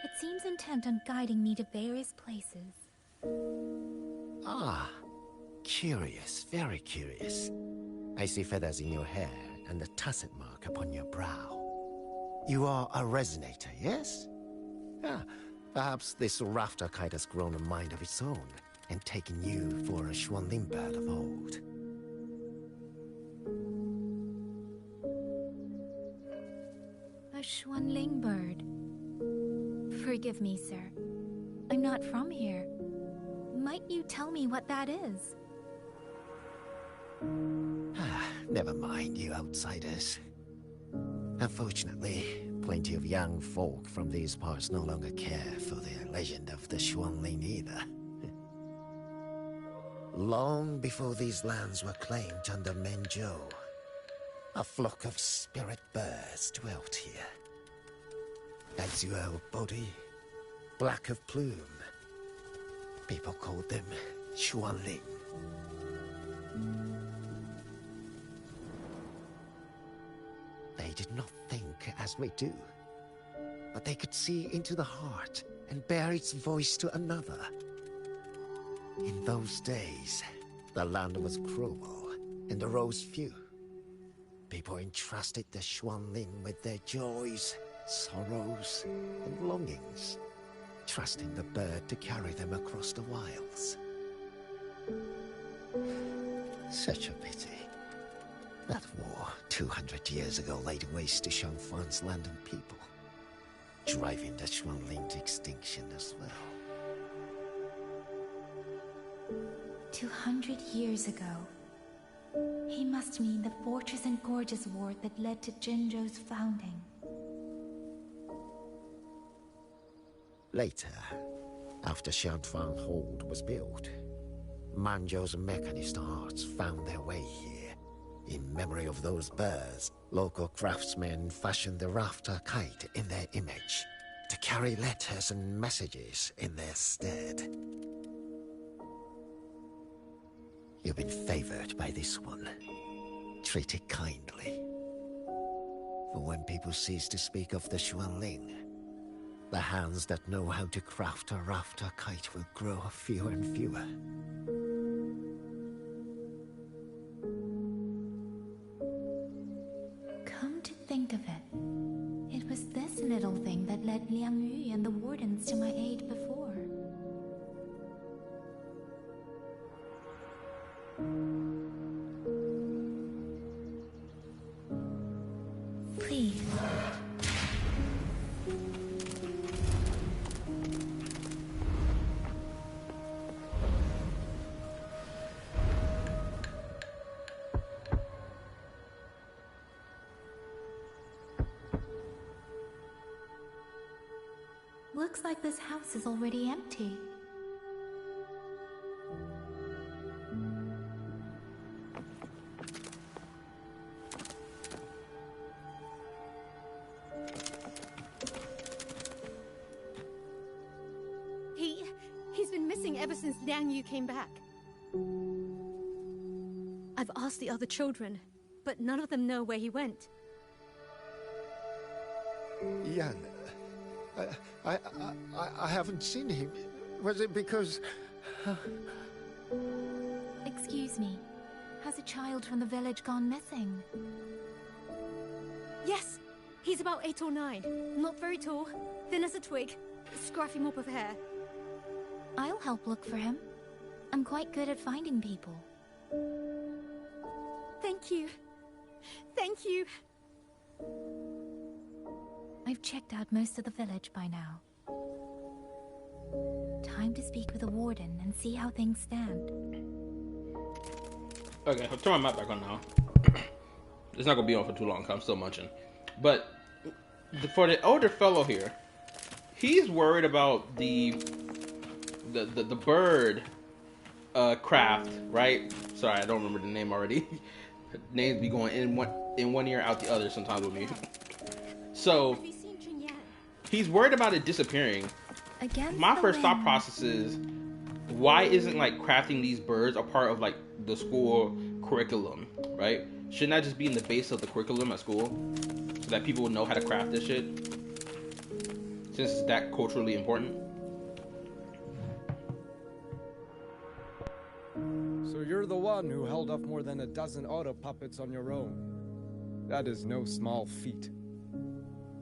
it seems intent on guiding me to various places. Ah, curious, very curious. I see feathers in your hair and a tacet mark upon your brow. You are a resonator, yes? Ah, perhaps this rafter kite has grown a mind of its own and taken you for a Xuanling bird of old. A Xuanling bird. Forgive me, sir. I'm not from here. Might you tell me what that is? Never mind, you outsiders. Unfortunately, plenty of young folk from these parts no longer care for the legend of the Xuanling either. Long before these lands were claimed under Mengzhou, a flock of spirit birds dwelt here. Azure body, black of plume. People called them Xuanling. They did not think as we do, but they could see into the heart and bear its voice to another. In those days, the land was cruel and the roads few. People entrusted the Xuanling with their joys, sorrows, and longings, trusting the bird to carry them across the wilds. Such a pity. That war 200 years ago laid waste to Xuanfang's land and people, driving the Xuanling to extinction as well. 200 years ago. He must mean the Fortress and Gorges War that led to Mengzhou's founding. Later, after Xuanfang Hold was built, Mengzhou's mechanist arts found their way here. In memory of those birds, local craftsmen fashioned the rafter kite in their image to carry letters and messages in their stead. You've been favored by this one. Treat it kindly. For when people cease to speak of the Xuanling, the hands that know how to craft a rafter kite will grow fewer and fewer. Come to think of it, it was this little thing that led Liang Yu and the wardens to my aid before. Please. Looks like this house is already empty. He's been missing ever since Liang Yu came back. I've asked the other children, but none of them know where he went. Yan, I haven't seen him. Was it because... Excuse me. Has a child from the village gone missing? Yes! He's about 8 or 9. Not very tall, thin as a twig, scruffy mop of hair. I'll help look for him. I'm quite good at finding people. Thank you. Thank you. I've checked out most of the village by now. Time to speak with the warden and see how things stand. Okay, I'll turn my mic back on now. It's not gonna be on for too long, 'cause I'm still munching. But for the older fellow here, he's worried about the bird craft, right? Sorry, I don't remember the name already. Names be going in one ear out the other sometimes with me. So he's worried about it disappearing. My first thought process is, why isn't like crafting these birds a part of like the school curriculum, right? Shouldn't that just be in the base of the curriculum at school, so that people would know how to craft this shit, since it's that culturally important? So you're the one who held up more than a dozen auto puppets on your own. That is no small feat.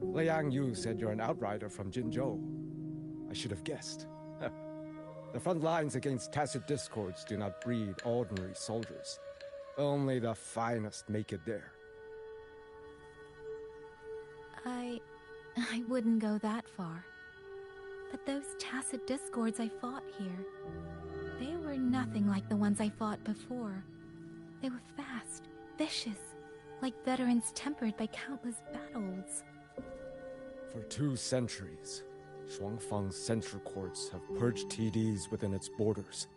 Liang Yu said you're an outrider from Jinzhou. I should have guessed. The front lines against tacit discords do not breed ordinary soldiers. Only the finest make it there. I wouldn't go that far. But those tacit discords I fought here, they were nothing like the ones I fought before. They were fast, vicious, like veterans tempered by countless battles. For 2 centuries, Shuangfang's central courts have purged TDs within its borders.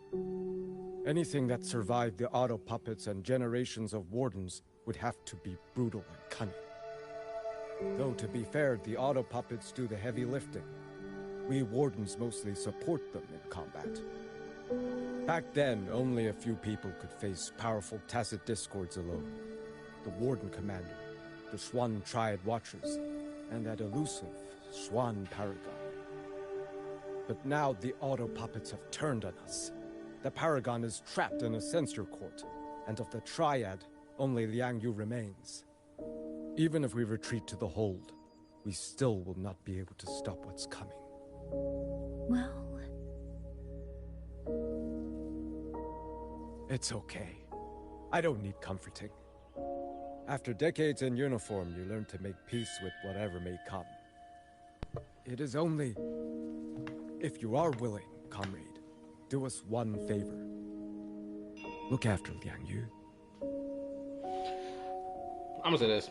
Anything that survived the auto puppets and generations of wardens would have to be brutal and cunning. Though, to be fair, the auto puppets do the heavy lifting. We wardens mostly support them in combat. Back then, only a few people could face powerful tacit discords alone. The warden commander, the Swan Triad Watchers, and that elusive Swan Paragon. But now the auto puppets have turned on us. The Paragon is trapped in a censor court, and of the Triad, only Liang Yu remains. Even if we retreat to the hold, we still will not be able to stop what's coming. Well... It's okay. I don't need comforting. After decades in uniform, you learn to make peace with whatever may come. It is only... if you are willing, comrade, do us one favor. Look after Liang Yu. I'm gonna say this.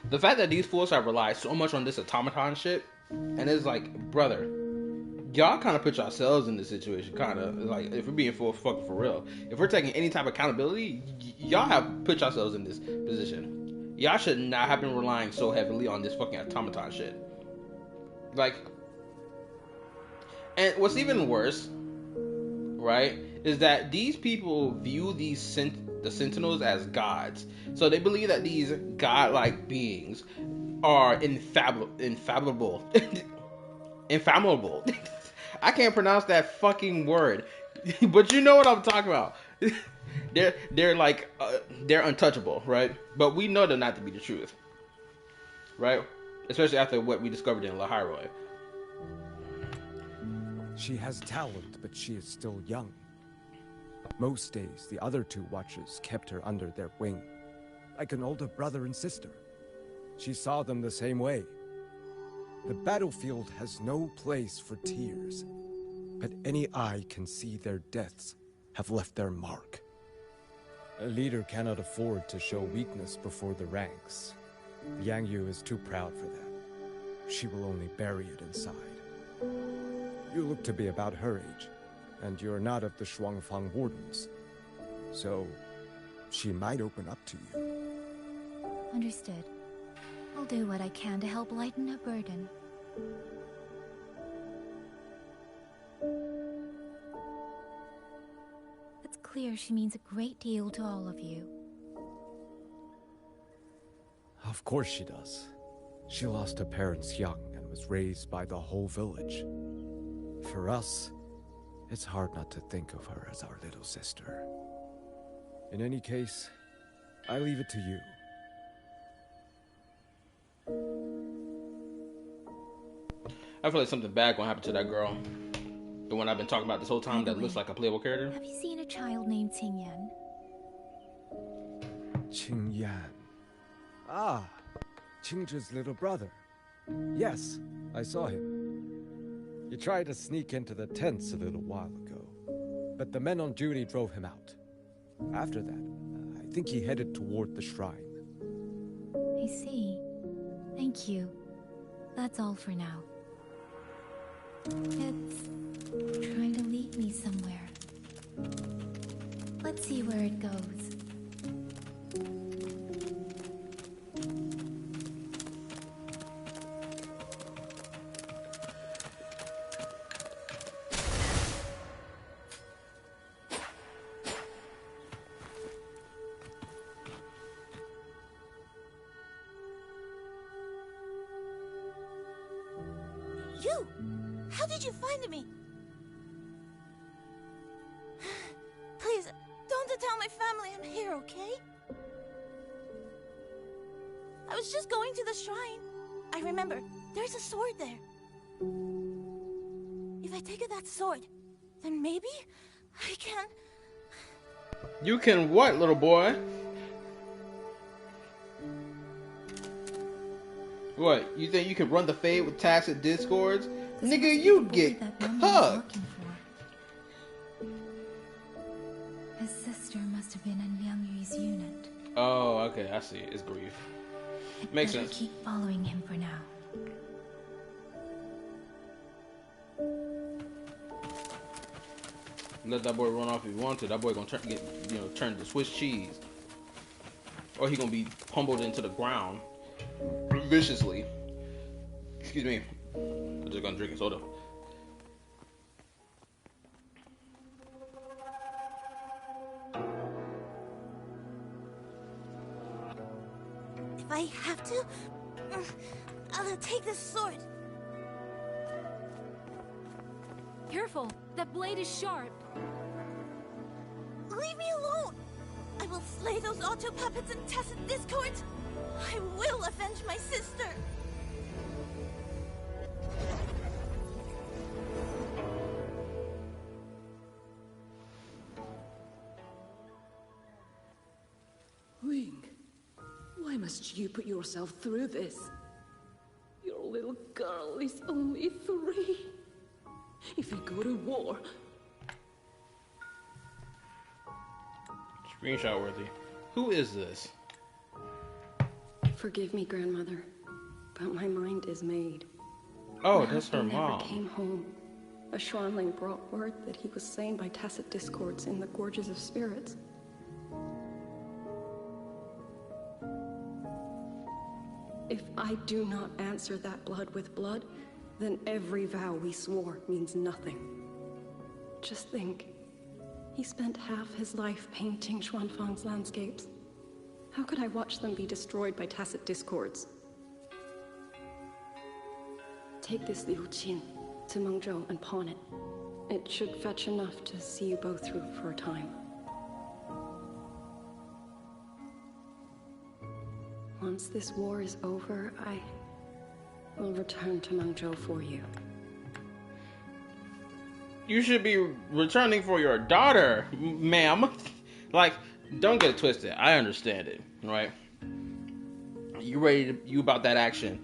The fact that these fools have relied so much on this automaton shit, and it's like, brother, y'all kind of put yourselves in this situation, kind of. Like, if we're being fucking for real. If we're taking any type of accountability, y'all have put yourselves in this position. Y'all should not have been relying so heavily on this fucking automaton shit. Like, and what's even worse, right, is that these people view the Sentinels as gods. So they believe that these godlike beings are infallible. Infallible. I can't pronounce that fucking word, but you know what I'm talking about. They're like they're untouchable, right? But we know them not to be the truth, right? Especially after what we discovered in Lahiroi. She has talent, but she is still young. Most days, the other 2 watchers kept her under their wing, like an older brother and sister. She saw them the same way. The battlefield has no place for tears, but any eye can see their deaths have left their mark. A leader cannot afford to show weakness before the ranks. Liang Yu is too proud for that. She will only bury it inside. You look to be about her age, and you're not of the Shuangfang Wardens. So, she might open up to you. Understood. I'll do what I can to help lighten her burden. It's clear she means a great deal to all of you. Of course she does. She lost her parents young and was raised by the whole village. For us, it's hard not to think of her as our little sister. In any case, I leave it to you. I feel like something bad gonna happen to that girl. The one I've been talking about this whole time that looks like a playable character. Have you seen a child named Qingyan? Qingyan. Ah, Qingzhi's little brother. Yes, I saw him. He tried to sneak into the tents a little while ago, but the men on duty drove him out. After that, I think he headed toward the shrine. I see. Thank you. That's all for now. It's trying to lead me somewhere. Let's see where it goes. You! How did you find me? Please, don't tell my family I'm here, okay? I was just going to the shrine. I remember, there's a sword there. If I take that sword, then maybe I can... You can what, little boy? What? You think you can run the fade with tacit discords? Nigga, you get cooked. His sister must have been in Liang Yu's unit. Oh, okay, I see. It's brief. Makes Better sense. keep following him for now. Let that boy run off if he wants to. That boy gonna turn to Swiss cheese, or he gonna be pummeled into the ground viciously. Excuse me. I'm just gonna drink a soda. If I have to, I'll take this sword. Careful! That blade is sharp! Leave me alone! I will slay those auto puppets and tacit discords! I will avenge my sister! Ling, why must you put yourself through this? Your little girl is only 3. If we go to war... Screenshot worthy. Who is this? Forgive me, grandmother, but my mind is made. Oh, My that's her husband never mom. came home. A Xuanling brought word that he was slain by tacit discords in the Gorges of Spirits. If I do not answer that blood with blood, then every vow we swore means nothing. Just think, he spent half his life painting Xuanfang's landscapes. How could I watch them be destroyed by tacit discords? Take this Liu Qin to Mengzhou and pawn it. It should fetch enough to see you both through for a time. Once this war is over, I will return to Mengzhou for you. You should be returning for your daughter, ma'am. Like, don't get it twisted. I understand it, right? You about that action.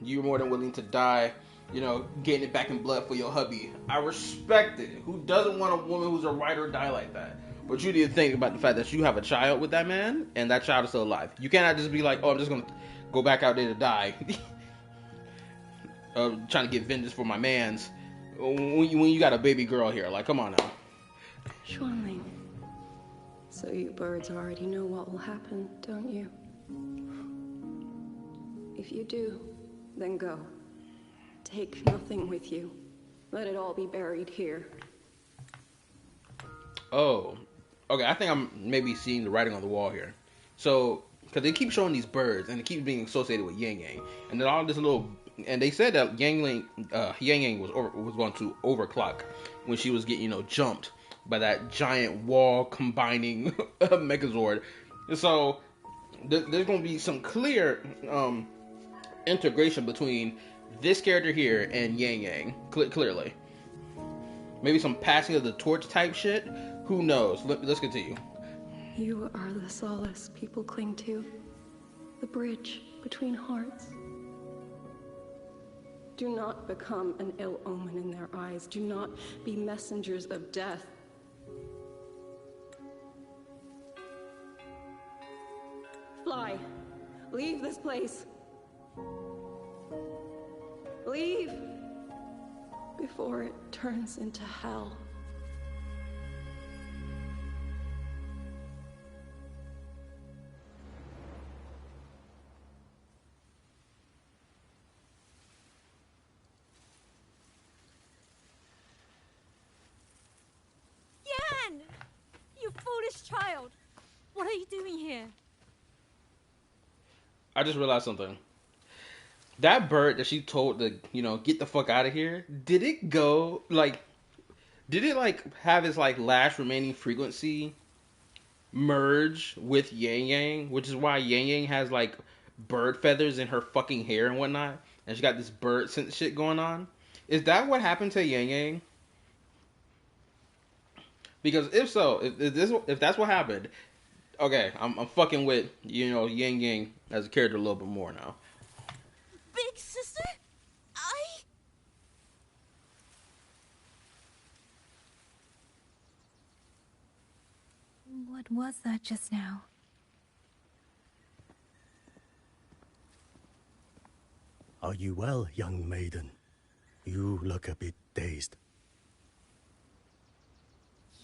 You're more than willing to die, getting it back in blood for your hubby. I respect it. Who doesn't want a woman who's a ride or die like that? But you need to think about the fact that you have a child with that man, and that child is still alive. You cannot just be like, oh, I'm just going to go back out there to die. Trying to get vengeance for my mans. When you got a baby girl here, like, come on now. Xuanling, so you birds already know what will happen, don't you? If you do, then go. Take nothing with you. Let it all be buried here. Oh, okay. I think I'm maybe seeing the writing on the wall here. So, because they keep showing these birds, and it keeps being associated with Yang Yang, and then all this little, and they said that Yang Yang was going to overclock when she was getting jumped by that giant wall combining Megazord. And so there's going to be some clear integration between this character here and Yang Yang, clearly. Maybe some passing of the torch type shit. Who knows? Let's continue. You are the solace people cling to, the bridge between hearts. Do not become an ill omen in their eyes. Do not be messengers of death. Fly. Leave this place. Leave before it turns into hell. Yan! You foolish child! What are you doing here? I just realized something. That bird that she told to, get the fuck out of here, did it have its last remaining frequency merge with Yang Yang, which is why Yang Yang has bird feathers in her fucking hair and whatnot, and she got this bird sense shit going on? Is that what happened to Yang Yang? Because if so, if that's what happened, okay, I'm fucking with Yang Yang as a character a little bit more now. Big sister? What was that just now? Are you well, young maiden? You look a bit dazed.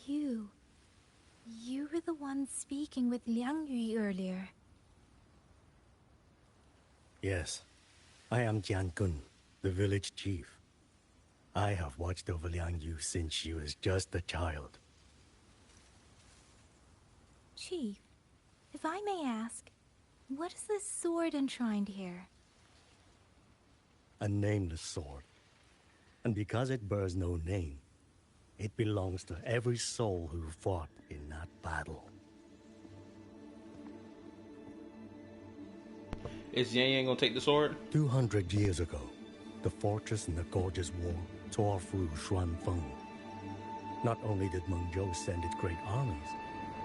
You were the one speaking with Liang Yu earlier. Yes, I am Jian Gun, the village chief. I have watched over Liang Yu since she was just a child. Chief, if I may ask, what is this sword enshrined here? A nameless sword. And because it bears no name, it belongs to every soul who fought in that battle. Is Yang Yang gonna take the sword? 200 years ago, the fortress in the Gorgeous War tore through Xuanfeng. Not only did Mengzhou send its great armies,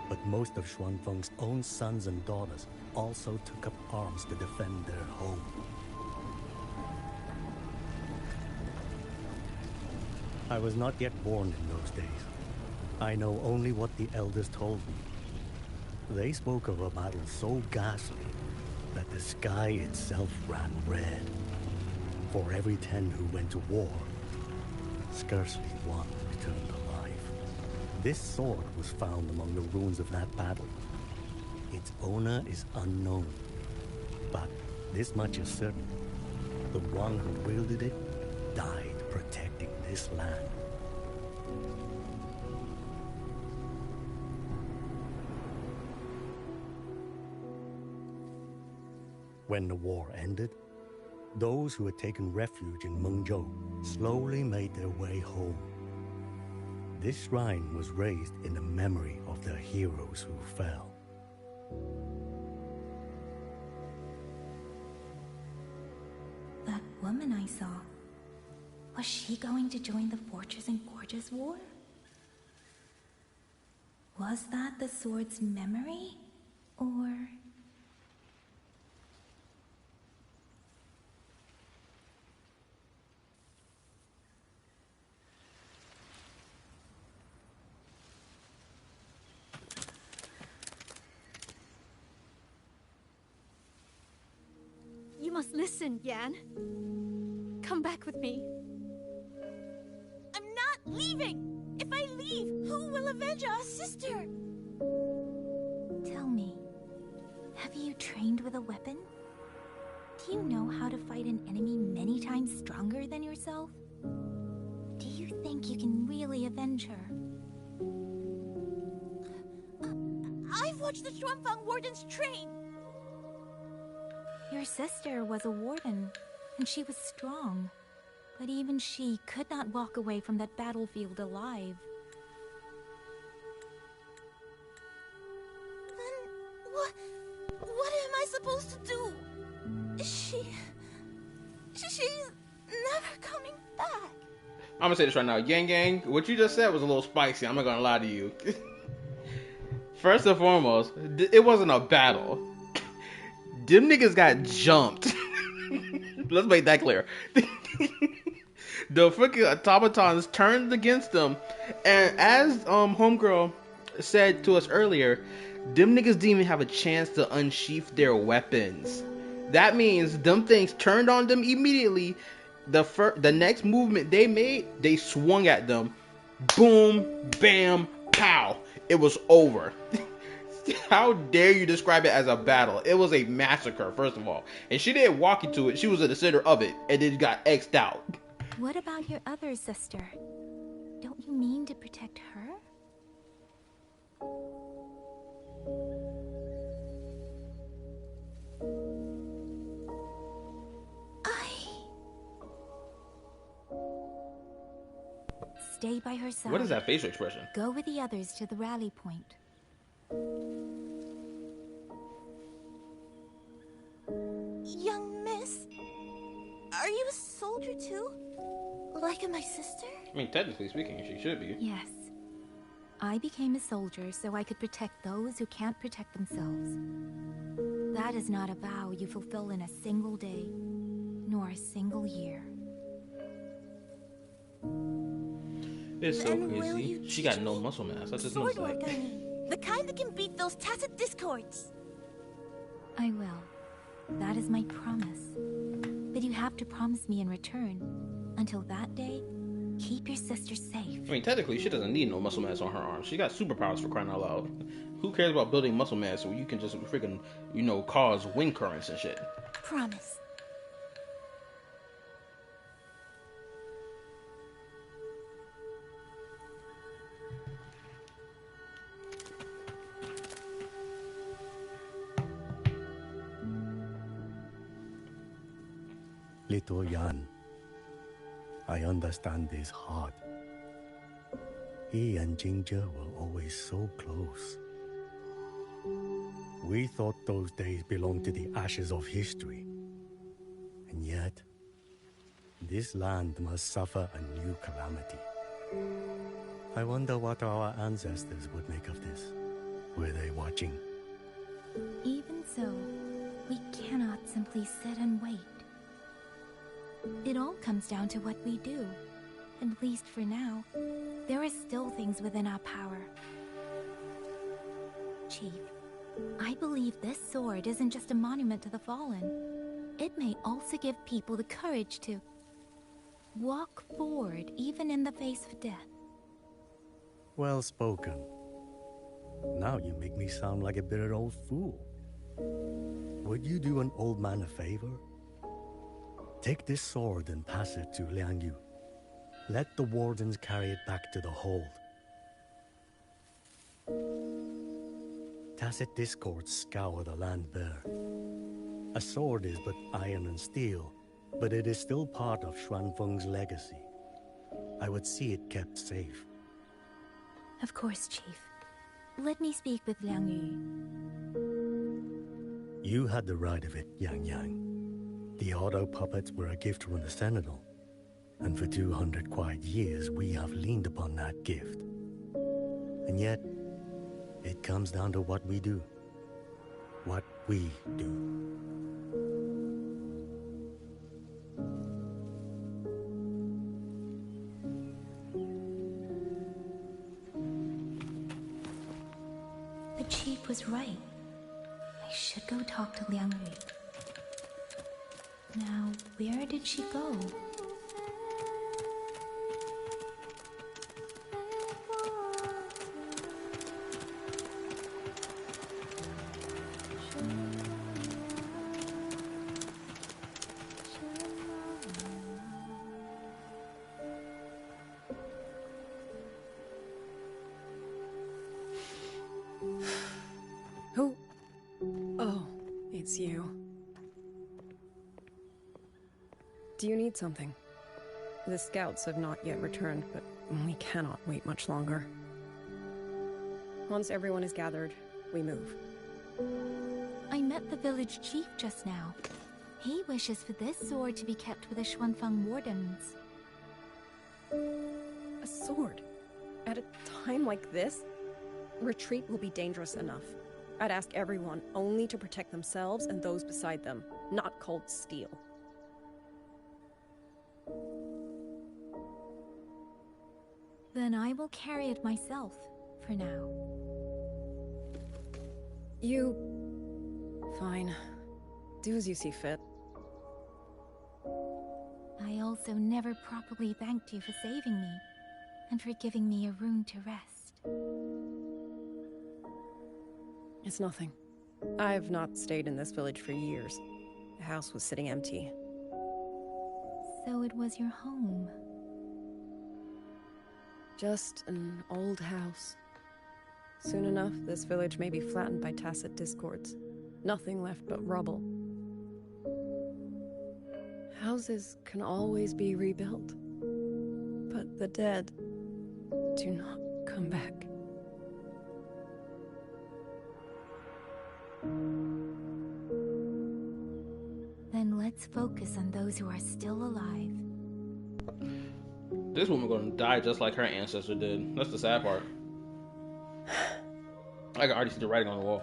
but most of Xuanfeng's own sons and daughters also took up arms to defend their home. I was not yet born in those days. I know only what the elders told me. They spoke of a battle so ghastly that the sky itself ran red. For every 10 who went to war, scarcely one returned alive. This sword was found among the ruins of that battle. Its owner is unknown, but this much is certain. The one who wielded it died protecting this land. When the war ended, those who had taken refuge in Mengzhou slowly made their way home. This shrine was raised in the memory of the heroes who fell. That woman I saw, was she going to join the Fortress and Gorgeous War? Was that the sword's memory? Or... You must listen, Yan. Come back with me. I'm not leaving! If I leave, who will avenge our sister? Tell me, have you trained with a weapon? Do you know how to fight an enemy many times stronger than yourself? Do you think you can really avenge her? I've watched the Xuanfang wardens train! Your sister was a warden, and she was strong. But even she could not walk away from that battlefield alive. Then what am I supposed to do? She's never coming back. I'm gonna say this right now. Yang Yang, what you just said was a little spicy. I'm not gonna lie to you. First and foremost, it wasn't a battle. Them niggas got jumped. Let's make that clear. The freaking automatons turned against them, and as homegirl said to us earlier, them niggas didn't even have a chance to unsheath their weapons. That means them things turned on them immediately. The next movement they made, they swung at them. Boom, bam, pow. It was over. How dare you describe it as a battle? It was a massacre, first of all. And she didn't walk into it. She was in the center of it, and then got X'd out. What about your other sister? Don't you mean to protect her? Stay by her side. What is that facial expression? Go with the others to the rally point. Young miss, are you a soldier too? Like my sister? I mean, technically speaking, she should be. Yes. I became a soldier so I could protect those who can't protect themselves. That is not a vow you fulfill in a single day, nor a single year. It's so crazy. She got no muscle mass. I just noticed that. The kind that can beat those tacit discords. I will. That is my promise. But you have to promise me in return. Until that day, keep your sister safe. I mean, technically, she doesn't need no muscle mass on her arms. She got superpowers, for crying out loud. Who cares about building muscle mass when you can just freaking, cause wind currents and shit? Promise. Little Yan, I understand his heart. He and Ginger were always so close. We thought those days belonged to the ashes of history. And yet, this land must suffer a new calamity. I wonder what our ancestors would make of this. Were they watching? Even so, we cannot simply sit and wait. It all comes down to what we do. At least for now, there are still things within our power. Chief, I believe this sword isn't just a monument to the fallen. It may also give people the courage to walk forward even in the face of death. Well spoken. Now you make me sound like a bitter old fool. Would you do an old man a favor? Take this sword and pass it to Liang Yu. Let the wardens carry it back to the hold. Tacit discords scour the land bare. A sword is but iron and steel, but it is still part of Xuanfeng's legacy. I would see it kept safe. Of course, Chief. Let me speak with Liang Yu. You had the right of it, Yang Yang. The auto puppets were a gift from the Sentinel, and for 200 quiet years we have leaned upon that gift. And yet, it comes down to what we do. What we do. The Chief was right. I should go talk to Liang Yu. Now, where did she go? Who? Oh, it's you. Do you need something? The scouts have not yet returned, but we cannot wait much longer. Once everyone is gathered, we move. I met the village chief just now. He wishes for this sword to be kept with the Xuanfang wardens. A sword? At a time like this? Retreat will be dangerous enough. I'd ask everyone only to protect themselves and those beside them, not cold steel. Then I will carry it myself, for now. You... Fine. Do as you see fit. I also never properly thanked you for saving me, and for giving me a room to rest. It's nothing. I've not stayed in this village for years. The house was sitting empty. So it was your home. Just an old house. Soon enough, this village may be flattened by tacit discords. Nothing left but rubble. Houses can always be rebuilt. But the dead do not come back. Then let's focus on those who are still alive. This woman gonna die just like her ancestor did. That's the sad part. I can already see the writing on the wall.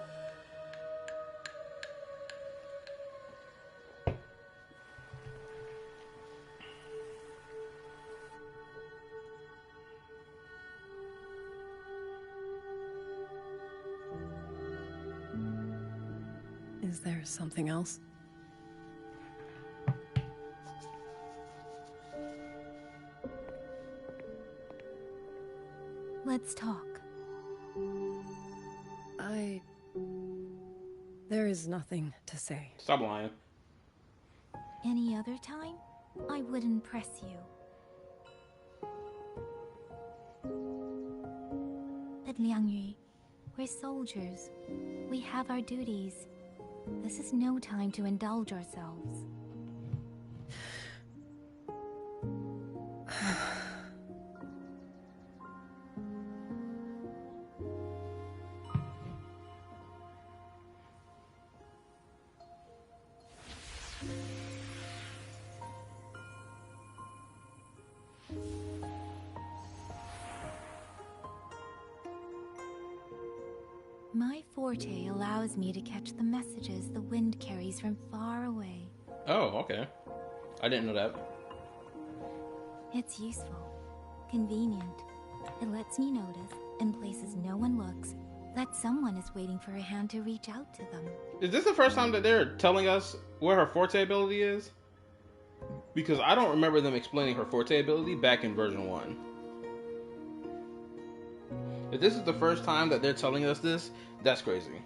Is there something else? Let's talk. There is nothing to say. Stop lying. Any other time, I wouldn't press you. But Liang Yu, we're soldiers. We have our duties. This is no time to indulge ourselves. My forte allows me to catch the messages the wind carries from far away. Oh, okay. I didn't know that. It's useful, convenient. It lets me notice, in places no one looks, that someone is waiting for a hand to reach out to them. Is this the first time that they're telling us what her forte ability is? Because I don't remember them explaining her forte ability back in version 1. If this is the first time that they're telling us this, that's crazy.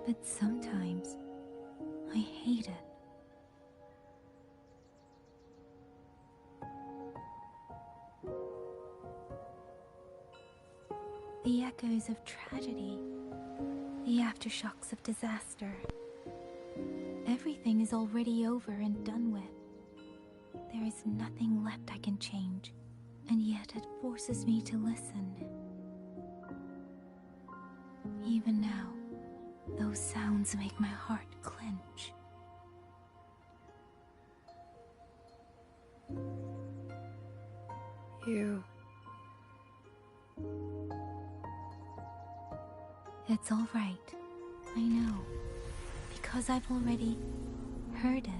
But sometimes, I hate it. The echoes of tragedy, the aftershocks of disaster. Everything is already over and done with. There is nothing left I can change, and yet it forces me to listen. Even now, those sounds make my heart clench. You... It's all right. I know. Because I've already heard it.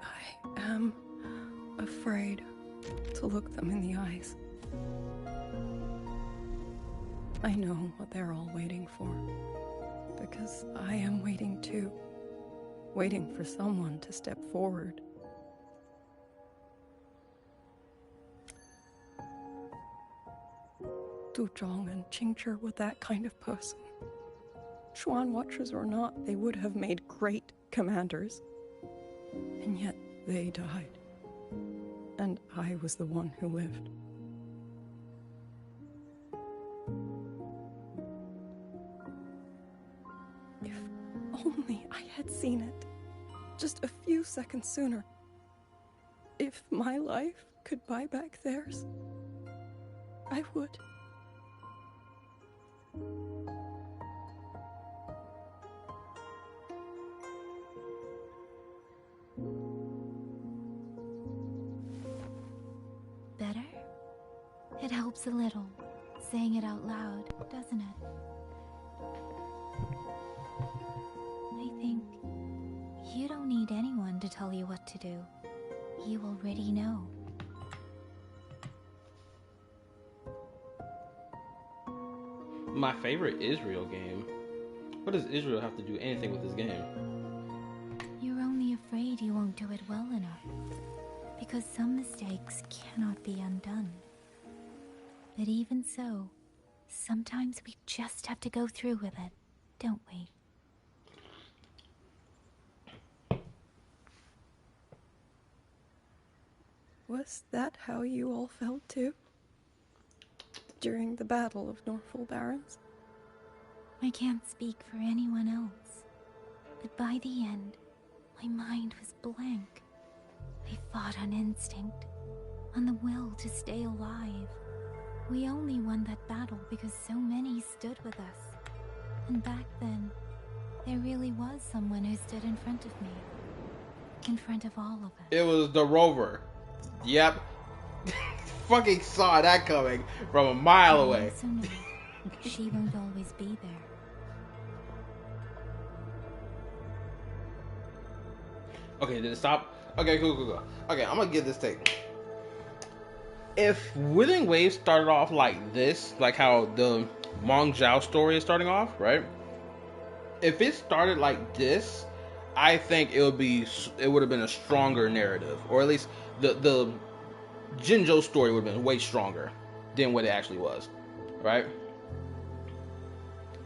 I am afraid to look them in the eyes. I know what they're all waiting for, because I am waiting too. Waiting for someone to step forward. Du Zhong and Qingzhi were that kind of person. Xuan Watchers or not, they would have made great commanders. And yet they died. And I was the one who lived. only I had seen it. Just a few seconds sooner. If my life could buy back theirs, I would. Better? It helps a little, saying it out loud, doesn't it? I think you don't need anyone to tell you what to do. You already know. My favorite Israel game. What does Israel have to do anything with this game? You're only afraid you won't do it well enough. Because some mistakes cannot be undone. But even so, sometimes we just have to go through with it, don't we? Was that how you all felt too? During the Battle of Norfolk Barrens? I can't speak for anyone else. But by the end, my mind was blank. I fought on instinct, on the will to stay alive. We only won that battle because so many stood with us. And back then, there really was someone who stood in front of me. In front of all of us. It was the Rover. Yep. Fucking saw that coming from a mile away. I also knew she won't always be there. Okay, did it stop? Okay, cool. Okay, I'm gonna get this take. If Withering Waves started off like this, like how the Mengzhou story is starting off, right? If it started like this, I think it would have been a stronger narrative, or at least the Jinzhou story would have been way stronger than what it actually was, right?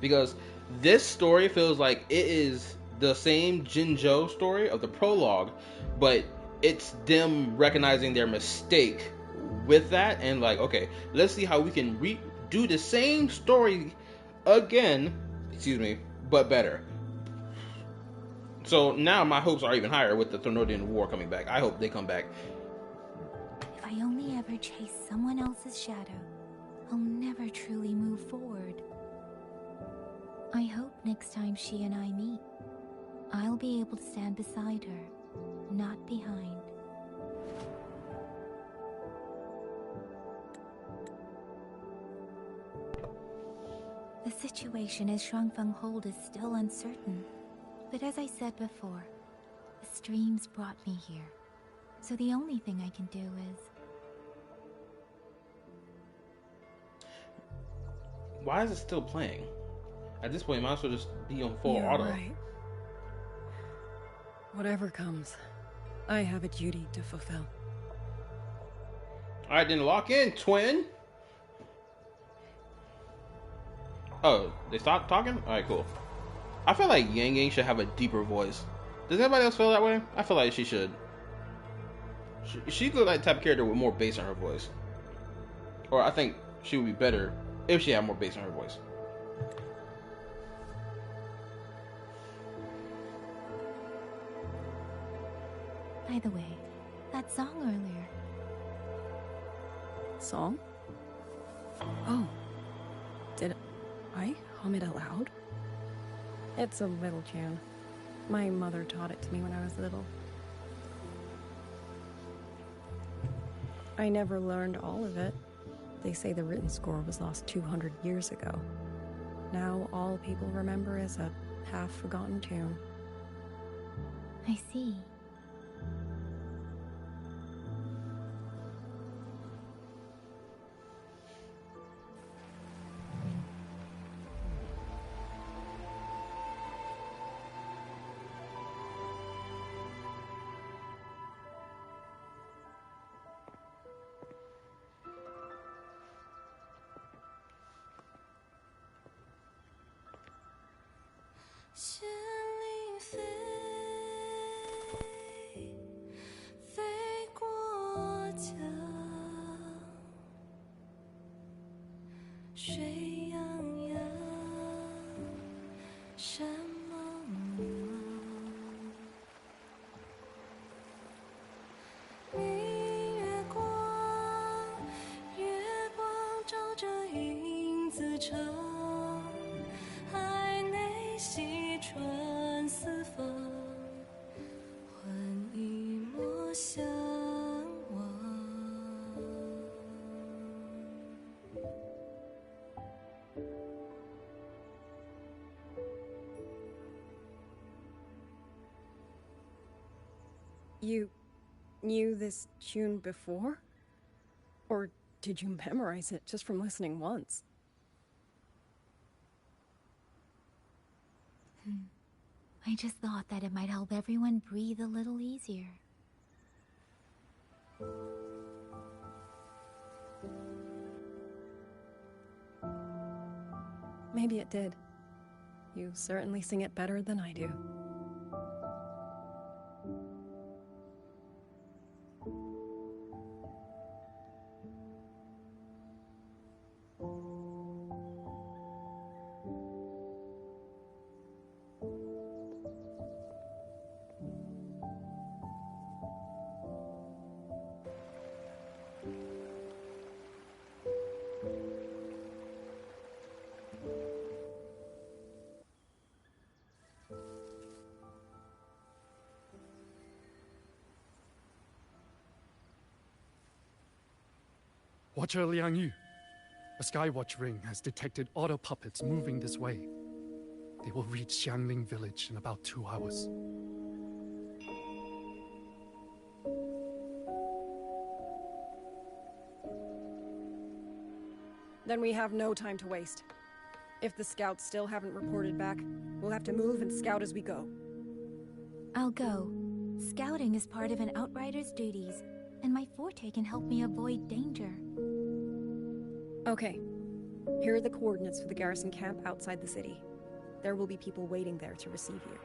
Because this story feels like it is the same Jinzhou story of the prologue, but it's them recognizing their mistake with that and like, okay, let's see how we can do the same story again, but better. So now my hopes are even higher with the Thermodian War coming back. I hope they come back. If I only ever chase someone else's shadow, I'll never truly move forward. I hope next time she and I meet, I'll be able to stand beside her, not behind. The situation as Shuangfeng Hold is still uncertain, but as I said before, the streams brought me here, so the only thing I can do is... Why is it still playing? At this point, it might as well just be on full You're auto. Right. Whatever comes, I have a duty to fulfill. Alright, then lock in, twin. Oh, they stopped talking? Alright, cool. I feel like Yang Yang should have a deeper voice. Does anybody else feel that way? I feel like she should. She look like the type of character with more bass in her voice. Or I think she would be better if she had more bass in her voice. By the way, that song earlier. Song? Oh. Did I hum it aloud? It's a little tune. My mother taught it to me when I was little. I never learned all of it. They say the written score was lost 200 years ago. Now all people remember is a half-forgotten tune. I see. 城，海内西传四方，唤一抹相望。You knew this tune before? Or did you memorize it just from listening once? I just thought that it might help everyone breathe a little easier. Maybe it did. You certainly sing it better than I do. Watcher Liang Yu, a Skywatch ring has detected auto puppets moving this way. They will reach Xiangling village in about 2 hours. Then we have no time to waste. If the scouts still haven't reported back, we'll have to move and scout as we go. I'll go. Scouting is part of an outrider's duties, and my forte can help me avoid danger. Okay. Here are the coordinates for the garrison camp outside the city. There will be people waiting there to receive you.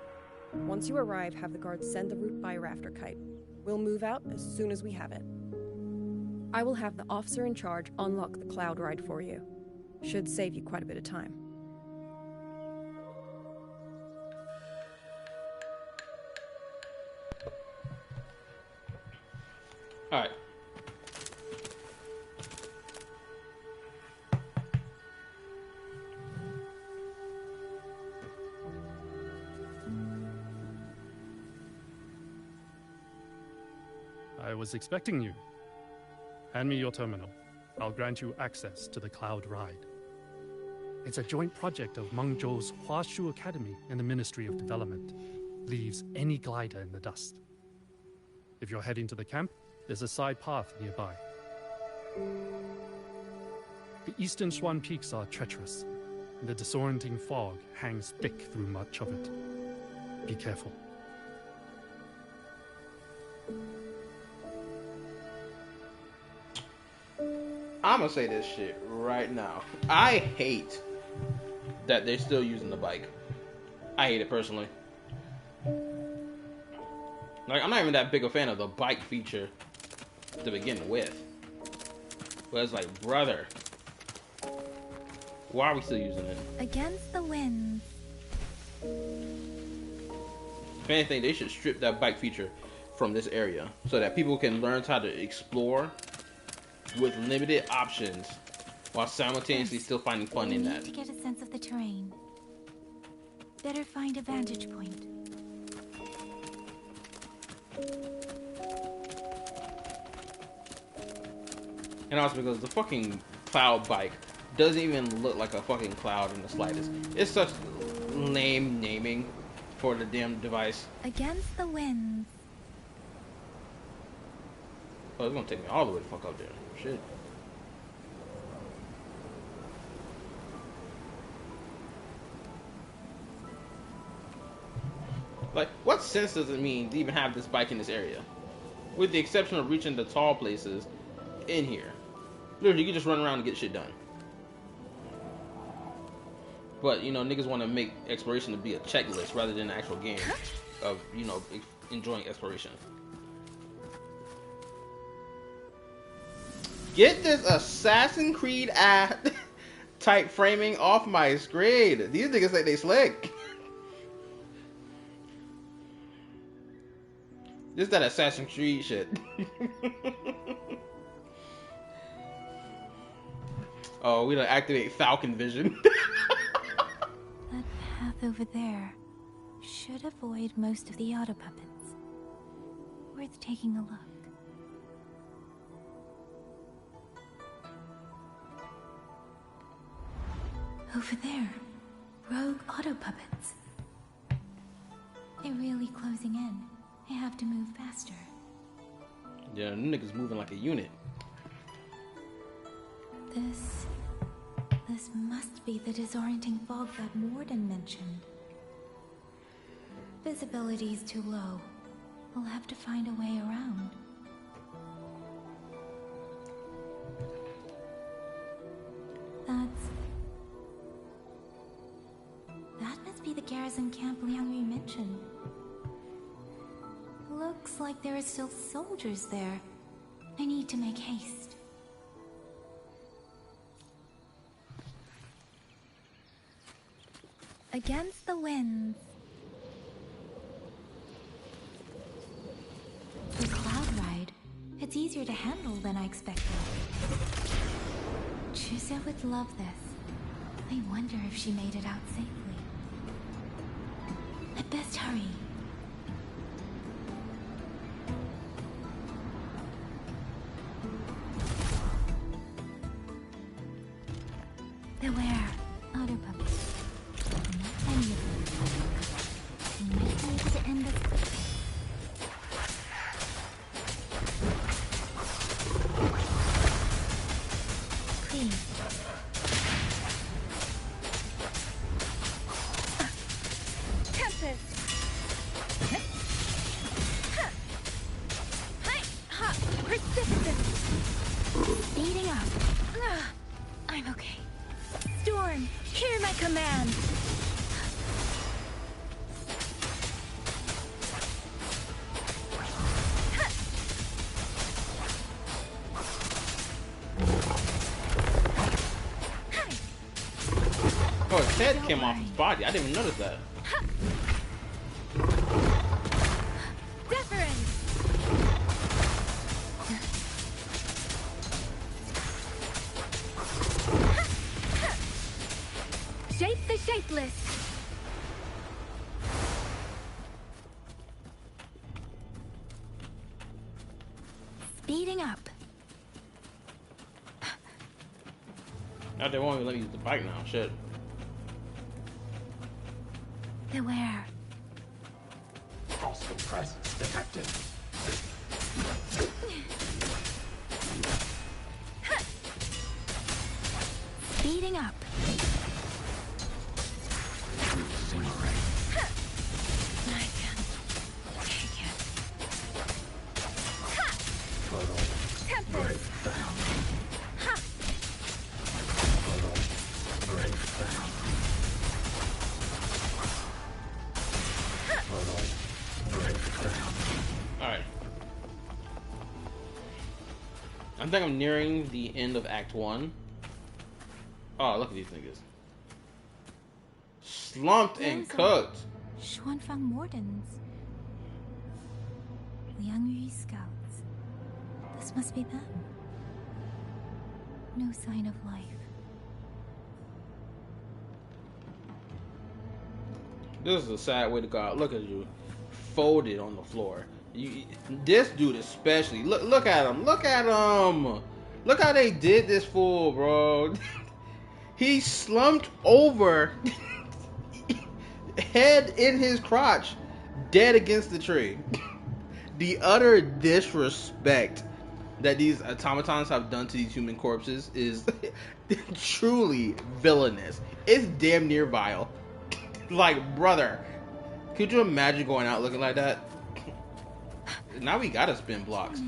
Once you arrive, have the guards send the route by rafter kite. We'll move out as soon as we have it. I will have the officer in charge unlock the cloud ride for you. Should save you quite a bit of time. All right. I was expecting you. Hand me your terminal. I'll grant you access to the cloud ride. It's a joint project of Mengzhou's Huashu Academy and the Ministry of Development. Leaves any glider in the dust. If you're heading to the camp, there's a side path nearby. The eastern Xuan peaks are treacherous, and the disorienting fog hangs thick through much of it. Be careful. I'm gonna say this shit right now. I hate that they're still using the bike. I hate it personally. Like, I'm not even that big a fan of the bike feature to begin with. But it's like, brother, why are we still using it? Against the wind. If anything, they should strip that bike feature from this area so that people can learn how to explore with limited options while simultaneously still finding fun in that. To get a sense of the terrain. Better find a vantage point. And also because the fucking cloud bike doesn't even look like a fucking cloud in the slightest. It's such lame naming for the damn device. Against the wind. Oh, it's gonna take me all the way the fuck up there. Shit. Like, what sense does it mean to even have this bike in this area? With the exception of reaching the tall places in here. Literally, you can just run around and get shit done. But, you know, niggas want to make exploration to be a checklist rather than an actual game of, you know, enjoying exploration. Get this Assassin's Creed type framing off my screen. These niggas think they slick. This is that Assassin's Creed shit. Oh, we gotta activate Falcon Vision. That path over there should avoid most of the auto puppets. Worth taking a look. Over there, rogue auto puppets. They're really closing in. I have to move faster. Yeah, them niggas moving like a unit. This must be the disorienting fog that Morden mentioned. Visibility's too low. We'll have to find a way around. That must be the garrison camp Liang Yu mentioned. Looks like there are still soldiers there. I need to make haste. Against the winds. The cloud ride. It's easier to handle than I expected. Chuzia would love this. I wonder if she made it out safely. I best hurry. Beware, auto puppets. Not many of them. You might be able to end this quickly. Please. Tempest! Persistence! Speeding up. I'm okay. Storm, hear my command! Oh, his head came off his body. I didn't even notice that. Deference! Shape the shapeless! Speeding up. Now they won't even let me use the bike now. Shit. Beware. Hostile presence detected. Speeding up. I can take it. Tempest. Alright. I think I'm nearing the end of Act 1. Oh, look at these niggas. Slumped and cooked. Xuanfang Mordens. Liang Yu scouts. This must be them. No sign of life. This is a sad way to go out. Look at you. Folded on the floor. This dude especially. Look at him. Look at him. Look how they did this fool, bro. He slumped over, head in his crotch, dead against the tree. The utter disrespect that these automatons have done to these human corpses is truly villainous. It's damn near vile. Like, brother, could you imagine going out looking like that? Now we gotta spin blocks.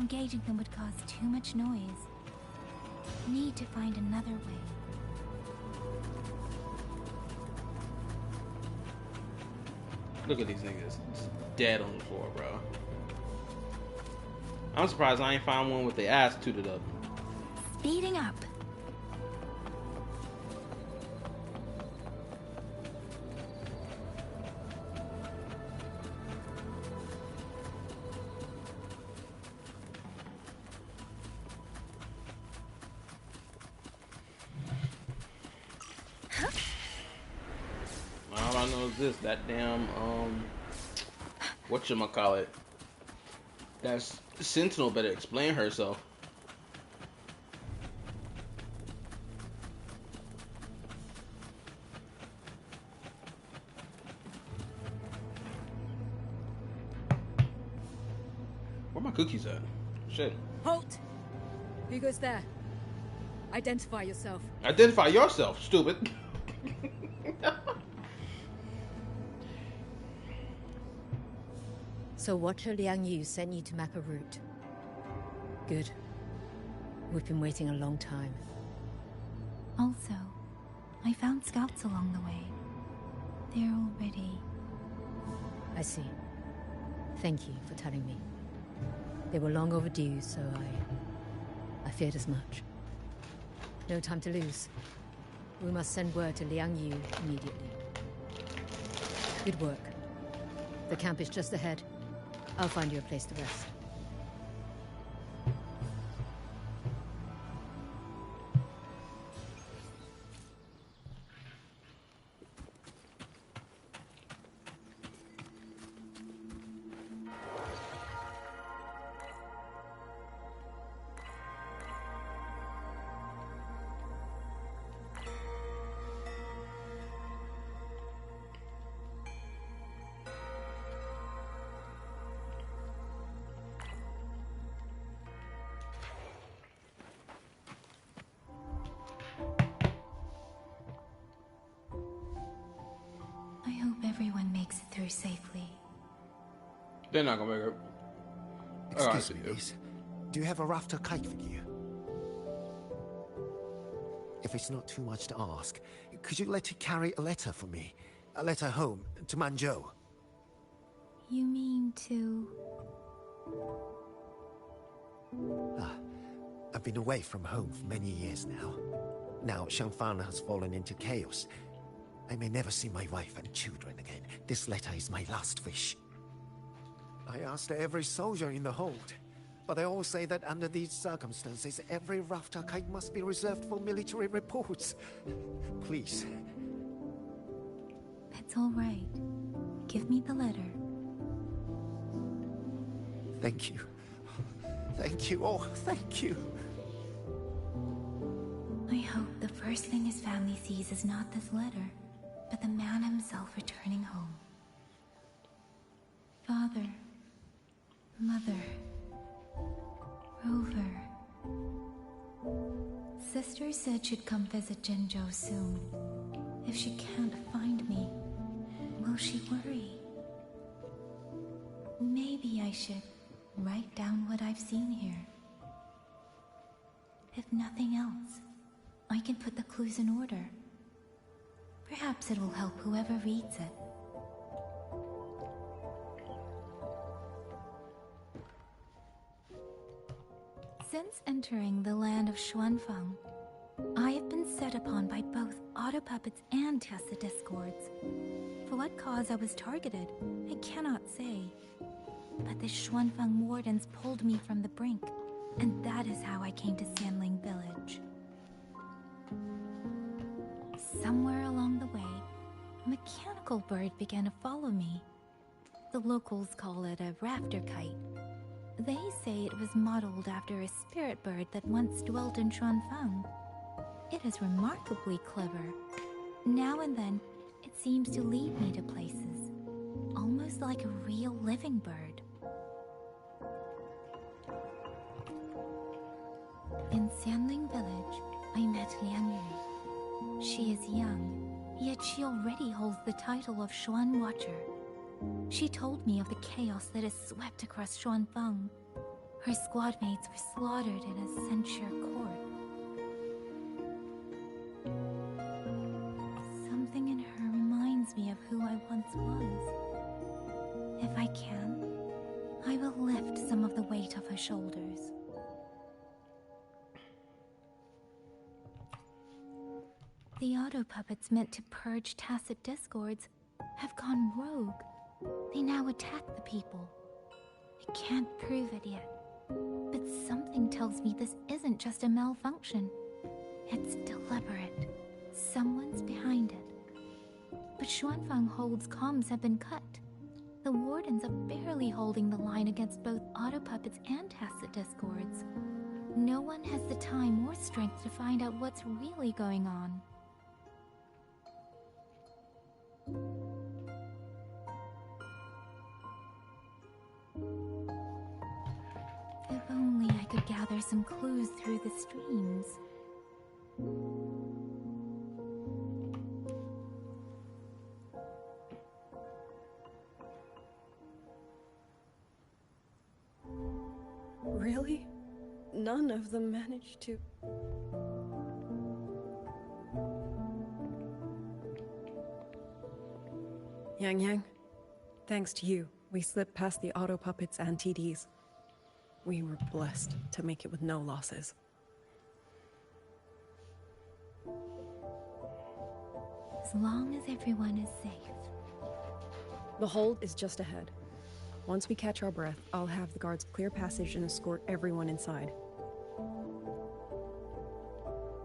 Engaging them would cause too much noise. Need to find another way. Look at these niggas. Just dead on the floor, bro. I'm surprised I ain't found one with their ass tooted up. Speeding up. All I know is this, that damn, whatchamacallit, that Sentinel better explain herself. Where my cookies at? Shit. Halt! Who goes there? Identify yourself. Identify yourself, stupid. So Watcher Liang Yu sent you to map a route. Good. We've been waiting a long time. Also, I found scouts along the way. They're all ready. I see. Thank you for telling me. They were long overdue, so I feared as much. No time to lose. We must send word to Liang Yu immediately. Good work. The camp is just ahead. I'll find you a place to rest. I hope everyone makes it through safely. They're not gonna make it. Excuse me, miss. Do you have a rafter kite with you? If it's not too much to ask, could you let it carry a letter for me? A letter home, to Mengzhou. You mean to... I've been away from home for many years now. Now Shangfang has fallen into chaos. I may never see my wife and children again. This letter is my last wish. I asked every soldier in the hold, but they all say that under these circumstances, every rafter kite must be reserved for military reports. Please. That's all right. Give me the letter. Thank you. Thank you. Oh, thank you. I hope the first thing his family sees is not this letter, but the man himself returning home. Father, Mother, Rover. Sister said she'd come visit Jinzhou soon. If she can't find me, will she worry? Maybe I should write down what I've seen here. If nothing else, I can put the clues in order. Perhaps it will help whoever reads it. Since entering the land of Xuanfang, I have been set upon by both auto puppets and Tessa discords. For what cause I was targeted, I cannot say. But the Xuanfang wardens pulled me from the brink, and that is how I came to Sanling Village. Somewhere along the way, a mechanical bird began to follow me. The locals call it a rafter kite. They say it was modeled after a spirit bird that once dwelt in Xuanfang. It is remarkably clever. Now and then, it seems to lead me to places, almost like a real living bird. In Sanling Village, I met Liang Yu. She is young, yet she already holds the title of Xuan Watcher. She told me of the chaos that has swept across Xuanfang. Her squad mates were slaughtered in a censure court. Something in her reminds me of who I once was. If I can, I will lift some of the weight off her shoulders. The auto puppets meant to purge tacit discords have gone rogue. They now attack the people. I can't prove it yet, but something tells me this isn't just a malfunction. It's deliberate, Someone's behind it. But Xuanfang Hold's comms have been cut. The Wardens are barely holding the line against both auto puppets and tacit discords. No one has the time or strength to find out what's really going on. If only I could gather some clues through the streams. Really? None of them managed to... Yang, thanks to you, we slipped past the auto puppets and TDs. We were blessed to make it with no losses. As long as everyone is safe. The hold is just ahead. Once we catch our breath, I'll have the guards clear passage and escort everyone inside.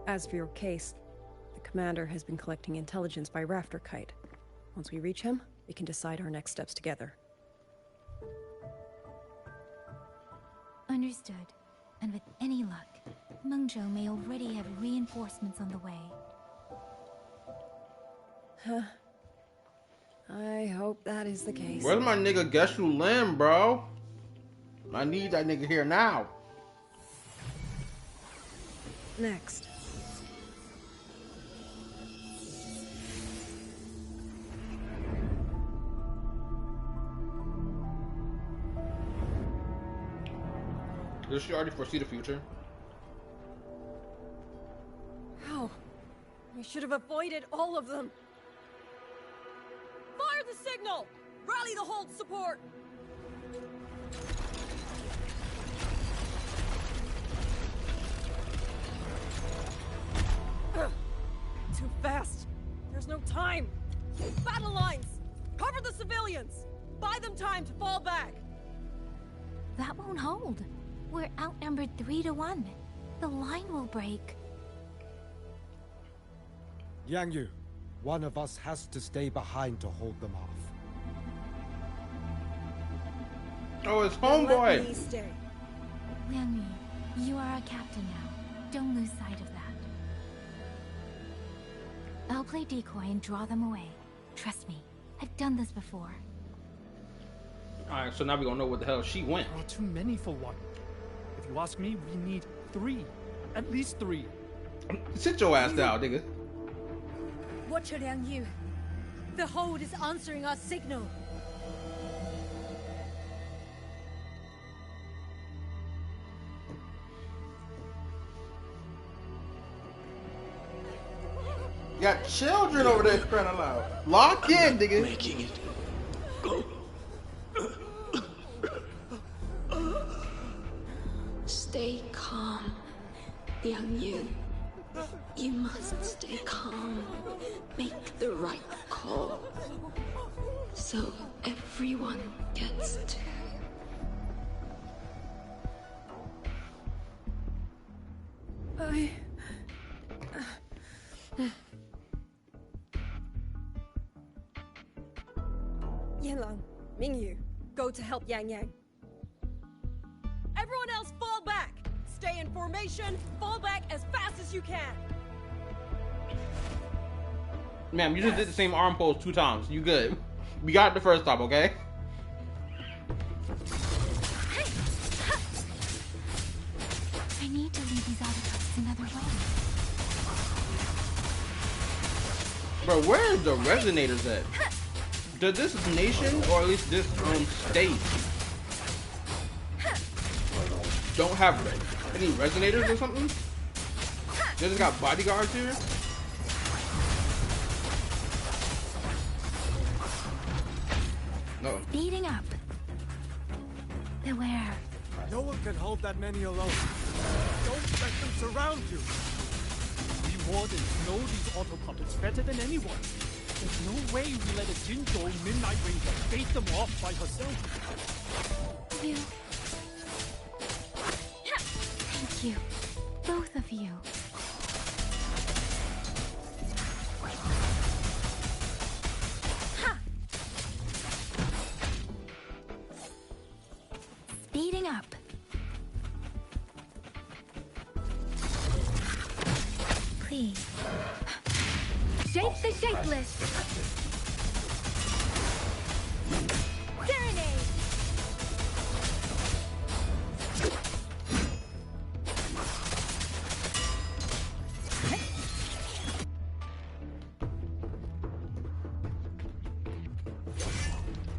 As for your case, the commander has been collecting intelligence by Rafter Kite. Once we reach him, we can decide our next steps together. Understood. And with any luck, Mengzhou may already have reinforcements on the way. Huh. I hope that is the case. Where's my nigga Geshu Lim, bro? I need that nigga here now. Next. Does she already foresee the future? How? We should have avoided all of them. Fire the signal! Rally the hold support! Too fast! There's no time! Battle lines! Cover the civilians! Buy them time to fall back! That won't hold. We're outnumbered 3-1. The line will break. Yang Yu, one of us has to stay behind to hold them off. Oh, it's homeboy! Let me stay. Liang Yu, you are a captain now. Don't lose sight of that. I'll play decoy and draw them away. Trust me, I've done this before. Alright, so now we gonna know where the hell she went. There are too many for one. If you ask me, we need 3. At least 3. Sit your ass down, nigga. Watch her, Liang Yu. The hold is answering our signal. Got children over there crying aloud. Lock in, nigga. Making it. Go. Stay calm, Liang Yu. You must stay calm. Make the right call. So everyone gets to. Yanlang, Mingyu, go to help Yang Yang. Everyone else fall back! Stay in formation, fall back as fast as you can! Ma'am, you just did the same arm pose 2 times. You good. We got it the first time, okay? I need to lead these autocrats another way. Bro, where is the resonators at? Does this nation, or at least this state, don't have any resonators or something? They just got bodyguards here? No. Speeding up. Beware. No one can hold that many alone. Don't let them surround you. We wardens know these auto puppets better than anyone. There's no way we let a Jinzhou Midnight Ranger bait them off by herself. You. Thank you. Both of you. Heating up. Please. Shape the shapeless. Serenade.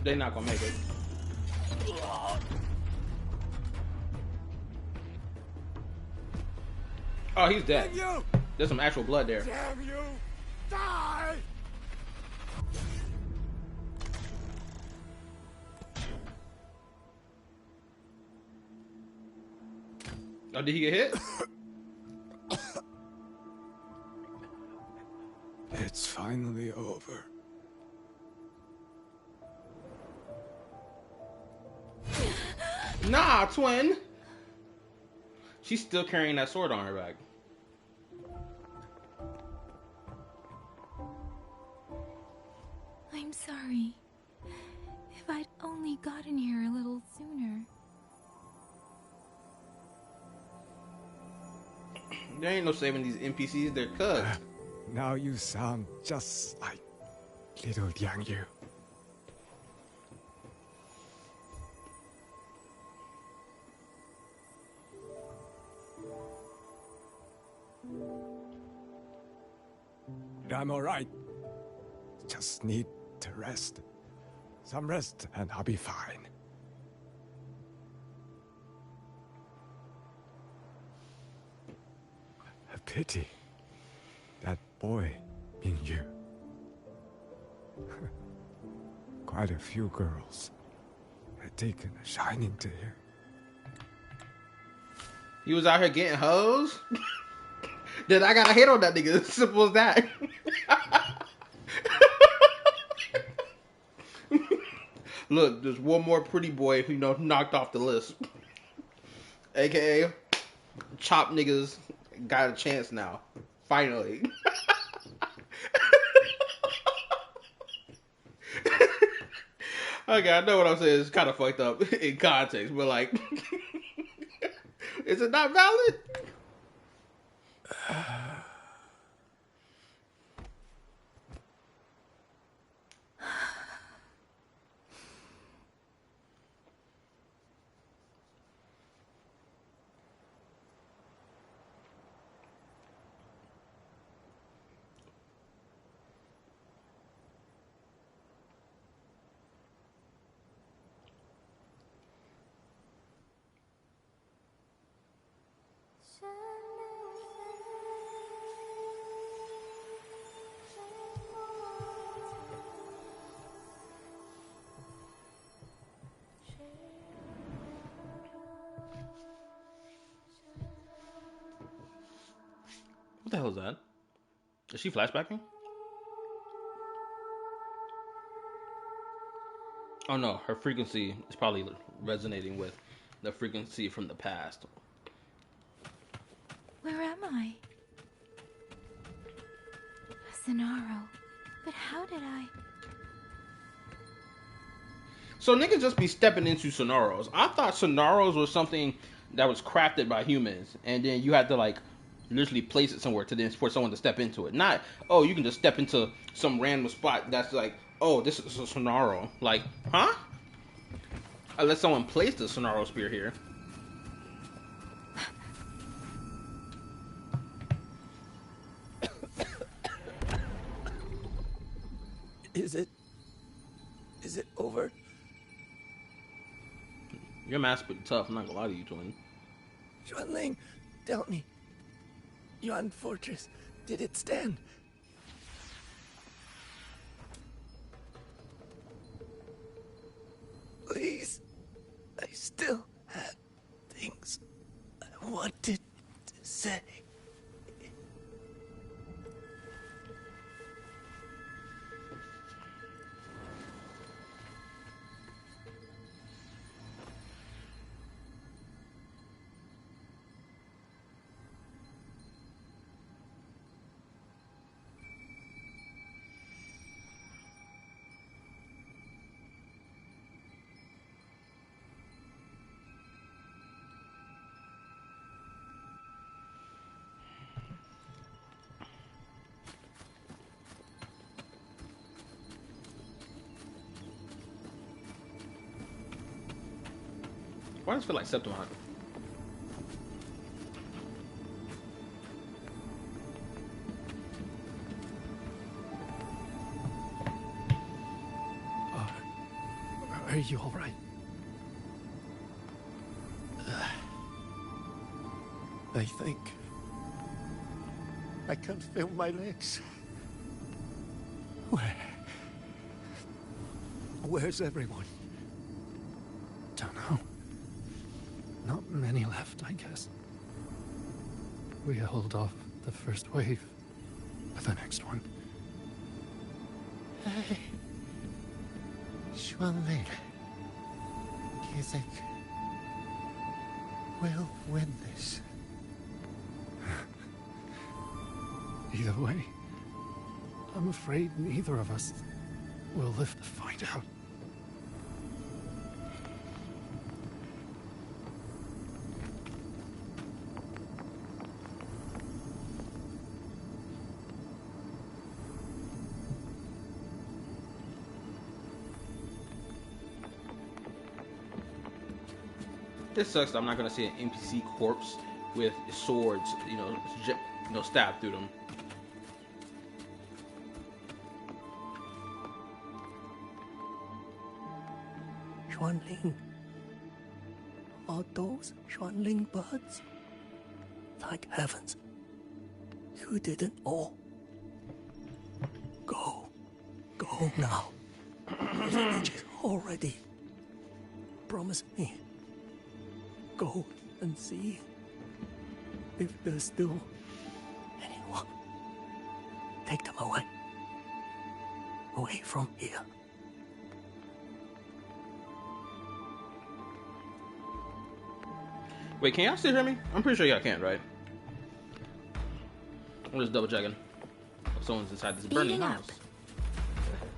They're not gonna make it. Oh, he's dead. There's some actual blood there. Damn you! Die! Oh, did he get hit? It's finally over. Nah, twin. She's still carrying that sword on her back. I'm sorry. If I'd only gotten here a little sooner. There ain't no saving these NPCs, they're cooked. Now you sound just like little Yang Yu. I'm alright. Just need to rest. Some rest and I'll be fine. A pity. That boy, Mingyu. Quite a few girls had taken a shining to him. He was out here getting hoes? Then I gotta hit on that nigga. Simple as that. Look, there's one more pretty boy who, you know, knocked off the list. AKA, chop niggas got a chance now. Finally. Okay, I know what I'm saying. It's kind of fucked up in context, but like, is it not valid? What the hell is that? Is she flashbacking? Oh no, her frequency is probably resonating with the frequency from the past. Where am I? Sonaro. But how did I? So niggas just be stepping into Sonoros. I thought Sonoros was something that was crafted by humans, and then you had to like literally place it somewhere to then for someone to step into it. Not, oh, you can just step into some random spot that's like, oh, this is a Sonaro. Like, huh? Unless someone placed a Sonaro spear here. Is it over? Your mask's pretty tough, I'm not gonna lie to you, twin. Xuanling, tell me. Yuan Fortress, did it stand? Please, I still had things I wanted to say. Why does it feel like Septimont? Are you all right? I think I can't feel my legs. Where's everyone? Don't know. Not many left, I guess. We held off the first wave with the next one. Hey, Xuanling, do you think we'll win this? Either way, I'm afraid neither of us will live to find out. This sucks that I'm not gonna see an NPC corpse with swords, stabbed through them. Xuanling. Are those Xuanling birds? Thank heavens. You didn't all. Go. Go now. The village is all ready. Promise me. Go and see if there's still anyone. Take them away. Away from here. Wait, can y'all still hear me? I'm pretty sure y'all can't, right? I'm just double checking. If someone's inside this burning house.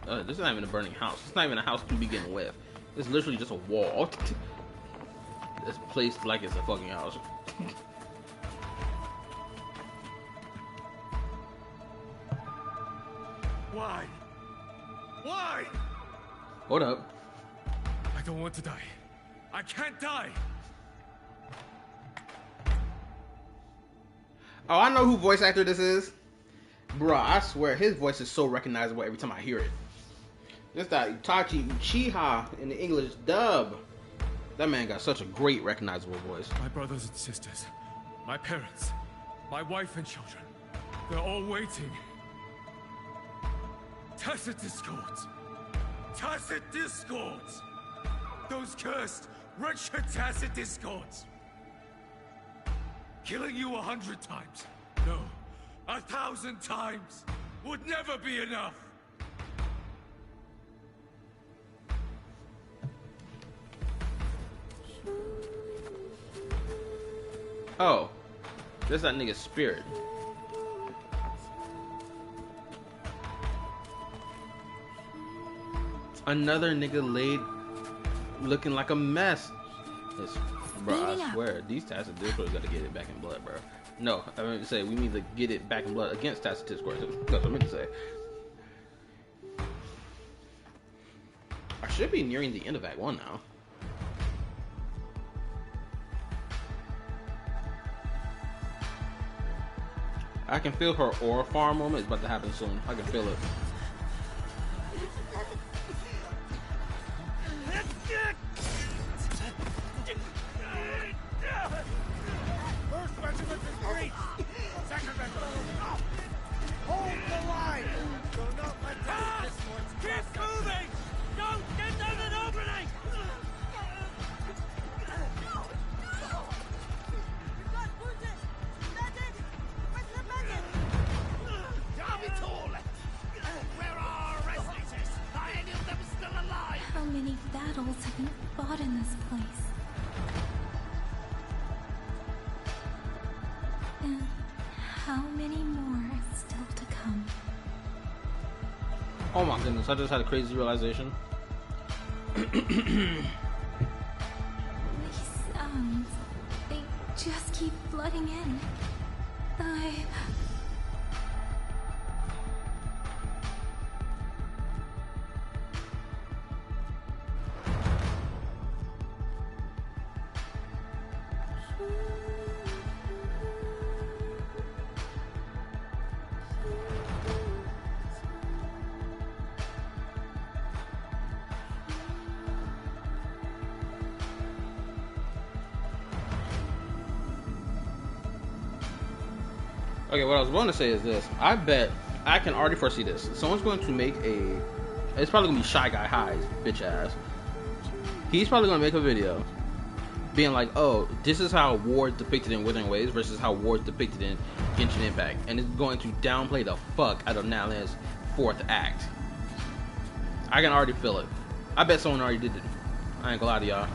This is not even a burning house. It's not even a house to begin with. It's literally just a wall. It's placed like it's a fucking house. Why? Why? Hold up. I don't want to die. I can't die. Oh, I know who voice actor this is. Bruh, I swear his voice is so recognizable every time I hear it. This that Itachi Uchiha in the English dub. That man got such a great recognizable voice. My brothers and sisters, my parents, my wife and children, they're all waiting. Tacit discords. Tacit discords. Those cursed, wretched tacit discords. Killing you 100 times, no, 1,000 times, would never be enough. Oh, this that nigga's spirit. Another nigga laid looking like a mess. It's, bro, I swear, these Tacit Discords gotta get it back in blood, bro. No, I meant to say, we need to get it back in blood against Tacit Discords. That's what I meant to say. I should be nearing the end of Act 1 now. I can feel her aura farm moment is about to happen soon. I can feel it. First regiment is great. Second regiment. Hold the line. Do not let them keep moving. Don't get them an opening. How many battles have you fought in this place? And how many more are still to come? Oh my goodness, I just had a crazy realization. These sounds, they just keep flooding in. Okay, what I was going to say is this. I bet I can already foresee this. Someone's going to make a... It's probably going to be Shy Guy High's bitch ass. He's probably going to make a video being like, oh, this is how war is depicted in Wuthering Waves versus how war is depicted in Genshin Impact. And it's going to downplay the fuck out of Nalan's 4th act. I can already feel it. I bet someone already did it. I ain't gonna lie to y'all.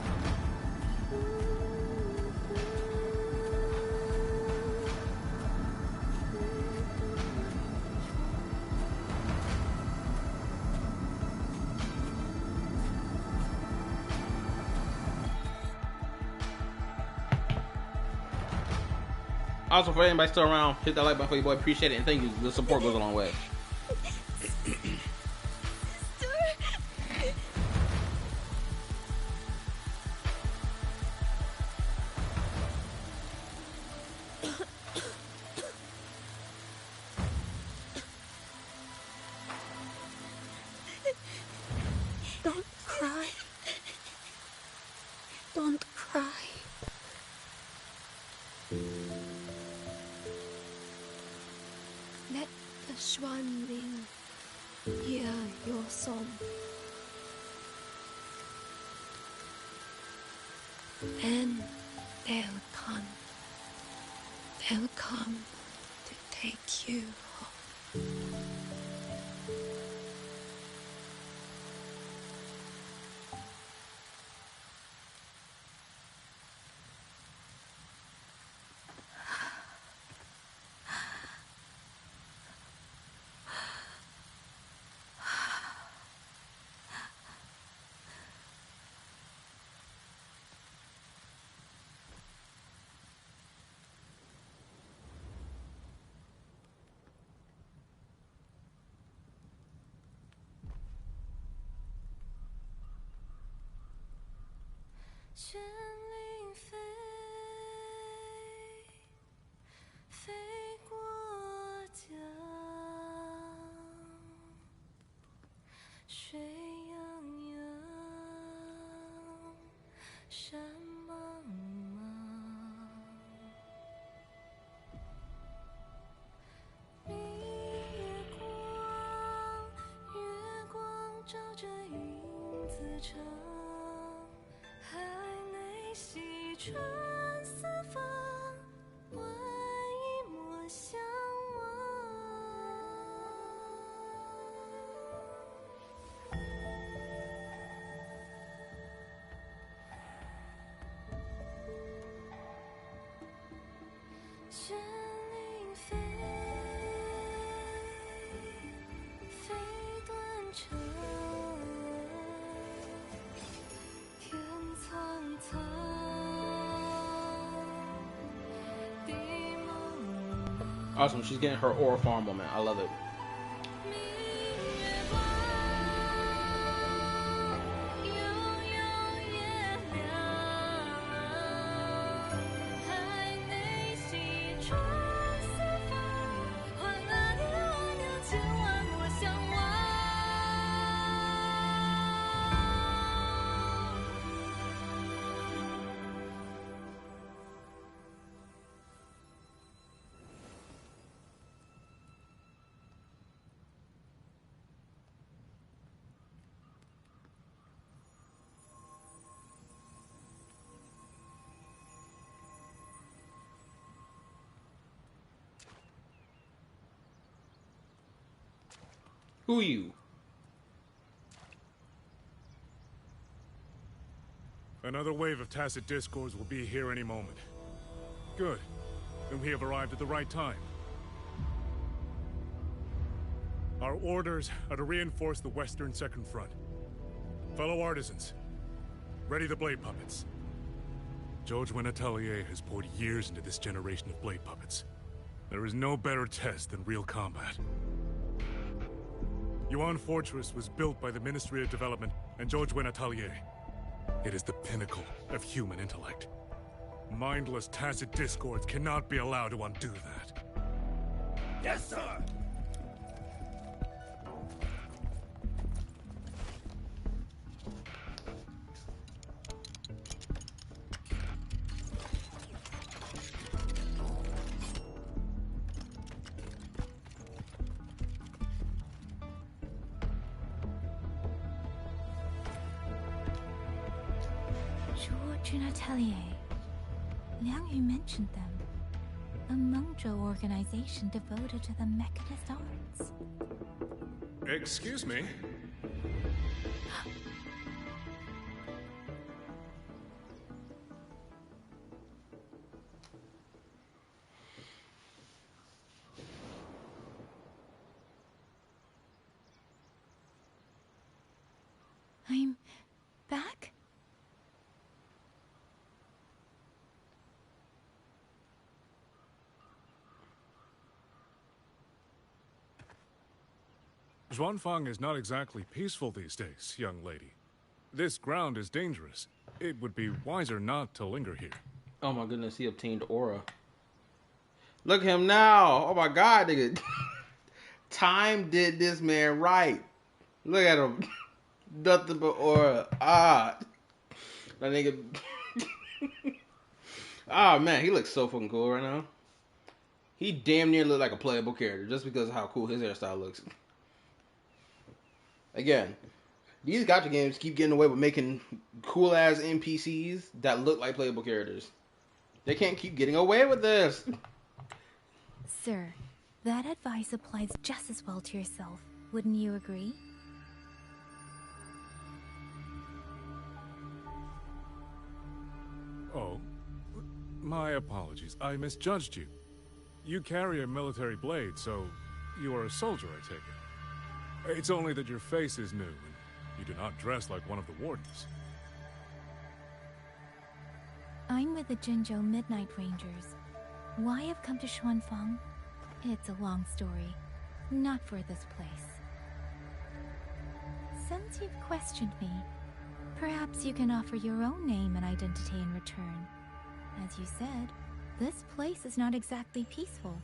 Also, for anybody still around, hit that like button for your boy. Appreciate it, and thank you. The support goes a long way. Don't cry. Don't cry. Let the Xuanling hear your song. Then they'll come. They'll come to take you home.旋铃飞，飞过江，水泱泱，山茫茫。明月光，月光照着影子长。海内西川四方，万一莫相忘。旋铃飞，飞断肠。Awesome, she's getting her Aura Farm moment. I love it. Who you? Another wave of tacit discords will be here any moment. Good. Then we have arrived at the right time. Our orders are to reinforce the western second front. Fellow artisans, ready the blade puppets. George Atelier has poured years into this generation of blade puppets. There is no better test than real combat. Yuan Fortress was built by the Ministry of Development and George Atelier. It is the pinnacle of human intellect. Mindless tacit discords cannot be allowed to undo that. Yes, sir! George and Atelier. Liang Yu mentioned them. A Mengzhou organization devoted to the mechanist arts. Excuse me? I'm back? Xuanfang is not exactly peaceful these days, young lady. This ground is dangerous. It would be wiser not to linger here. Oh my goodness, he obtained aura. Look at him now. Oh my god, nigga. Time did this man right. Look at him. Nothing but aura. Ah. That nigga. Ah, man, he looks so fucking cool right now. He damn near look like a playable character just because of how cool his hairstyle looks. Again, these gacha games keep getting away with making cool ass NPCs that look like playable characters. They can't keep getting away with this. Sir, that advice applies just as well to yourself. Wouldn't you agree? Oh, my apologies. I misjudged you. You carry a military blade, so you are a soldier, I take it. It's only that your face is new, and you do not dress like one of the wardens. I'm with the Jinzhou Midnight Rangers. Why I've come to Xuanfang? It's a long story. Not for this place. Since you've questioned me, perhaps you can offer your own name and identity in return. As you said, this place is not exactly peaceful.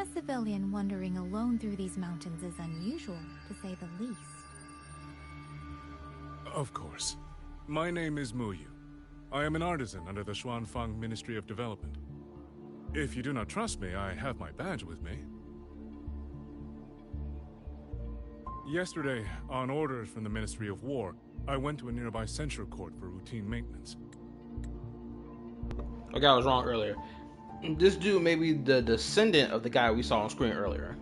A civilian wandering alone through these mountains is unusual, to say the least. Of course. My name is Muyu. I am an artisan under the Xuanfang Ministry of Development. If you do not trust me, I have my badge with me. Yesterday, on orders from the Ministry of War, I went to a nearby censure court for routine maintenance. Okay, I was wrong earlier. This dude may be the descendant of the guy we saw on screen earlier.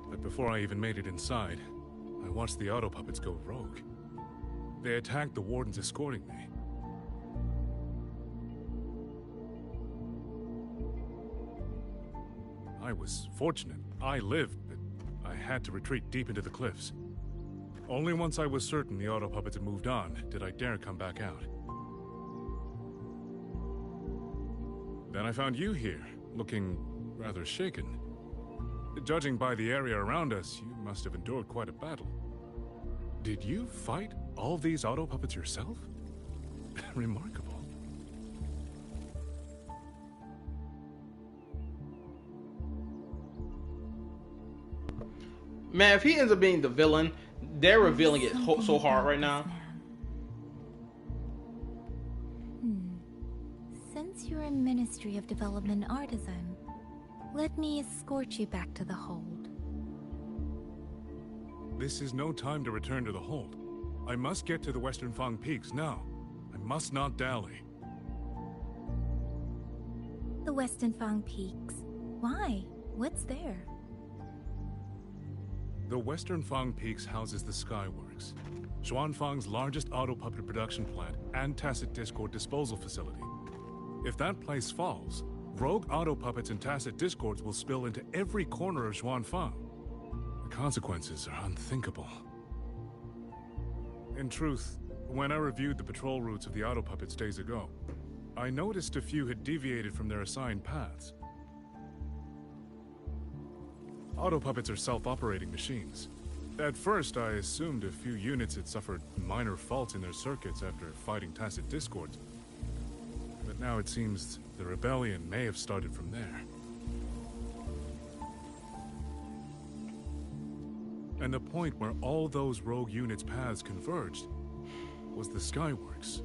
But before I even made it inside, I watched the auto puppets go rogue. They attacked the wardens escorting me. I was fortunate. I lived, but I had to retreat deep into the cliffs. Only once I was certain the auto puppets had moved on did I dare come back out. Then I found you here, looking rather shaken. Judging by the area around us, you must have endured quite a battle. Did you fight all these auto puppets yourself? Remarkable. Man, if he ends up being the villain, they're revealing it so hard right now. Since you're a Ministry of Development artisan, let me escort you back to the hold. This is no time to return to the hold. I must get to the Western Fang Peaks now. I must not dally. The Western Fang Peaks? Why? What's there? The Western Fang Peaks houses the Skyworks, Xuanfang's largest auto puppet production plant and tacit discord disposal facility. If that place falls, rogue auto puppets and tacit discords will spill into every corner of Xuanfang. The consequences are unthinkable. In truth, when I reviewed the patrol routes of the auto puppets days ago, I noticed a few had deviated from their assigned paths. Auto puppets are self-operating machines. At first, I assumed a few units had suffered minor faults in their circuits after fighting tacit discords. But now it seems the rebellion may have started from there. And the point where all those rogue units' paths converged was the Skyworks.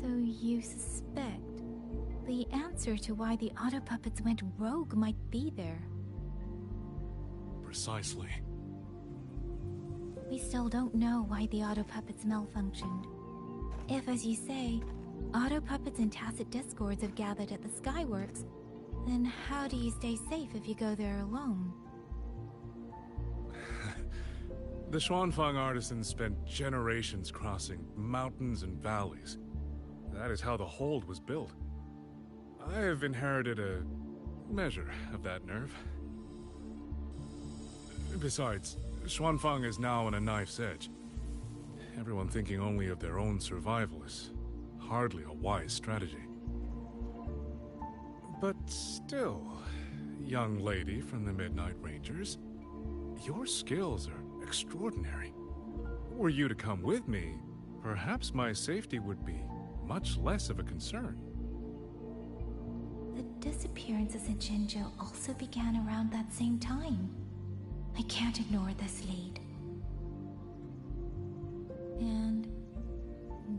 So you suspect the answer to why the auto puppets went rogue might be there. Precisely. still don't know why the auto puppets malfunctioned. If, as you say, auto puppets and tacit discords have gathered at the Skyworks, then how do you stay safe if you go there alone? The Xuanfang artisans spent generations crossing mountains and valleys. That is how the hold was built. I have inherited a measure of that nerve. Besides, Xuanfang is now on a knife's edge. Everyone thinking only of their own survival is hardly a wise strategy. But still, young lady from the Midnight Rangers, your skills are extraordinary. Were you to come with me, perhaps my safety would be much less of a concern. The disappearances in Jinzhou also began around that same time. I can't ignore this lead. And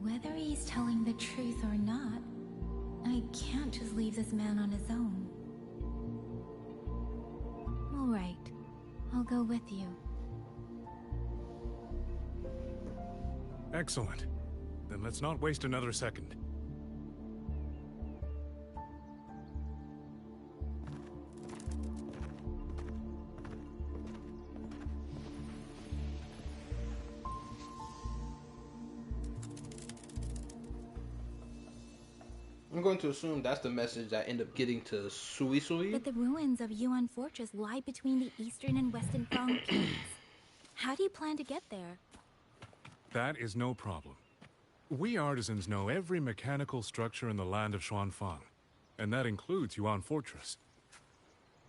whether he's telling the truth or not, I can't just leave this man on his own. All right, I'll go with you. Excellent. Then let's not waste another second. I'm going to assume that's the message I end up getting to Sui Sui. But the ruins of Yuan Fortress lie between the eastern and western Fang peaks. How do you plan to get there? That is no problem. We artisans know every mechanical structure in the land of Xuanfang, and that includes Yuan Fortress.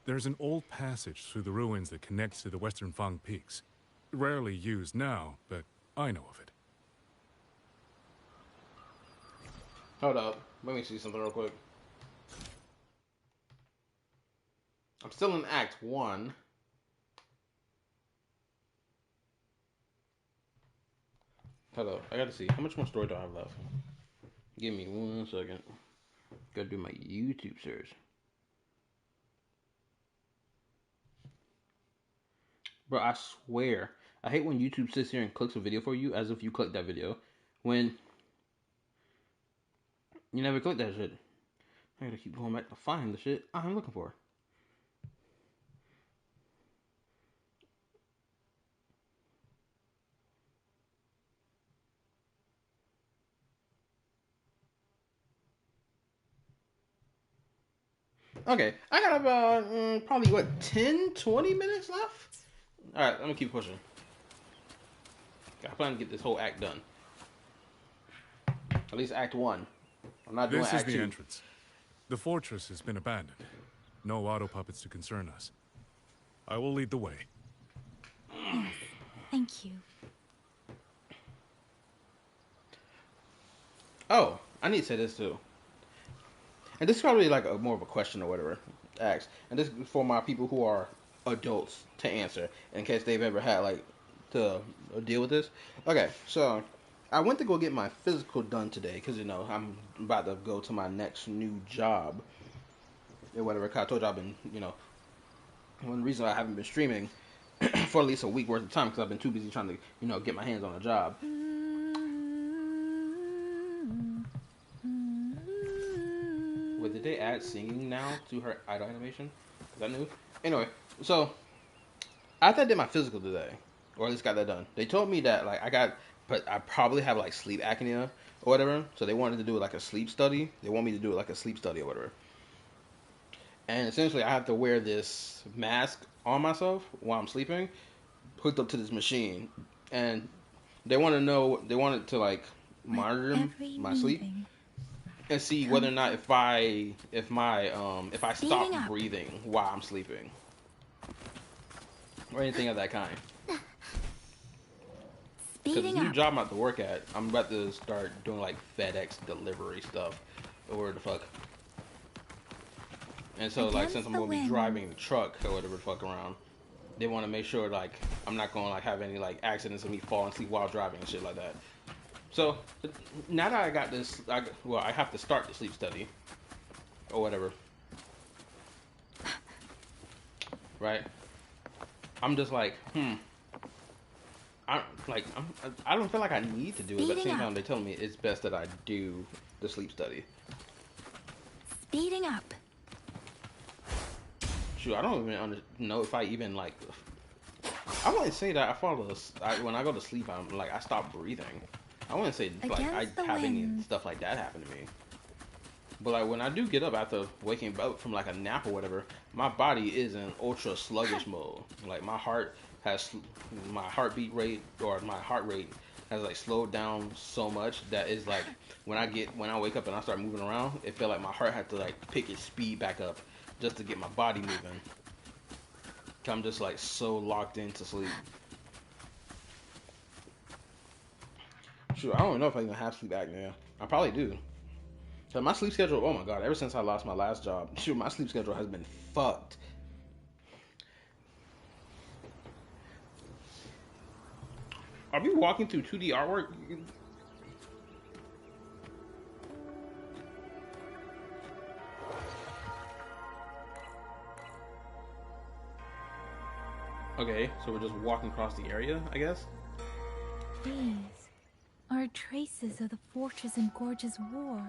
There's an old passage through the ruins that connects to the western Fang peaks. Rarely used now, but I know of it. Hold up. Let me see something real quick. I'm still in Act 1. Hold up. I gotta see. How much more story do I have left? Give me 1 second. Gotta do my YouTube search. Bro, I swear. I hate when YouTube sits here and clicks a video for you as if you clicked that video. When you never clicked that shit. I gotta keep going back to find the shit I'm looking for. Okay, I got about probably what 10-20 minutes left. All right, let me keep pushing. I plan to get this whole act done. At least Act 1. I'm not doing Act 2. This is the entrance. The fortress has been abandoned. No auto puppets to concern us. I will lead the way. Yes, thank you. Oh, I need to say this too. And this is probably like more of a question or whatever asked. And this is for my people who are adults to answer in case they've ever had like to deal with this. Okay, so I went to go get my physical done today because, you know, I'm about to go to my next new job or whatever. I told you I've been, you know, one reason I haven't been streaming for at least a week worth of time because I've been too busy trying to, you know, get my hands on a job. Wait, did they add singing now to her idle animation? Is that new? Anyway, so after I did my physical today, or at least got that done, they told me that like I probably have like sleep apnea or whatever. So they wanted to do like a sleep study. They want me to do like a sleep study or whatever. And essentially, I have to wear this mask on myself while I'm sleeping, hooked up to this machine, and they wanted to like monitor my sleep and see whether or not if I stop breathing while I'm sleeping or anything of that kind. Because this new job I'm about to work at, I'm about to start doing like FedEx delivery stuff or whatever the fuck. And so like since I'm gonna be driving the truck or whatever the fuck around, they want to make sure like I'm not gonna like have any like accidents of me falling asleep while driving and shit like that. So now that I got this, I have to start the sleep study or whatever, right? I'm just like, I don't feel like I need to do it, but at the same time, they're telling me it's best that I do the sleep study. Speeding up. Shoot, I don't even know if I even like. I wouldn't say that I fall when I go to sleep. I stop breathing. I wouldn't say like I have any stuff like that happen to me. But like when I do get up after waking up from like a nap or whatever, my body is in ultra sluggish mode. Like my heartbeat rate or my heart rate has like slowed down so much that it's like when I wake up and I start moving around, it felt like my heart had to like pick its speed back up just to get my body moving. I'm just like so locked into sleep. Shoot, I don't even know if I even have sleep apnea. I probably do. So my sleep schedule, oh my god, ever since I lost my last job, shoot, my sleep schedule has been fucked. Are we walking through 2D artwork? Okay, so we're just walking across the area, I guess? These are traces of the Fortress and Gorge's war.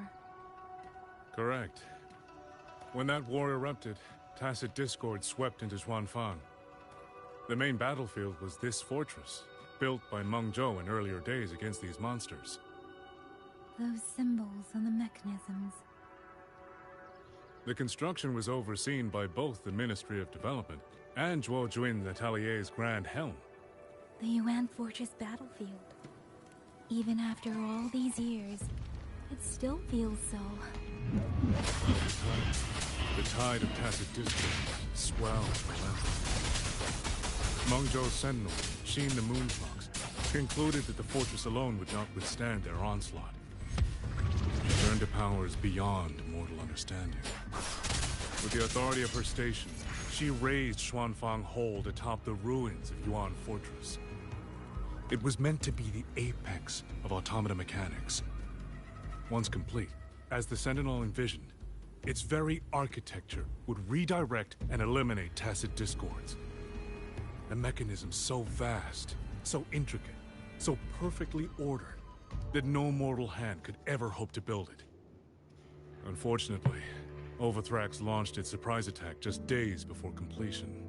Correct. When that war erupted, tacit discord swept into Xuanfang. The main battlefield was this fortress, built by Mengzhou in earlier days against these monsters. Those symbols and the mechanisms. The construction was overseen by both the Ministry of Development and Zhuo Jun's Atelier's Grand Helm. The Yuan Fortress battlefield. Even after all these years, it still feels so. The tide of tacit discord swelled relentlessly. Mengzhou's sentinel, Sheen the Moonfox, concluded that the fortress alone would not withstand their onslaught. She turned to powers beyond mortal understanding. With the authority of her station, she raised Xuanfang Hold atop the ruins of Yuan Fortress. It was meant to be the apex of automata mechanics. Once complete, as the Sentinel envisioned, its very architecture would redirect and eliminate tacit discords. A mechanism so vast, so intricate, so perfectly ordered, that no mortal hand could ever hope to build it. Unfortunately, Overthrax launched its surprise attack just days before completion.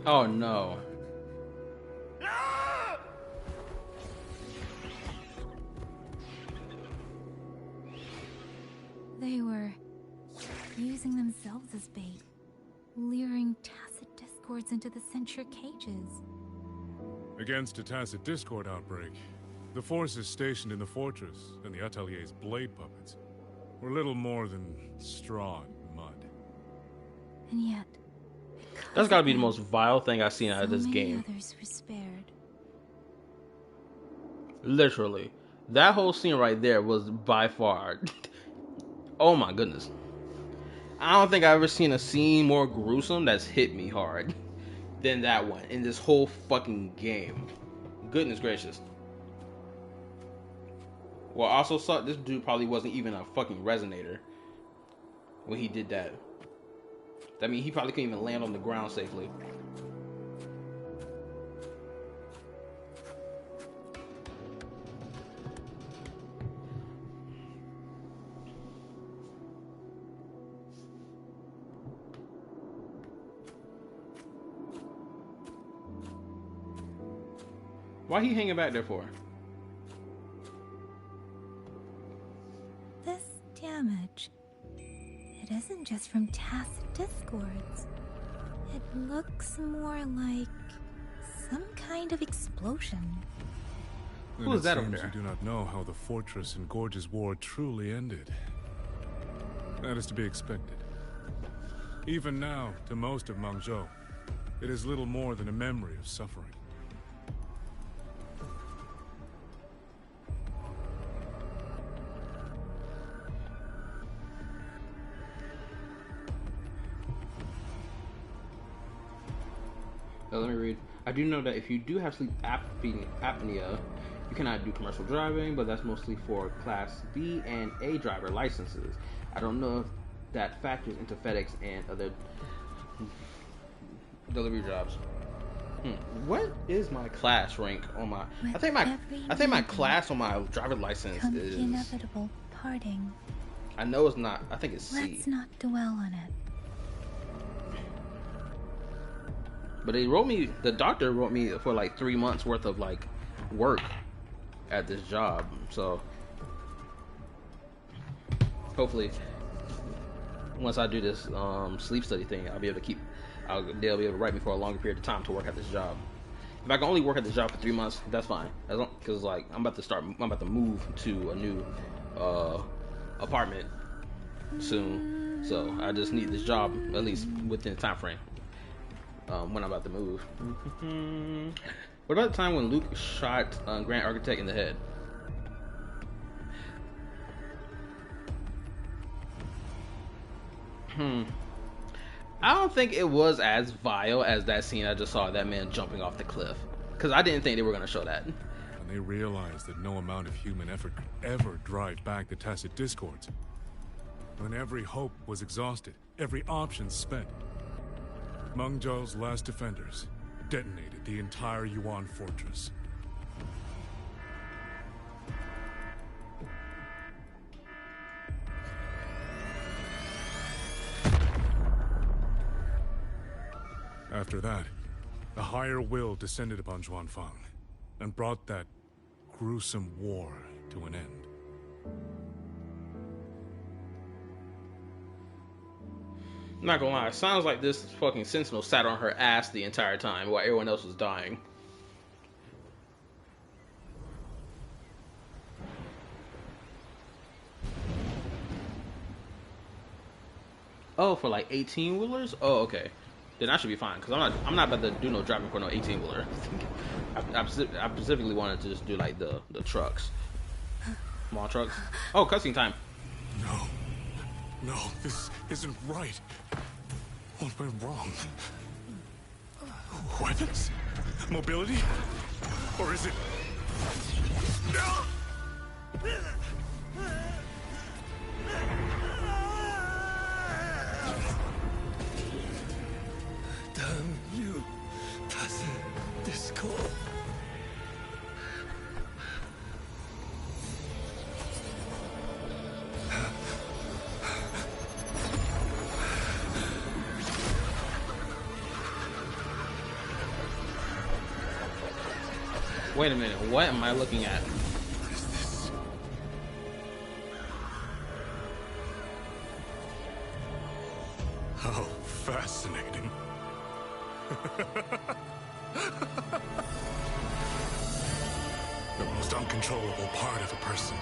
Oh no. They were using themselves as bait, luring tacit discords into the censure cages. Against a tacit discord outbreak, the forces stationed in the fortress and the Atelier's blade puppets were little more than straw and mud. And yet, that's gotta be the most vile thing I've seen out of this game. Others were spared. Literally. That whole scene right there was by far... oh my goodness. I don't think I've ever seen a scene more gruesome that's hit me hard than that one in this whole fucking game. Goodness gracious. Well, I also saw this dude probably wasn't even a fucking resonator when he did that. That means he probably couldn't even land on the ground safely. Why he hanging back there for? This damage, it isn't just from tacit discords. It looks more like some kind of explosion. Who is that over there? You do not know how the Fortress and Gorge's war truly ended. That is to be expected. Even now, to most of Mengzhou, it is little more than a memory of suffering. Let me read. I do know that if you do have sleep apnea, you cannot do commercial driving, but that's mostly for Class B and A driver licenses. I don't know if that factors into FedEx and other delivery jobs. What is my class rank on my? I think my class on my driver license is. The inevitable parting. I know it's not. I think it's C. Let's not dwell on it. But they wrote me. The doctor wrote me for like 3 months worth of like work at this job. So hopefully, once I do this sleep study thing, they'll be able to write me for a longer period of time to work at this job. If I can only work at this job for 3 months, that's fine. Because like I'm about to move to a new apartment soon, so I just need this job at least within the time frame when I'm about to move. What about the time when Luke shot Grand Architect in the head? I don't think it was as vile as that scene I just saw of that man jumping off the cliff. Because I didn't think they were going to show that. And they realized that no amount of human effort could ever drive back the tacit discords. When every hope was exhausted, every option spent, Mengzhou's last defenders detonated the entire Yuan fortress. After that, a higher will descended upon Xuanfang and brought that gruesome war to an end. I'm not gonna lie, it sounds like this fucking sentinel sat on her ass the entire time while everyone else was dying. Oh, for like 18-wheelers? Oh, okay. Then I should be fine, because I'm not about to do no driving for no 18-wheeler. I specifically wanted to just do like the trucks. Small trucks. Oh, cutscene time. No, this isn't right. What went wrong? Weapons? Mobility? Or is it... Damn you, tacit discord. Wait a minute, what am I looking at? How fascinating. The most uncontrollable part of a person,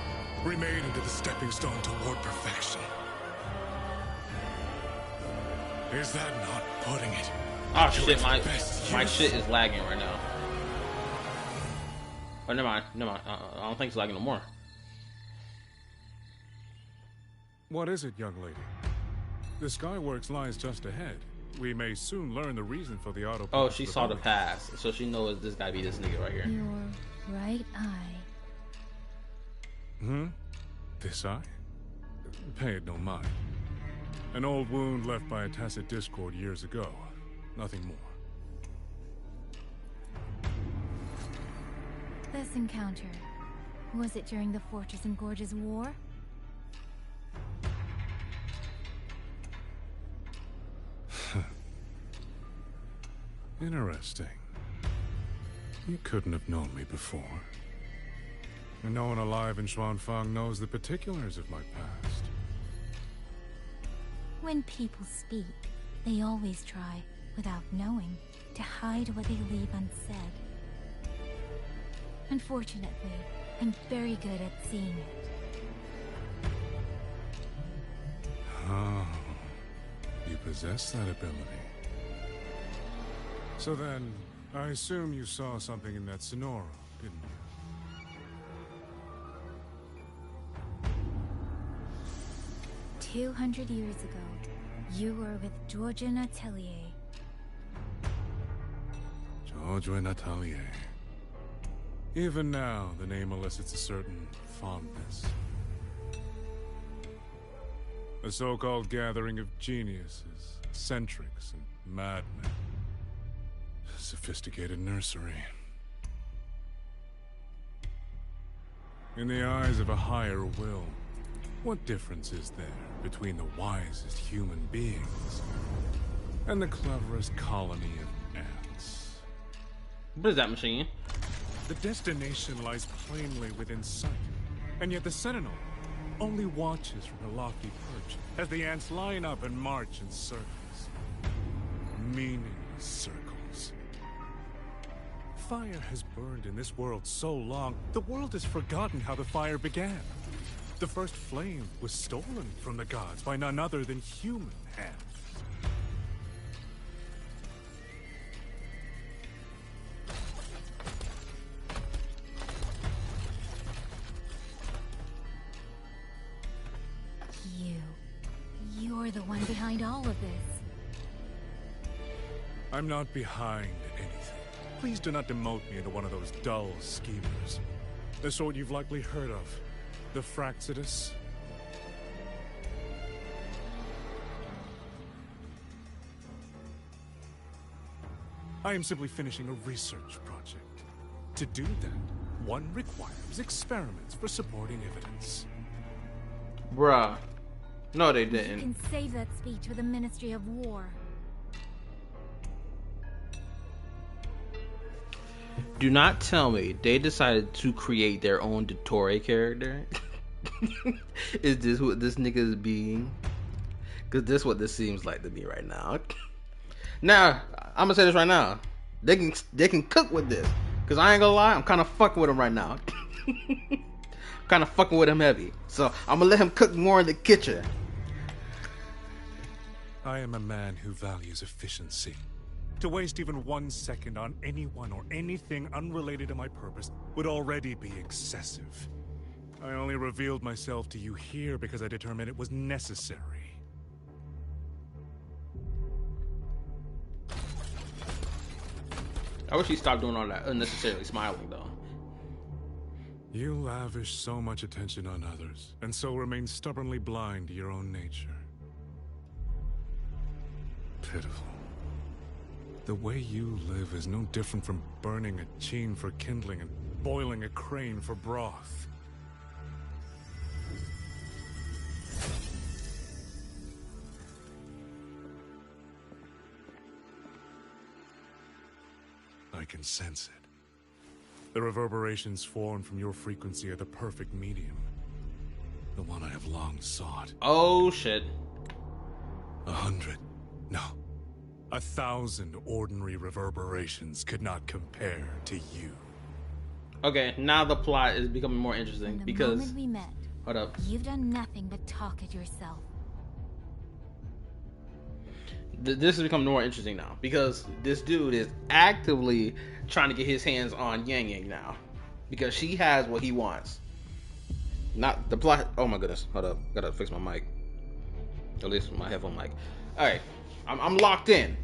remade into the stepping stone toward perfection. Is that not putting it? Oh shit, my shit is lagging right now. Oh, never mind. I don't think it's lagging no more. What is it, young lady? The Skyworks lies just ahead. We may soon learn the reason for the auto. Oh, she saw the pass, so she knows this gotta be this nigga right here. Your right eye. This eye? Pay it no mind. An old wound left by a tacit discord years ago. Nothing more. This encounter, was it during the Fortress and Gorges War? Interesting. You couldn't have known me before. And no one alive in Xuanfang knows the particulars of my past. When people speak, they always try, without knowing, to hide what they leave unsaid. Unfortunately, I'm very good at seeing it. Oh, you possess that ability. So then, I assume you saw something in that Sonora, didn't you? 200 years ago, you were with Georgian Atelier. Audrey Atelier. Even now, the name elicits a certain fondness. A so-called gathering of geniuses, eccentrics, and madmen. A sophisticated nursery. In the eyes of a higher will, what difference is there between the wisest human beings and the cleverest colony of ants? What is that machine? The destination lies plainly within sight, and yet the Sentinel only watches from her lofty perch as the ants line up and march in circles. Meaningless circles. Fire has burned in this world so long, the world has forgotten how the fire began. The first flame was stolen from the gods by none other than human hands. You're the one behind all of this. I'm not behind anything. Please do not demote me into one of those dull schemers. The sort you've likely heard of. The Fraxidus. I am simply finishing a research project. To do that, one requires experiments for supporting evidence. Bruh. No, they You didn't. can save that speech for the Ministry of War. Do not tell me they decided to create their own Dottore character. Is this what this nigga is being? Because this is what this seems like to me right now. Now, I'm gonna say this right now. They can cook with this. Because I ain't gonna lie, I'm kind of fucking with him right now. Kind of fucking with him heavy. So I'm gonna let him cook more in the kitchen. I am a man who values efficiency. To waste even 1 second on anyone or anything unrelated to my purpose would already be excessive. I only revealed myself to you here because I determined it was necessary. I wish he stopped doing all that unnecessarily smiling though. You lavish so much attention on others, and so remain stubbornly blind to your own nature. Pitiful. The way you live is no different from burning a chine for kindling and boiling a crane for broth. I can sense it. The reverberations formed from your frequency are the perfect medium. The one I have long sought. Oh shit. 100. No. 1,000 ordinary reverberations could not compare to you. Okay, now the plot is becoming more interesting because... The moment we met, hold up. you've done nothing but talk at yourself. This is becoming more interesting now because this dude is actively trying to get his hands on Yang Yang now because she has what he wants. Not the plot. Oh my goodness, hold up, gotta fix my mic. At least my headphone mic. All right, I'm locked in.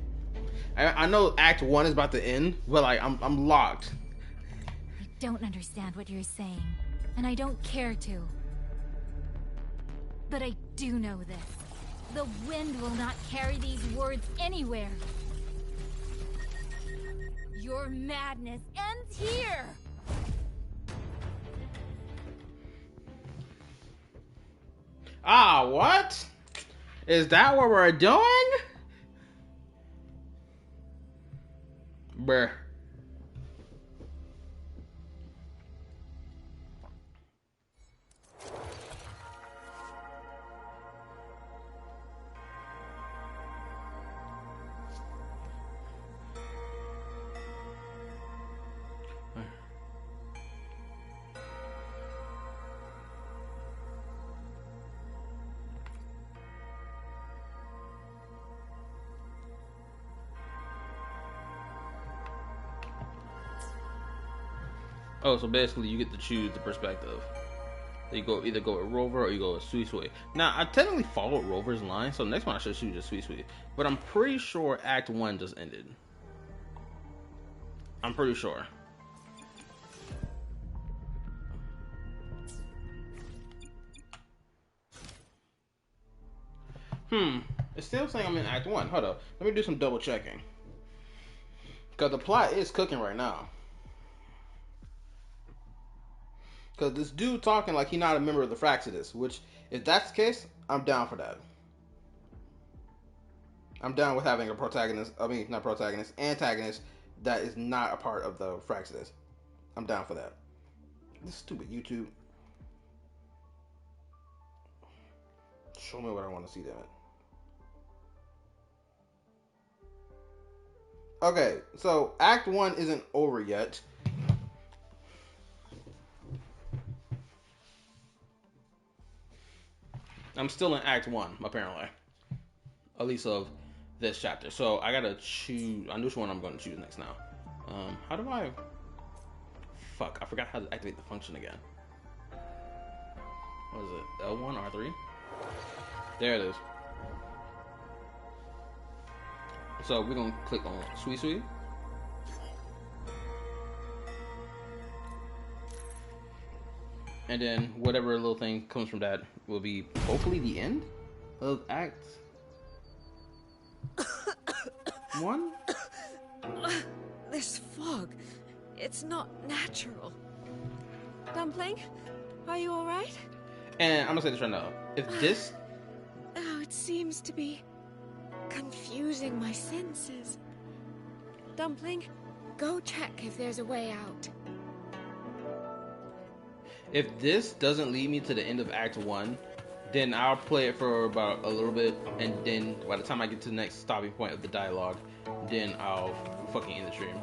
I know Act 1 is about to end, but like I'm locked. I don't understand what you're saying, and I don't care to. But I do know this. The wind will not carry these words anywhere. Your madness ends here! Ah, what? Is that what we're doing? Bruh. Oh, so basically you get to choose the perspective. You go either go with Rover or you go with Sui Sui. Now I technically followed Rover's line, so next one I should choose just Sui Sui. But I'm pretty sure Act 1 just ended. I'm pretty sure. It's still saying I'm in Act 1. Hold up. Let me do some double checking. Because the plot is cooking right now. Because this dude talking like he's not a member of the Fraxidus. Which, if that's the case, I'm down for that. I'm down with having a protagonist. I mean, not protagonist. Antagonist that is not a part of the Fraxidus. I'm down for that. This stupid YouTube. Show me what I want to see, damn it. Okay, so Act 1 isn't over yet. I'm still in Act 1, apparently. At least of this chapter. So I gotta choose. I know which one I'm gonna choose next now. How do I... Fuck, I forgot how to activate the function again. What is it? L1, R3? There it is. So we're gonna click on Sweet Sweet. And then whatever little thing comes from that will be hopefully the end of Act 1? This fog, it's not natural. Dumpling, are you alright? And I'm gonna say this right now. If this... Oh, it seems to be confusing my senses. Dumpling, go check if there's a way out. If this doesn't lead me to the end of Act 1, then I'll play it for about a little bit, and then by the time I get to the next stopping point of the dialogue, then I'll fucking end the stream.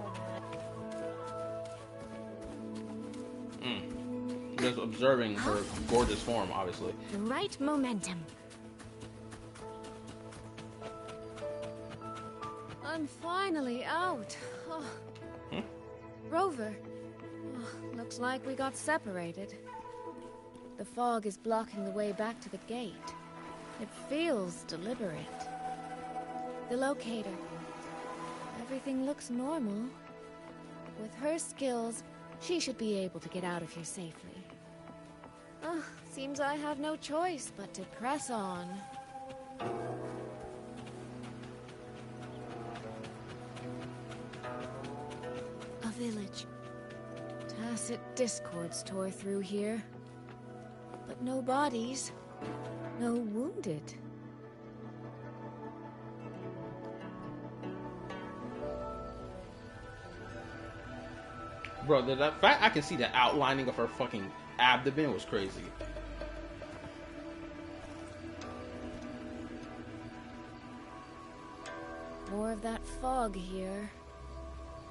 Just observing her gorgeous form, obviously. The right momentum. I'm finally out. Oh. Rover, looks like we got separated. The fog is blocking the way back to the gate. It feels deliberate. The locator. Everything looks normal. With her skills, she should be able to get out of here safely. Seems I have no choice but to press on. A village. Tacit discords tore through here. But no bodies. No wounded. Bro, the fact I can see the outlining of her fucking abdomen was crazy. More of that fog here.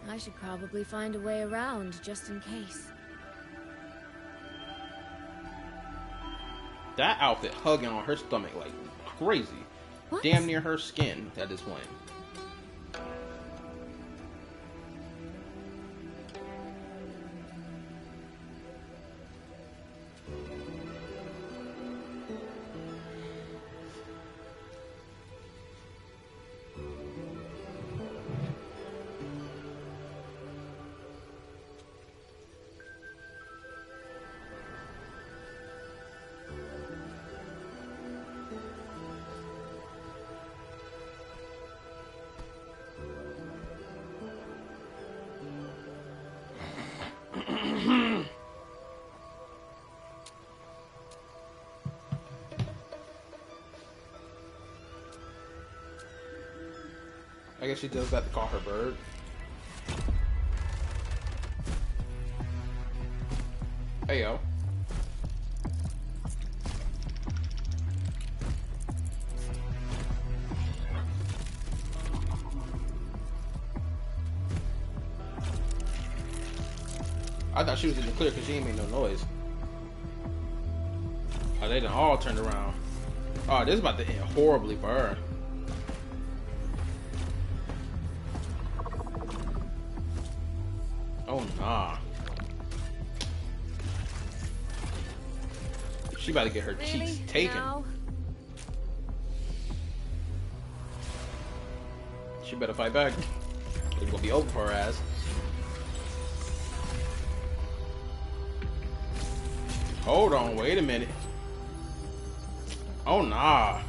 I should probably find a way around, just in case. That outfit hugging on her stomach like crazy. What? Damn near her skin at this point. I guess she does that to call her bird. Hey, yo. I thought she was in the clear because she ain't made no noise. Oh, they done all turned around. Oh, this is about to end horribly for her. Oh, nah. She about to get her cheeks taken. Now? She better fight back. It's gonna be over for her ass. Hold on, wait a minute. Oh nah.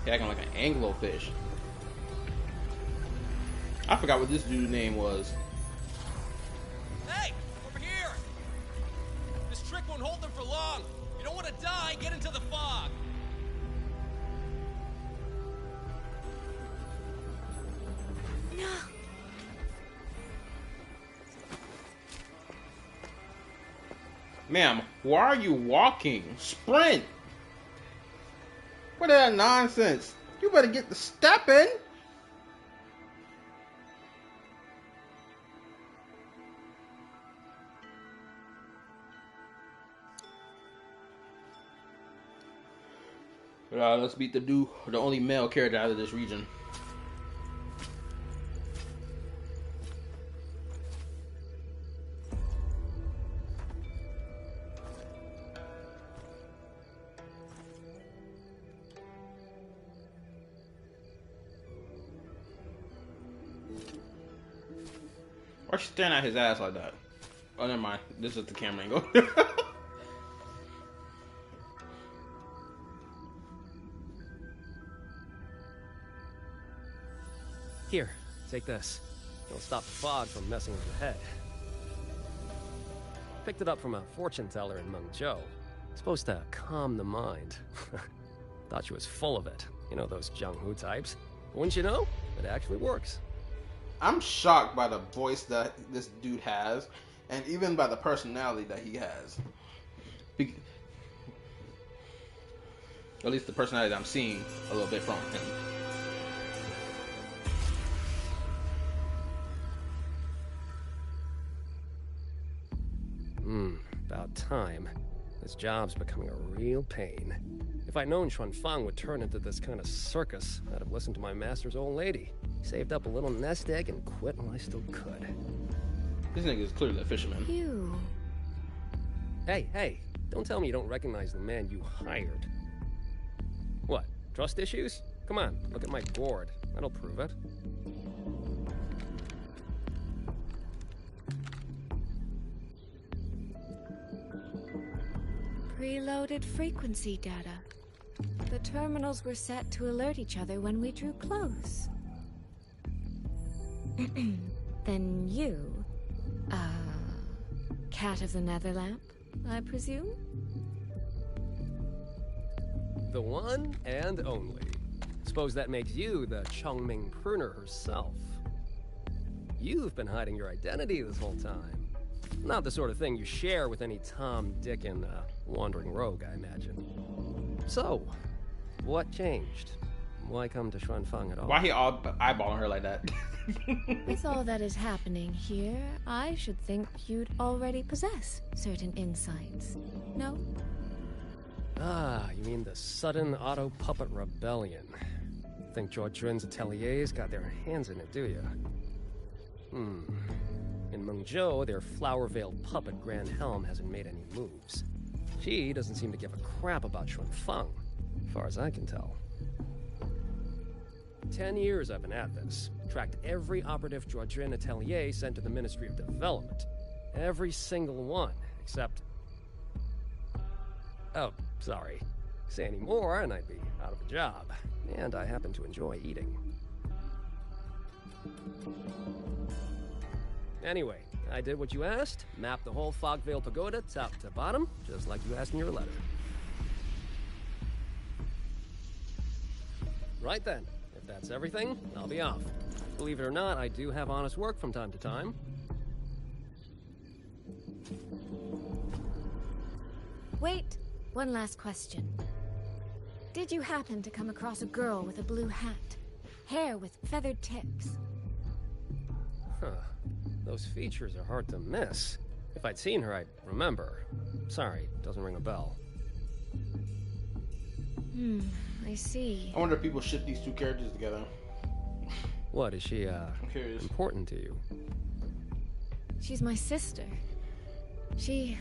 He acting like an anglerfish. I forgot what this dude's name was. Hey, over here! This trick won't hold them for long. You don't want to die, get into the fog. No. Ma'am, why are you walking? Sprint! What is that nonsense? You better get the step in. Let's beat the dude, the only male character out of this region. Why's she staring at his ass like that? Oh, never mind. This is the camera angle. Here, take this. It'll stop the fog from messing with your head. Picked it up from a fortune teller in Mengzhou. It's supposed to calm the mind. Thought she was full of it. You know those Jianghu types. But wouldn't you know? It actually works. I'm shocked by the voice that this dude has, and even by the personality that he has. At least the personality that I'm seeing a little bit from him. About time. This job's becoming a real pain. If I'd known Xuanfang would turn into this kind of circus, I'd have listened to my master's old lady. Saved up a little nest egg and quit while I still could. This nigga is clearly a fisherman. Ew. Hey, don't tell me you don't recognize the man you hired. What, trust issues? Come on, look at my board. That'll prove it. Preloaded frequency data. The terminals were set to alert each other when we drew close. Then you, cat of the Netherlamp, I presume? The one and only. Suppose that makes you the Chongming pruner herself. You've been hiding your identity this whole time. Not the sort of thing you share with any Tom, Dick, and wandering rogue, I imagine. So, what changed? Why come to Xuanfang at all? Why he all eyeballing her like that? With all that is happening here, I should think you'd already possess certain insights. No? Ah, you mean the sudden auto-puppet rebellion. Think Zhuojun's ateliers got their hands in it, do you? In Mengzhou, their flower-veiled puppet Grand Helm hasn't made any moves. She doesn't seem to give a crap about Xuanfang, as far as I can tell. 10 years I've been at this. Tracked every operative Zhuojun atelier sent to the Ministry of Development. Every single one, except... Oh, sorry. Say any more and I'd be out of a job. And I happen to enjoy eating. Anyway, I did what you asked. Mapped the whole Fogvale Pagoda top to bottom, just like you asked in your letter. Right then. If that's everything, I'll be off. Believe it or not, I do have honest work from time to time. Wait, one last question. Did you happen to come across a girl with a blue hat? Hair with feathered tips? Huh. Those features are hard to miss. If I'd seen her, I'd remember. Sorry, doesn't ring a bell. I see. I wonder if people ship these two characters together. What, is she, I'm curious. important to you? She's my sister. She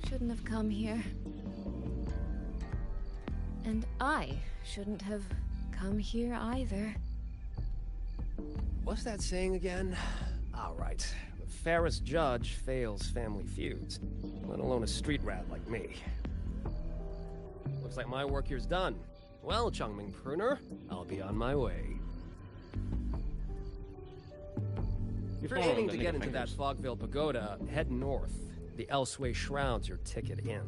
shouldn't have come here. And I shouldn't have come here either. What's that saying again? All right. The fairest judge fails family feuds, let alone a street rat like me. Looks like my work here's done. Well, Chongming Pruner, I'll be on my way. If you're aiming to get into that Fogville Pagoda, head north. The Elseway Shroud's your ticket in.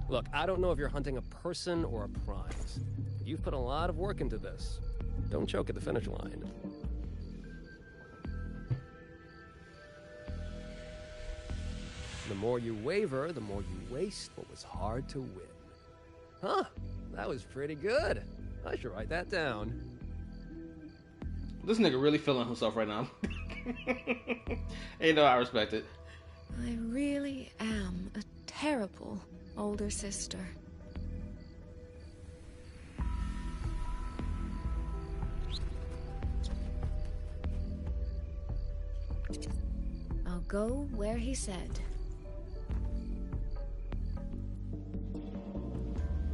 Look, I don't know if you're hunting a person or a prize. You've put a lot of work into this. Don't choke at the finish line. The more you waver, the more you waste what was hard to win. Huh, that was pretty good. I should write that down. This nigga really feeling himself right now. Hey, no, I respect it. I really am a terrible older sister. I'll go where he said.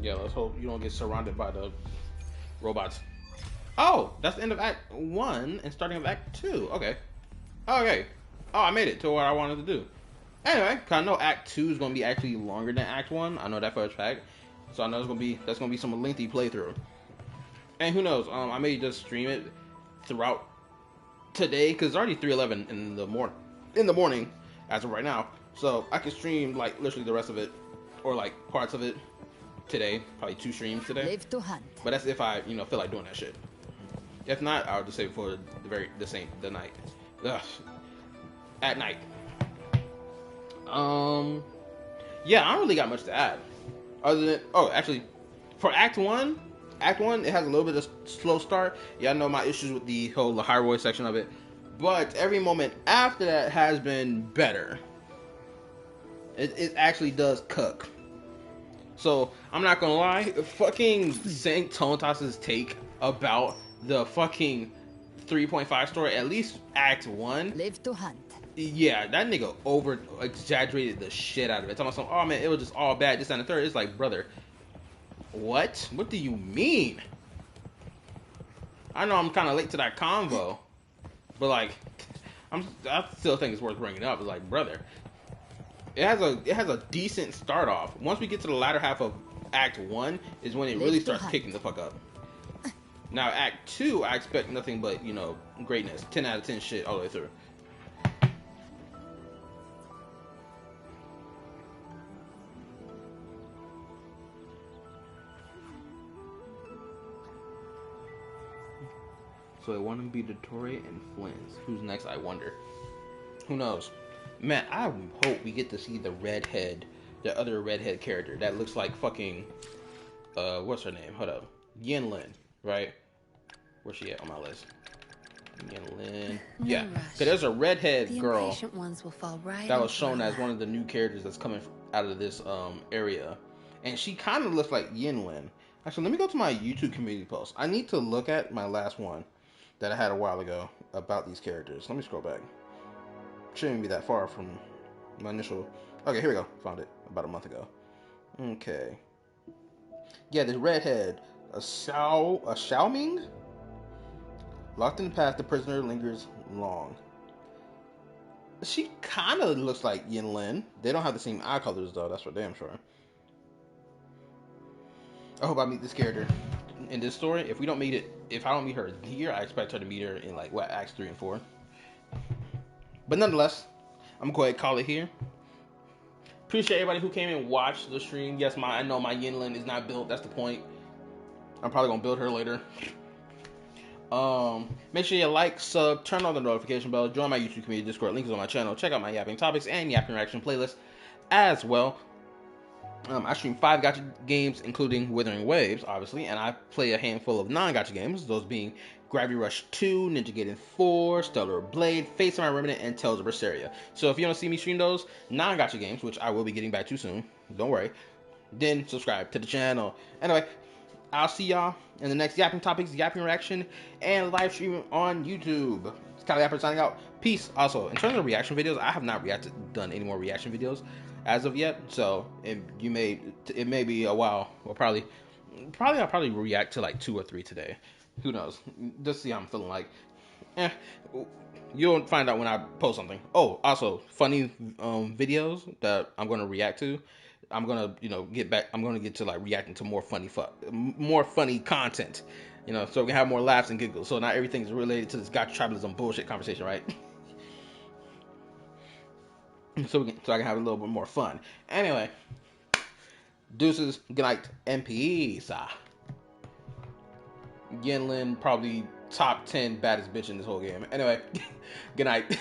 Yeah, let's hope you don't get surrounded by the robots. Oh, that's the end of Act 1 and starting of Act 2. Okay. Okay. Oh, I made it to what I wanted to do. Anyway, cause I know Act 2 is gonna be actually longer than Act 1. I know that for a fact. So I know that's gonna be some lengthy playthrough. And who knows? I may just stream it throughout today, cause it's already 3:11 in the morning as of right now. So I can stream like literally the rest of it, or like parts of it today. Probably 2 streams today. Live to hunt. But that's if I feel like doing that shit. If not, I'll just save it for the night. Ugh. At night. Yeah, I don't really got much to add. Other than actually, for Act 1, it has a little bit of slow start. Yeah, I know my issues with the whole Hyrule section of it, but every moment after that has been better. It actually does cook. So I'm not gonna lie, fucking Saint Tontas's take about the fucking 3.5 story, at least Act 1. Live to hunt. Yeah, that nigga over exaggerated the shit out of it. Talking about oh man, it was just all bad, this and the third. It's like, brother, what? What do you mean? I know I'm kind of late to that convo, but like, I still think it's worth bringing up. It's like, brother, it has a decent start off. Once we get to the latter half of Act 1 is when it really starts kicking the fuck up. Now Act 2, I expect nothing but, greatness. 10 out of 10 shit all the way through. So I want to be Dottore and Flins. Who's next, I wonder. Who knows? Man, I hope we get to see the other redhead character that looks like fucking, what's her name? Hold up. Yinlin, right? Where's she at on my list? Yinlin. Yeah, because there's a redhead girl ones will fall right that was shown as one of the new characters that's coming out of this area. And she kind of looks like Yinlin. Actually, let me go to my YouTube community post. I need to look at my last one that I had a while ago about these characters. Let me scroll back. Shouldn't be that far from my initial. Okay, here we go. Found it about a month ago. Okay. Yeah, this redhead, a Xiaoming. Locked in the past, the prisoner lingers long. She kind of looks like Yinlin. They don't have the same eye colors though. That's for damn sure. I hope I meet this character in this story. If I don't meet her here, I expect her to meet her in like Acts 3 and 4. But nonetheless, I'm gonna go ahead and call it here. Appreciate everybody who came and watched the stream. Yes, I know my Yinlin is not built. That's the point. I'm probably gonna build her later. Make sure you like, sub, turn on the notification bell, join my YouTube community Discord. Link is on my channel. Check out my yapping topics and yapping reaction playlist as well. I stream 5 gacha games, including Withering Waves, obviously, and I play a handful of non-gacha games, those being Gravity Rush 2, Ninja Gaiden 4, Stellar Blade, Fates of My Remnant, and Tales of Berseria. So if you want to see me stream those non-gacha games, which I will be getting back to soon, don't worry, then subscribe to the channel. Anyway, I'll see y'all in the next Yapping Topics, Yapping Reaction, and live stream on YouTube. It's Kyle Yapper signing out. Peace. Also, in terms of reaction videos, I have not done any more reaction videos as of yet, so it may be a while. I'll probably react to like 2 or 3 today. Who knows? Just see how I'm feeling like. Eh, you'll find out when I post something. Oh, also funny videos that I'm gonna react to. I'm gonna get back. I'm gonna get to like reacting to more funny content. So we can have more laughs and giggles. So not everything is related to this gotcha tribalism bullshit conversation, right? So I can have a little bit more fun. Anyway, deuces. Good night, MPs. Yenlin probably top 10 baddest bitch in this whole game. Anyway, good night.